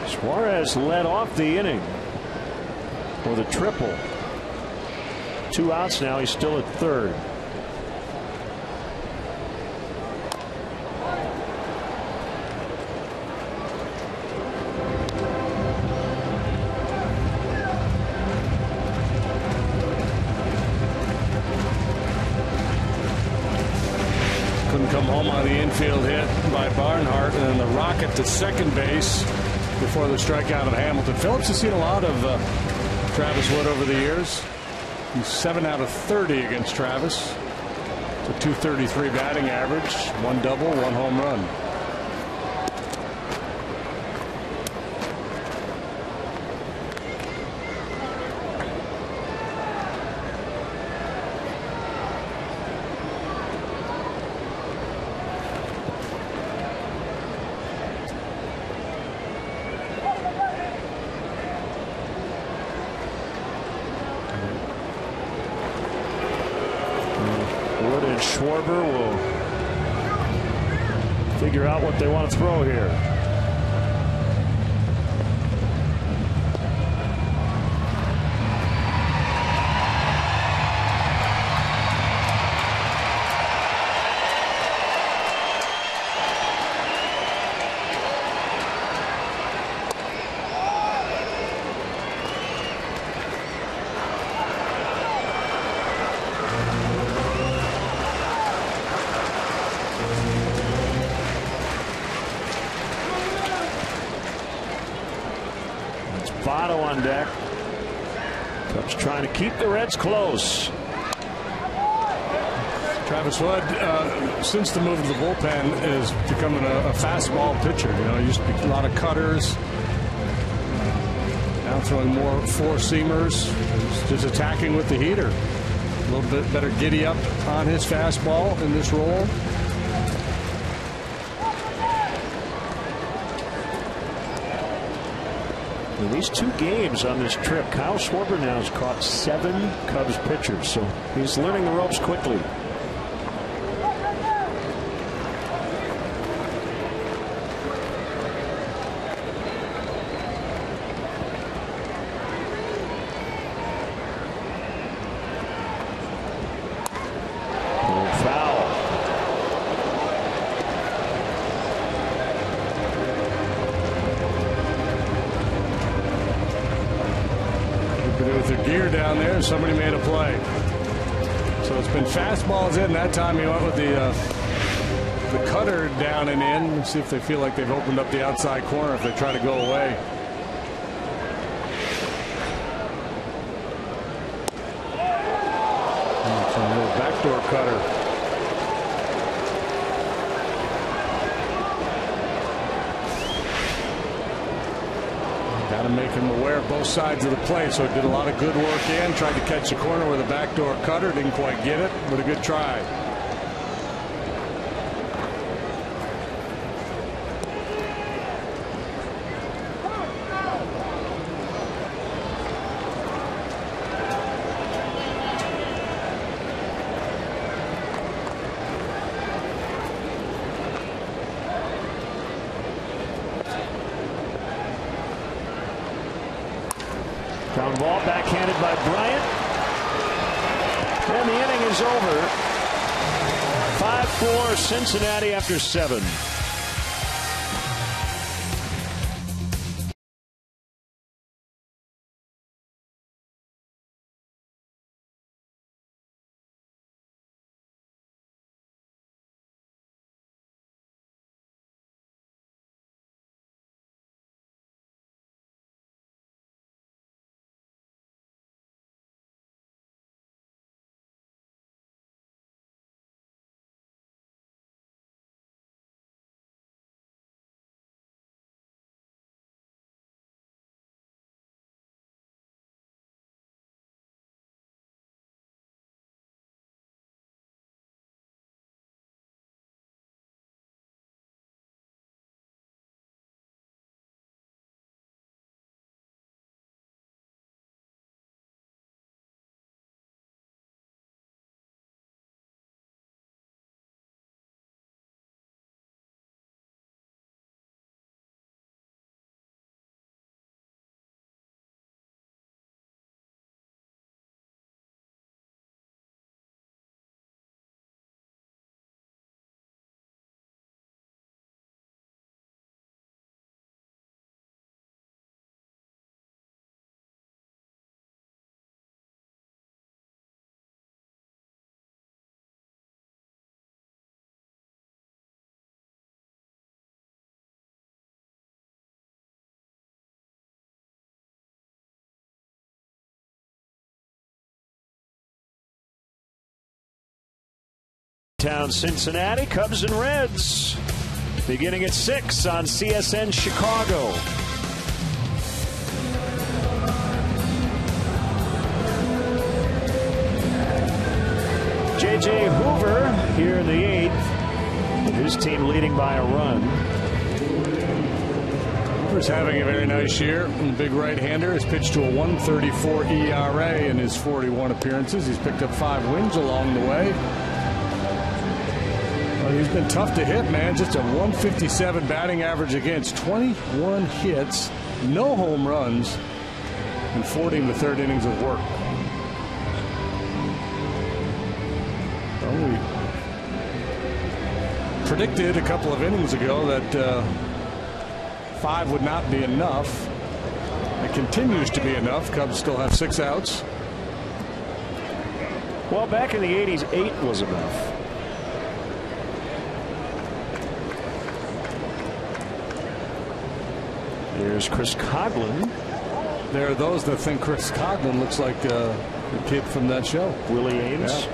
Suarez led off the inning with a triple. 2 outs now. He's still at third. Couldn't come home on the infield hit by Barnhart, and then the rocket to second base before the strikeout of Hamilton. Phillips has seen a lot of Travis Wood over the years. He's 7 out of 30 against Travis. It's a .233 batting average, 1 double, 1 home run. Schwarber will figure out what they want to throw here. Votto on deck. Cubs trying to keep the Reds close. Travis Wood, since the move to the bullpen, is becoming a fastball pitcher. You know, he used to be a lot of cutters. Now throwing more four-seamers. He's just attacking with the heater. A little bit better giddy up on his fastball in this role. In these 2 games on this trip, Kyle Schwarber now has caught 7 Cubs pitchers, so he's learning the ropes quickly. With the gear down there, somebody made a play. So it's been fastballs in. That time he went with the cutter down and in. Let's see if they feel like they've opened up the outside corner if they try to go away. It's a little backdoor cutter. Got to make him aware of both sides of the plate. So it did a lot of good work in. Tried to catch the corner with a backdoor cutter. Didn't quite get it, but a good try. Ground ball backhanded by Bryant. And the inning is over. 5-4 Cincinnati after 7. Cincinnati, Cubs and Reds beginning at 6 on CSN Chicago. J.J. Hoover here in the 8th, with his team leading by a run. Hoover's having a very nice year. Big right-hander has pitched to a 1.34 ERA in his 41 appearances. He's picked up 5 wins along the way. He's been tough to hit, man. Just a 157 batting average against, 21 hits, no home runs, and 40 in the 3rd innings of work. Well, we predicted a couple of innings ago that 5 would not be enough. It continues to be enough. Cubs still have 6 outs. Well, back in the 80s, 8 was enough. There's Chris Coughlin. There are those that think Chris Coughlin looks like the kid from that show. Willie Ames.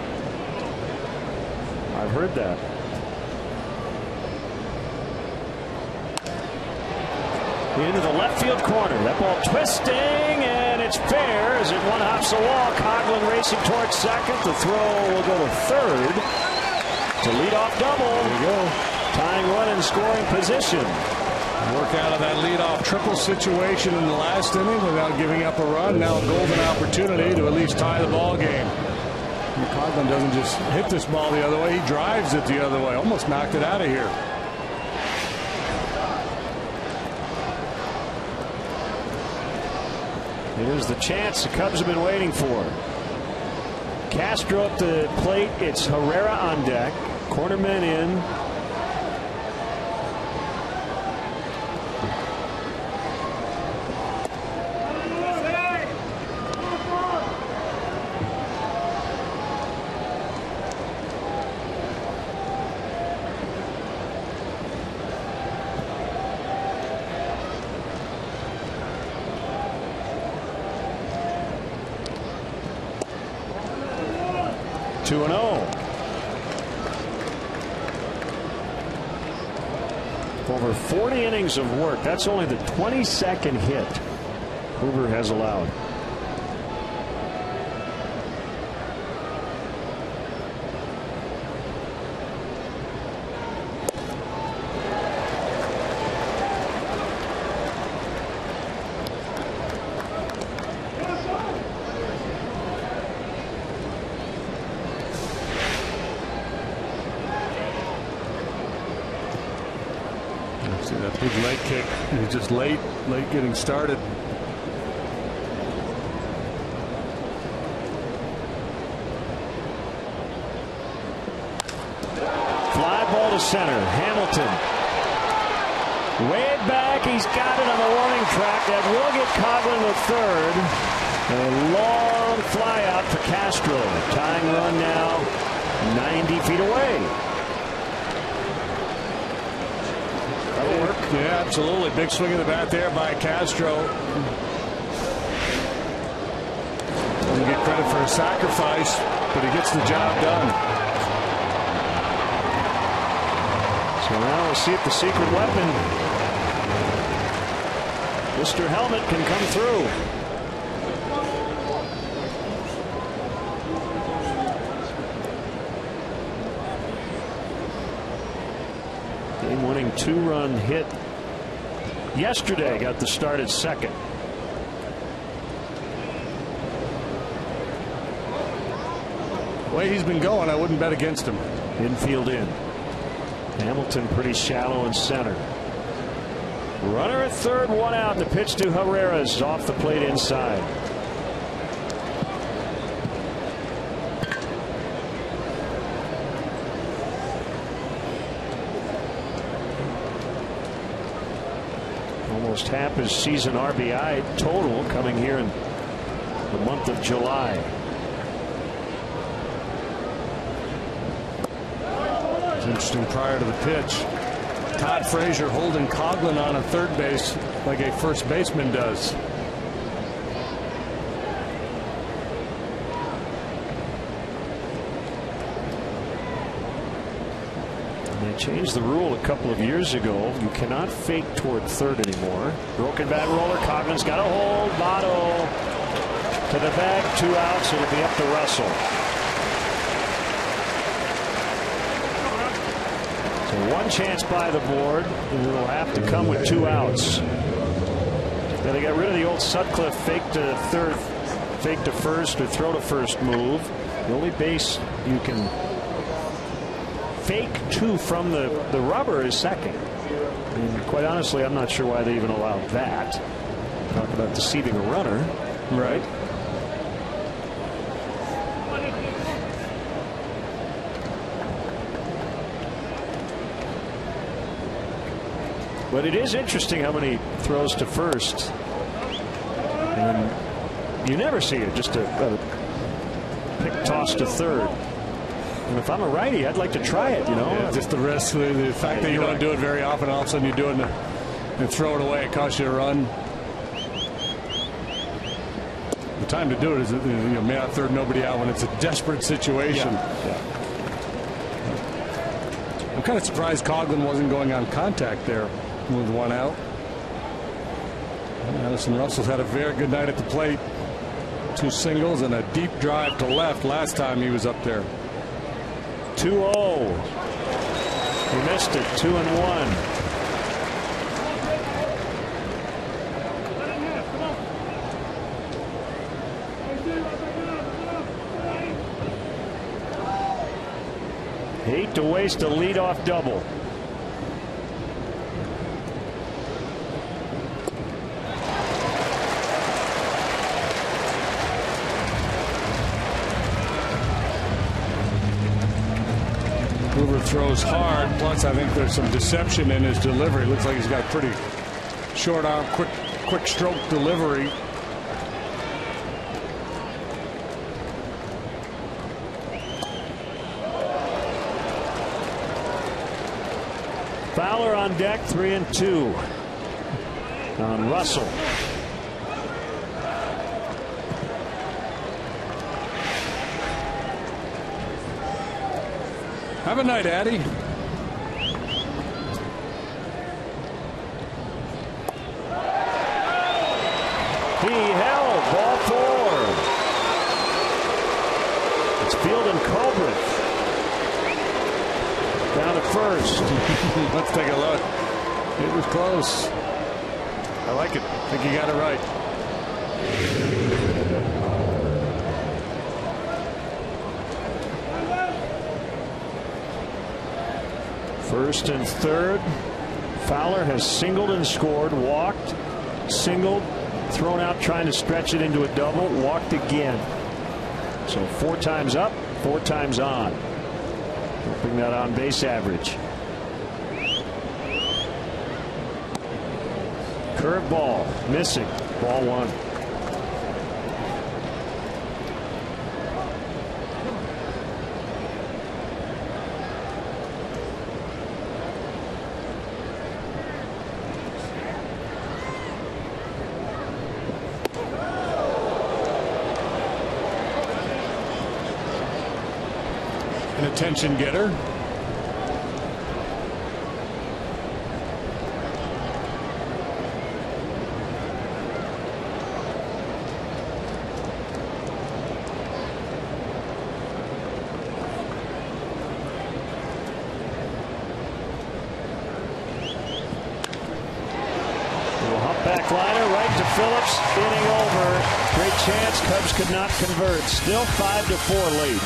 I've heard that. Into the left field corner. That ball twisting, and it's fair as it one hops the wall. Coghlan racing towards second. The throw will go to third. It's a leadoff double. There you go. Tying run in scoring position. Work out of that leadoff triple situation in the last inning without giving up a run. Now a golden opportunity to at least tie the ball game. Coghlan doesn't just hit this ball the other way. He drives it the other way. Almost knocked it out of here. Here's the chance the Cubs have been waiting for. Castro at the plate. It's Herrera on deck. Cornermen in. Over 40 innings of work. That's only the 22nd hit Hoover has allowed. That big leg kick. He's just late getting started. Fly ball to center. Hamilton. Way back. He's got it on the warning track. That will get Coghlan to third. A long fly out for Castro. Tying run now 90 feet away. Yeah, absolutely. Big swing of the bat there by Castro. Doesn't get credit for a sacrifice, but he gets the job done. So now we'll see if the secret weapon, Mr. Helmet, can come through. Game-winning 2-run hit yesterday got the start at second. The way he's been going, I wouldn't bet against him. Infield in. Hamilton pretty shallow in center. Runner at third, one out, and the pitch to Herrera is off the plate inside. Almost half his season RBI total coming here in the month of July. It's interesting prior to the pitch. Todd Frazier holding Coghlan on a third base like a first baseman does. They changed the rule a couple of years ago. You cannot fake toward third anymore. Broken bat roller. Coghlan's got a hold. Votto to the bag. 2 outs. It'll be up to Russell. So one chance by the board. And it'll have to come with 2 outs. Now they got rid of the old Sutcliffe fake to third, fake to first, or throw to first move. The only base you can fake to from the rubber is second. And quite honestly, I'm not sure why they even allowed that. Talk about deceiving a runner. Right. But it is interesting how many throws to first. And you never see it. Just a pick toss to third. And if I'm a righty, I'd like to try it, you know. Yeah, just the risk, the fact that you don't do it very often, all of a sudden you do it and throw it away, it costs you a run. The time to do it is, man out third, nobody out when it's a desperate situation. Yeah. I'm kind of surprised Coughlin wasn't going on contact there with one out. Addison Russell's had a very good night at the plate. 2 singles and a deep drive to left last time he was up there. 2-0. He missed it. 2-1. Hate to waste a leadoff double. Hoover throws hard, plus I think there's some deception in his delivery. Looks like he's got a pretty short arm, quick stroke delivery. Fowler on deck, 3-2 on Russell. Have a night, Addy. He held ball 4. It's Field and Colbert down to first. Let's take a look. It was close. I like it. I think you got it right. First and third. Fowler has singled and scored, walked, singled, thrown out trying to stretch it into a double, walked again. So 4 times up, 4 times on. Helping that on base average. Curveball missing. Ball 1. An attention getter. Back liner right to Phillips. Inning over. Great chance. Cubs could not convert. Still 5-4 lead.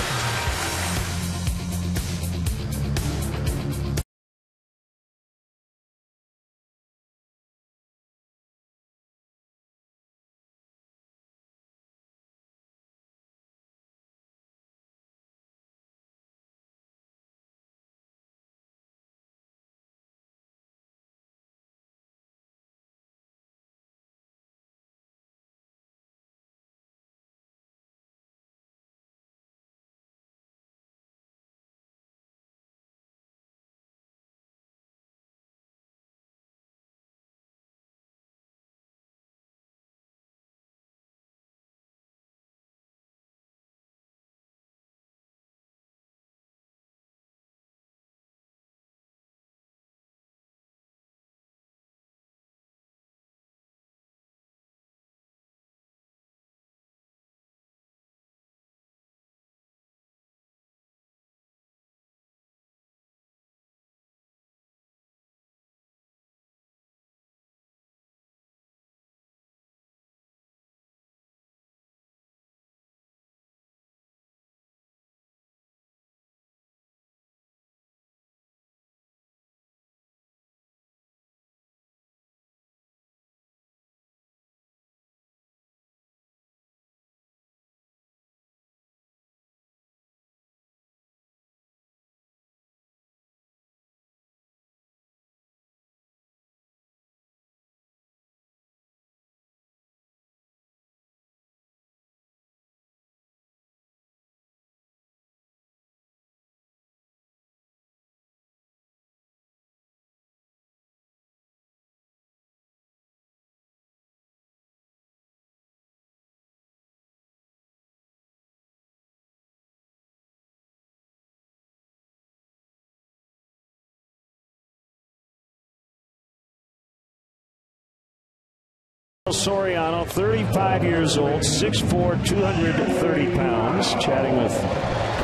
Soriano, 35 years old, 6'4", 230 pounds, chatting with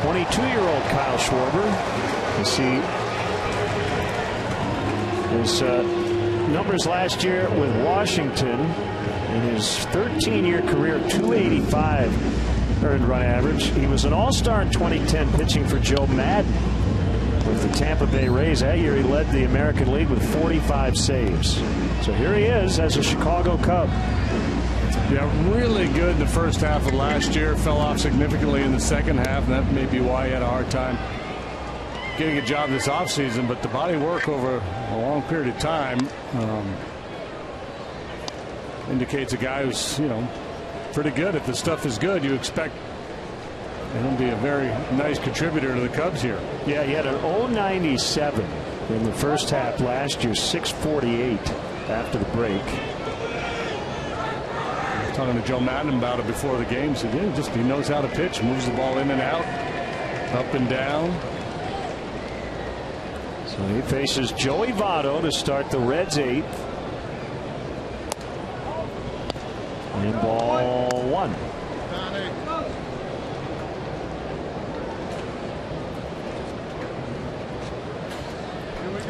22-year-old Kyle Schwarber. You see his numbers last year with Washington in his 13-year career, 285 earned run average. He was an all-star in 2010 pitching for Joe Madden with the Tampa Bay Rays. That year he led the American League with 45 saves. So here he is as a Chicago Cub. Yeah, really good in the first half of last year. Fell off significantly in the second half, and that may be why he had a hard time getting a job this offseason. But the body work over a long period of time indicates a guy who's, pretty good. If the stuff is good, you expect him to be a very nice contributor to the Cubs here. Yeah, he had an 0.97 in the first half last year, 648 after the break. I was talking to Joe Madden about it before the game. He said, yeah, he knows how to pitch, moves the ball in and out, up and down. So he faces Joey Votto to start the Reds' 8th. And ball 1.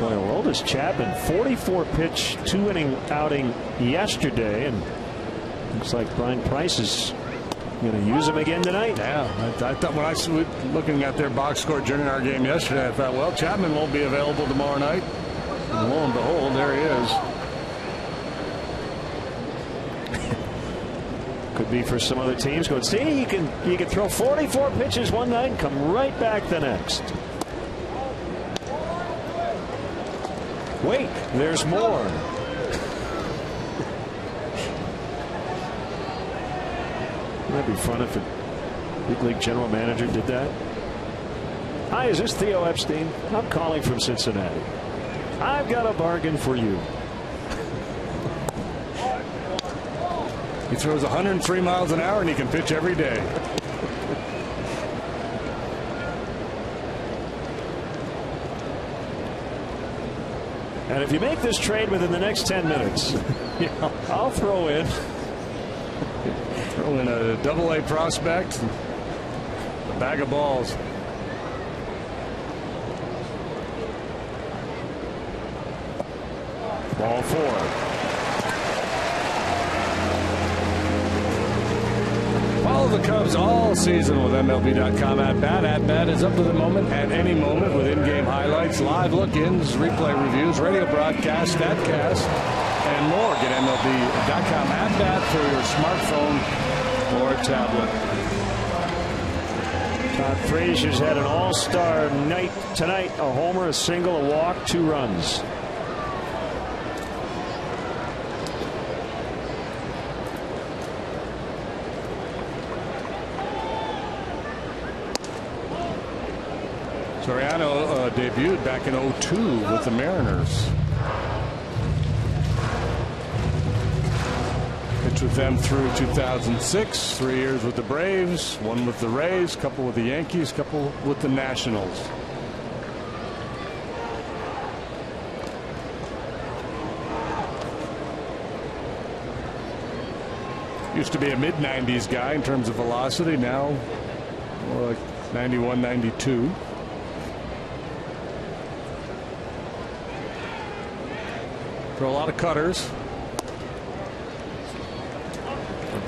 Well, Aroldis Chapman, 44 pitch, 2-inning outing yesterday, and looks like Brian Price is going to use him again tonight. Yeah, I thought when I was looking at their box score during our game yesterday, I thought, well, Chapman won't be available tomorrow night. And lo and behold, there he is. Could be for some other teams. Going, see, you can throw 44 pitches one night and come right back the next. Wait, there's more. That'd be fun if a big league general manager did that. Hi, is this Theo Epstein? I'm calling from Cincinnati. I've got a bargain for you. He throws 103 miles an hour and he can pitch every day. And if you make this trade within the next 10 minutes, I'll throw in a double-A prospect, a bag of balls. Ball 4. Follow the Cubs all season with MLB.com at bat. At bat is up to the moment, at any moment, with in-game highlights, live look-ins, replay reviews, radio broadcasts, statcasts, and more. Get MLB.com at bat for your smartphone or tablet. Todd Frazier's had an all-star night tonight. A homer, a single, a walk, 2 runs. Soriano debuted back in 2002 with the Mariners. Pitched with them through 2006, 3 years with the Braves, 1 with the Rays, couple with the Yankees, couple with the Nationals. Used to be a mid-90s guy in terms of velocity, now more like 91, 92. For a lot of cutters.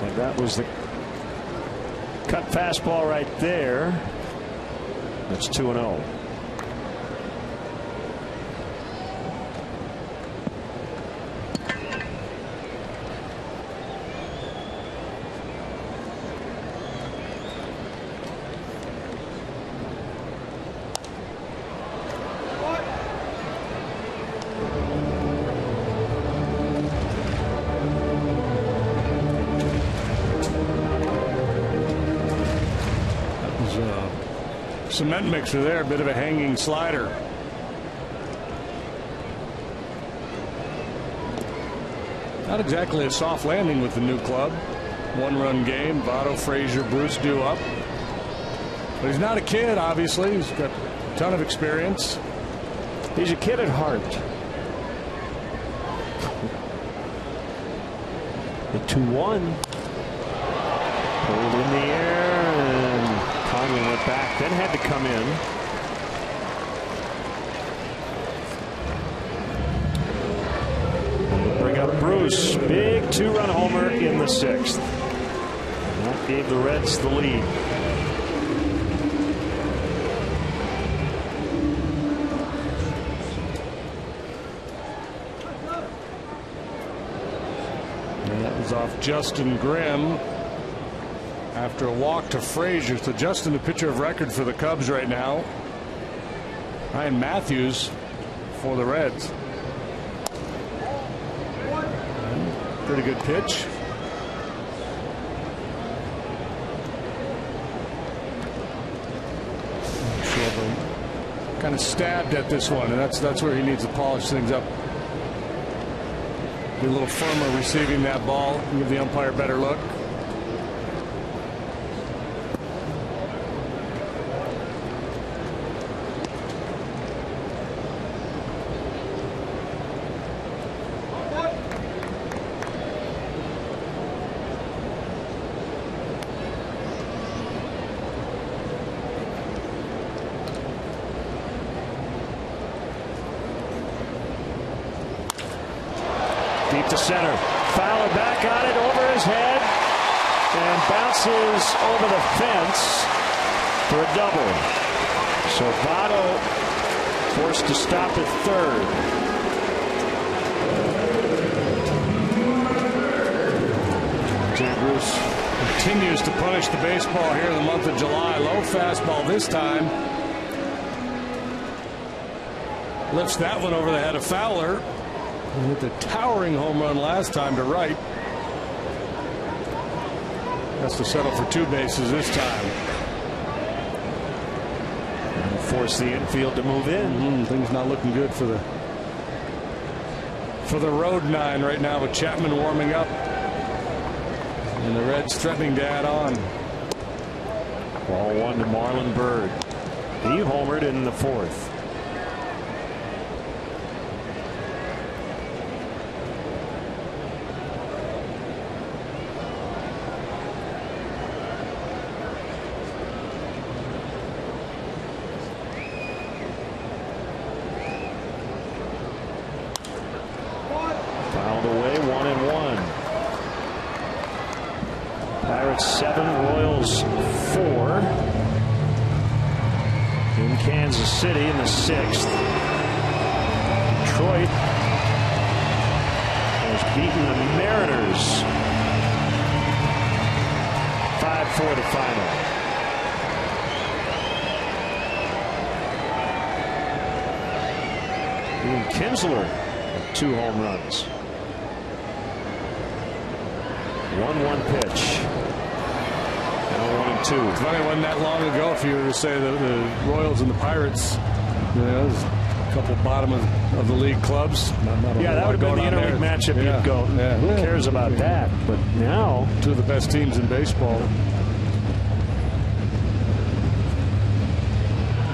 And that was the cut fastball right there. That's 2-0. Cement mixer there, a bit of a hanging slider. Not exactly a soft landing with the new club. 1-run game. Votto, Frazier, Bruce due up. But he's not a kid, obviously. He's got a ton of experience. He's a kid at heart. The 2-1. Pulled in the air, and Conley went back, then had to come in. Bring up Bruce. Big 2-run homer in the 6th. And that gave the Reds the lead. And that was off Justin Grimm after a walk to Frazier. So Justin, the pitcher of record for the Cubs right now. Ryan Matthews for the Reds. Pretty good pitch. Kind of stabbed at this one, and that's where he needs to polish things up. Be a little firmer receiving that ball, give the umpire a better look. Deep to center. Fowler back on it, over his head, and bounces over the fence for a double. So Votto forced to stop at third. Jay Bruce continues to punish the baseball here in the month of July. Low fastball this time. Lifts that one over the head of Fowler. And hit the towering home run last time to right. Has to settle for 2 bases this time. And force the infield to move in. Things not looking good for the road 9 right now, with Chapman warming up. And the Reds threatening to add on. Ball 1 to Marlon Byrd. He homered in the 4th. Fouled away, 1-1. Pirates 7, Royals 4. In Kansas City in the 6th. Detroit has beaten the Mariners 5-4 to final. Ian Kinsler with 2 home runs. 1-1 pitch. Now 1-2. It's funny, it wasn't that long ago if you were to say the Royals and the Pirates, there's a couple bottom of the league clubs. Yeah, that would have been the interleague matchup. You'd go, who cares about that? But now, 2 of the best teams in baseball.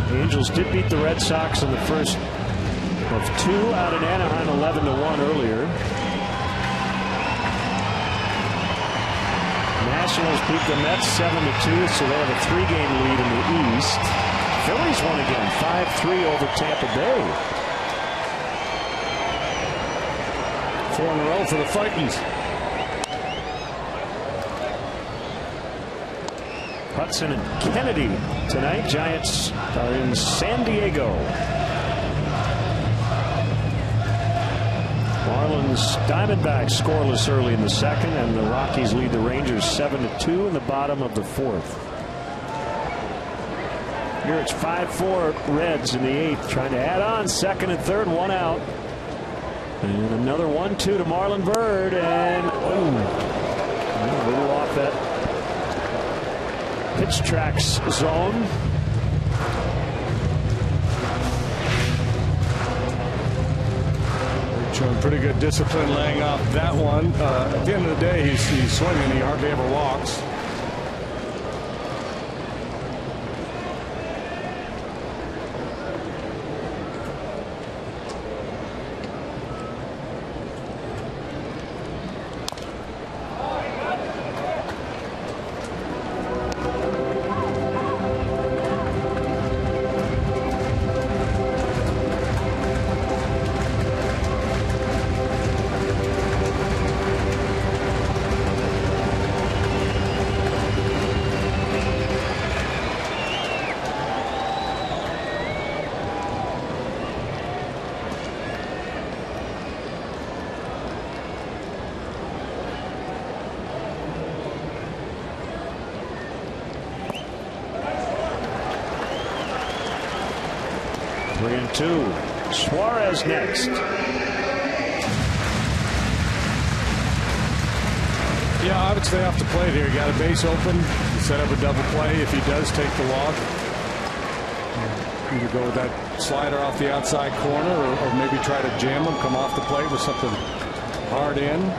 The Angels did beat the Red Sox in the first of 2 out in Anaheim, 11-1 earlier. Nationals beat the Mets 7-2, so they have a 3-game lead in the East. Phillies won again, 5-3 over Tampa Bay. 4 in a row for the Vikings. Hudson and Kennedy tonight. Giants are in San Diego. Marlins, Diamondbacks scoreless early in the 2nd, and the Rockies lead the Rangers 7-2 in the bottom of the 4th. Here it's 5-4 Reds in the 8th, trying to add on 2nd and 3rd, 1 out. And another 1-2 to Marlon Byrd, and a little off that pitch tracks zone. Showing pretty good discipline laying off that one. At the end of the day, he's swinging. He hardly ever walks. 3-2. Suarez next. Yeah, I would stay off the plate here. You got a base open. You set up a double play if he does take the walk. Either go with that slider off the outside corner or maybe try to jam him, come off the plate with something hard in.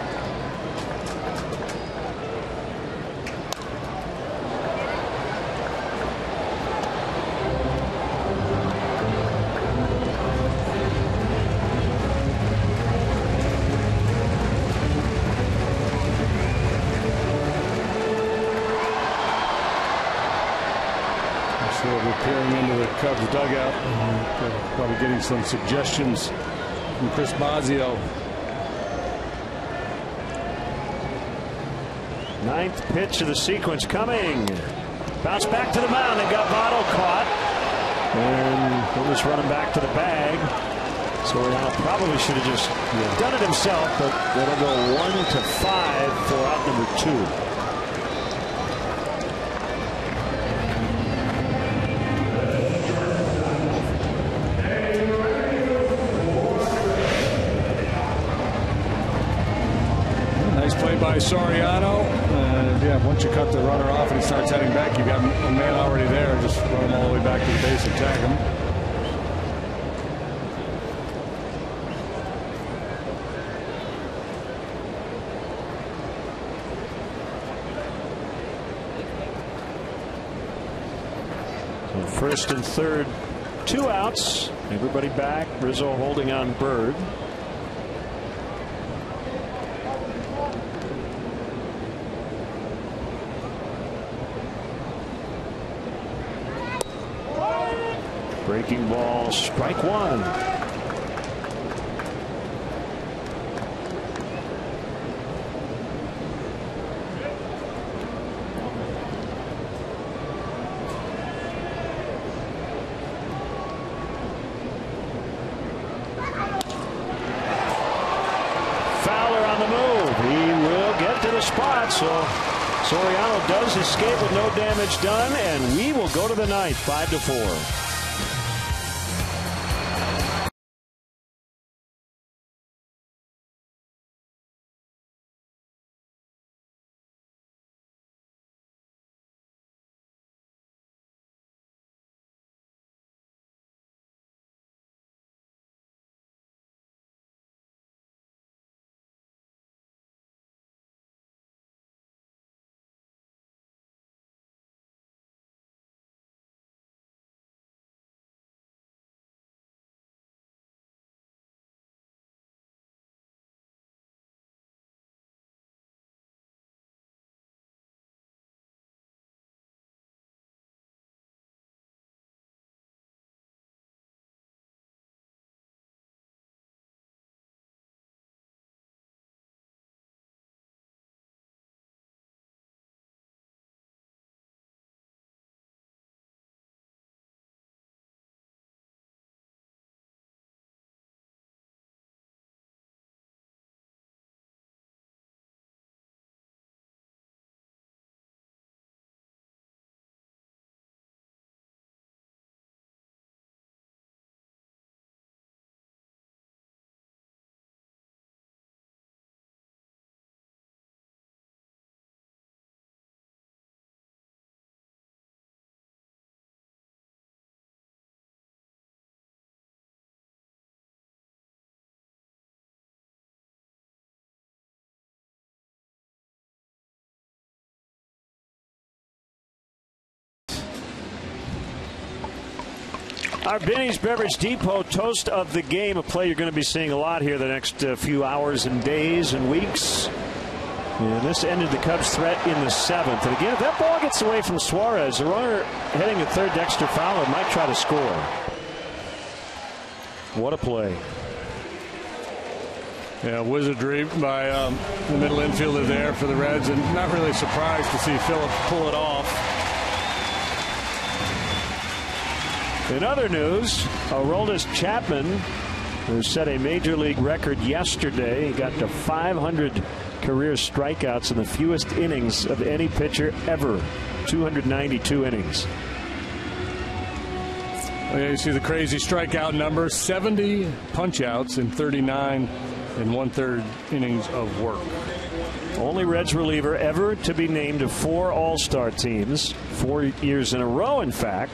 Peering into the Cubs dugout, probably getting some suggestions from Chris Mazzio. Ninth pitch of the sequence coming. Bounce back to the mound and got Votto caught. And he'll just run him back to the bag. Soriano probably should have just done it himself, but it'll go 1-5 for out number 2. By Soriano, and yeah, once you cut the runner off and he starts heading back, you got a man already there. Just run him all the way back to the base and tag him. So first and third, 2 outs. Everybody back. Rizzo holding on Bird. Breaking ball, strike 1. Fowler on the move. He will get to the spot, so Soriano does escape with no damage done, and we will go to the ninth, 5-4. Our Benny's Beverage Depot toast of the game, a play you're going to be seeing a lot here the next few hours and days and weeks. And this ended the Cubs' threat in the 7th. And again, if that ball gets away from Suarez, the runner heading at third, Dexter Fowler, might try to score. What a play. Yeah, wizardry by the middle infielder there for the Reds, and not really surprised to see Phillips pull it off. In other news, Aroldis Chapman, who set a major league record yesterday, he got to 500 career strikeouts in the fewest innings of any pitcher ever, 292 innings. Well, you see the crazy strikeout number, 70 punch-outs in 39 and one-third innings of work. Only Reds reliever ever to be named to 4 All-Star teams, 4 years in a row, in fact.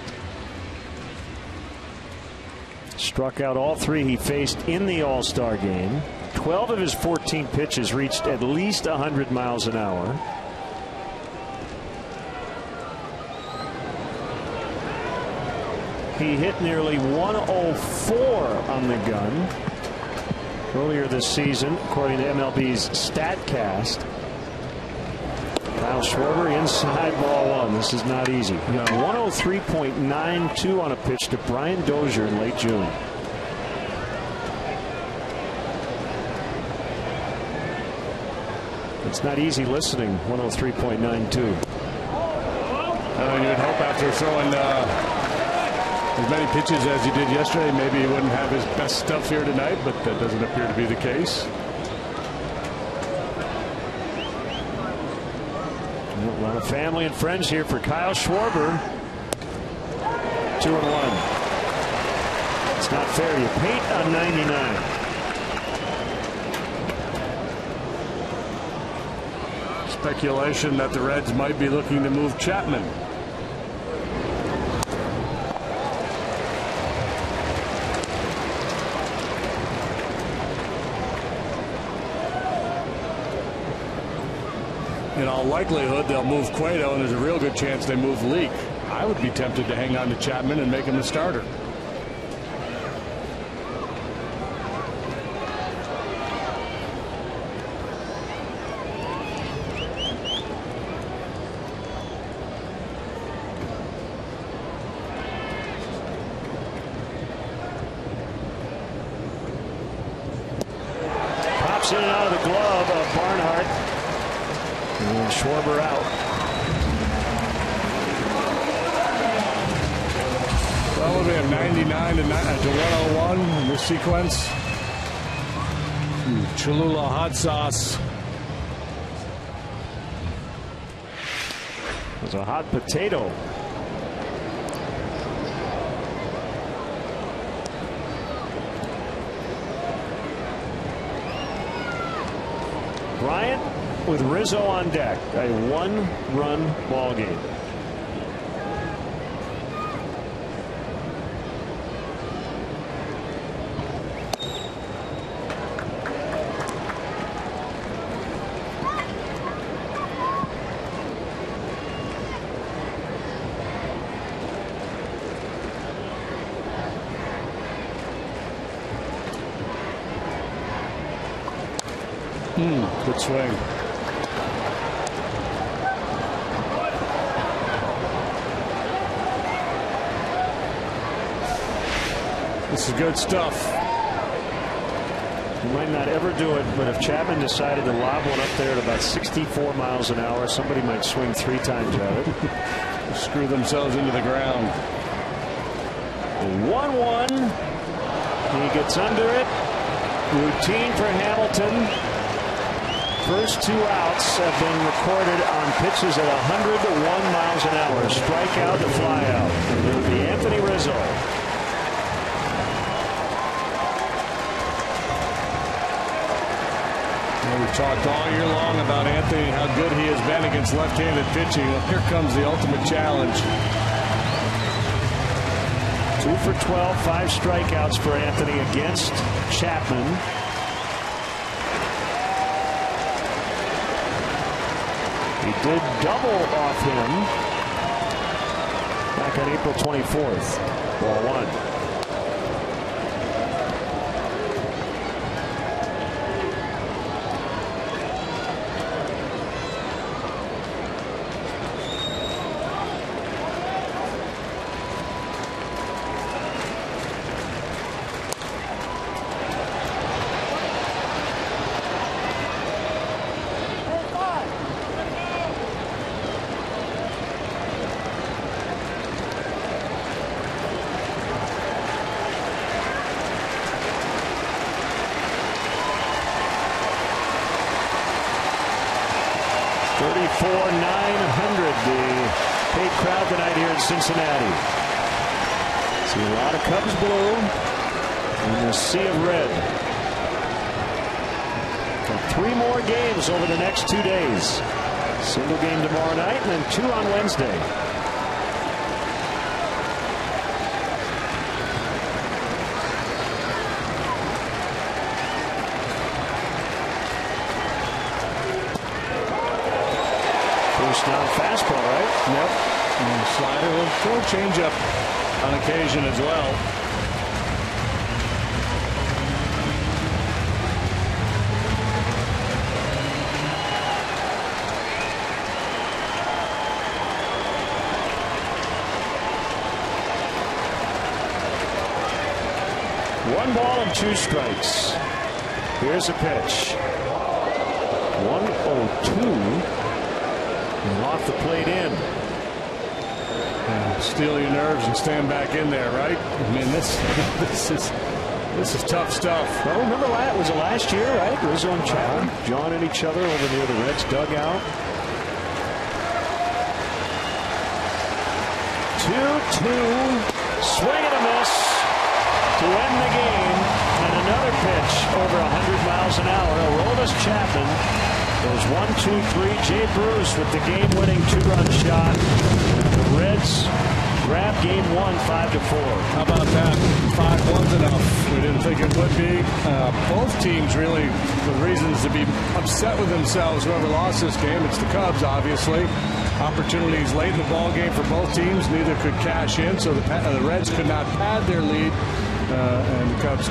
Struck out all 3 he faced in the All-Star game. 12 of his 14 pitches reached at least 100 miles an hour. He hit nearly 104 on the gun earlier this season, according to MLB's StatCast. Kyle Schwarber inside ball 1. This is not easy. He got 103.92 on a pitch to Brian Dozier in late June. It's not easy listening. 103.92. You would hope after throwing as many pitches as he did yesterday, maybe he wouldn't have his best stuff here tonight, but that doesn't appear to be the case. A lot of family and friends here for Kyle Schwarber. 2-1. It's not fair. You paint on 99. Speculation that the Reds might be looking to move Chapman. In all likelihood, they'll move Cueto, and there's a real good chance they move Leake. I would be tempted to hang on to Chapman and make him the starter. Pops in and out of the glove of Barnhart. And Schwarber out. Well, we'll be at 99 to 101 in this sequence. Cholula hot sauce. It was a hot potato. Bryant with Rizzo on deck. A 1-run ball game. Good swing. This is good stuff. He might not ever do it, but if Chapman decided to lob one up there at about 64 miles an hour, somebody might swing 3 times at it. Screw themselves into the ground. 1-1. He gets under it. Routine for Hamilton. First 2 outs have been recorded on pitches at 101 miles an hour. Strikeout to fly out. It would be Anthony Rizzo. We've talked all year long about Anthony, how good he has been against left-handed pitching. Well, here comes the ultimate challenge. 2 for 12, 5 strikeouts for Anthony against Chapman. He did double off him back on April 24th. Ball 1. The paid crowd tonight here in Cincinnati. See a lot of Cubs blue and a sea of red. And 3 more games over the next 2 days. Single game tomorrow night and then 2 on Wednesday. First down fastball, right? Yep. And slider will throw changeup on occasion as well. One ball and 2 strikes. Here's a pitch. 1-0-2. And off the plate in. And steel your nerves and stand back in there, right? I mean, this is tough stuff. Well, remember was it last year, right? Rizzo and Chapman jawing at each other over near the Reds dugout. 2-2. Swing and a miss to end the game. And another pitch over 100 miles an hour. Aroldis Chapman goes 1-2-3. Jay Bruce with the game-winning 2-run shot. The Reds grab game 1, 5-4. How about that? 5-1's enough. We didn't think it would be. Both teams really with reasons to be upset with themselves. Whoever lost this game, it's the Cubs, obviously. Opportunities late in the ball game for both teams. Neither could cash in, so the Reds could not pad their lead, and the Cubs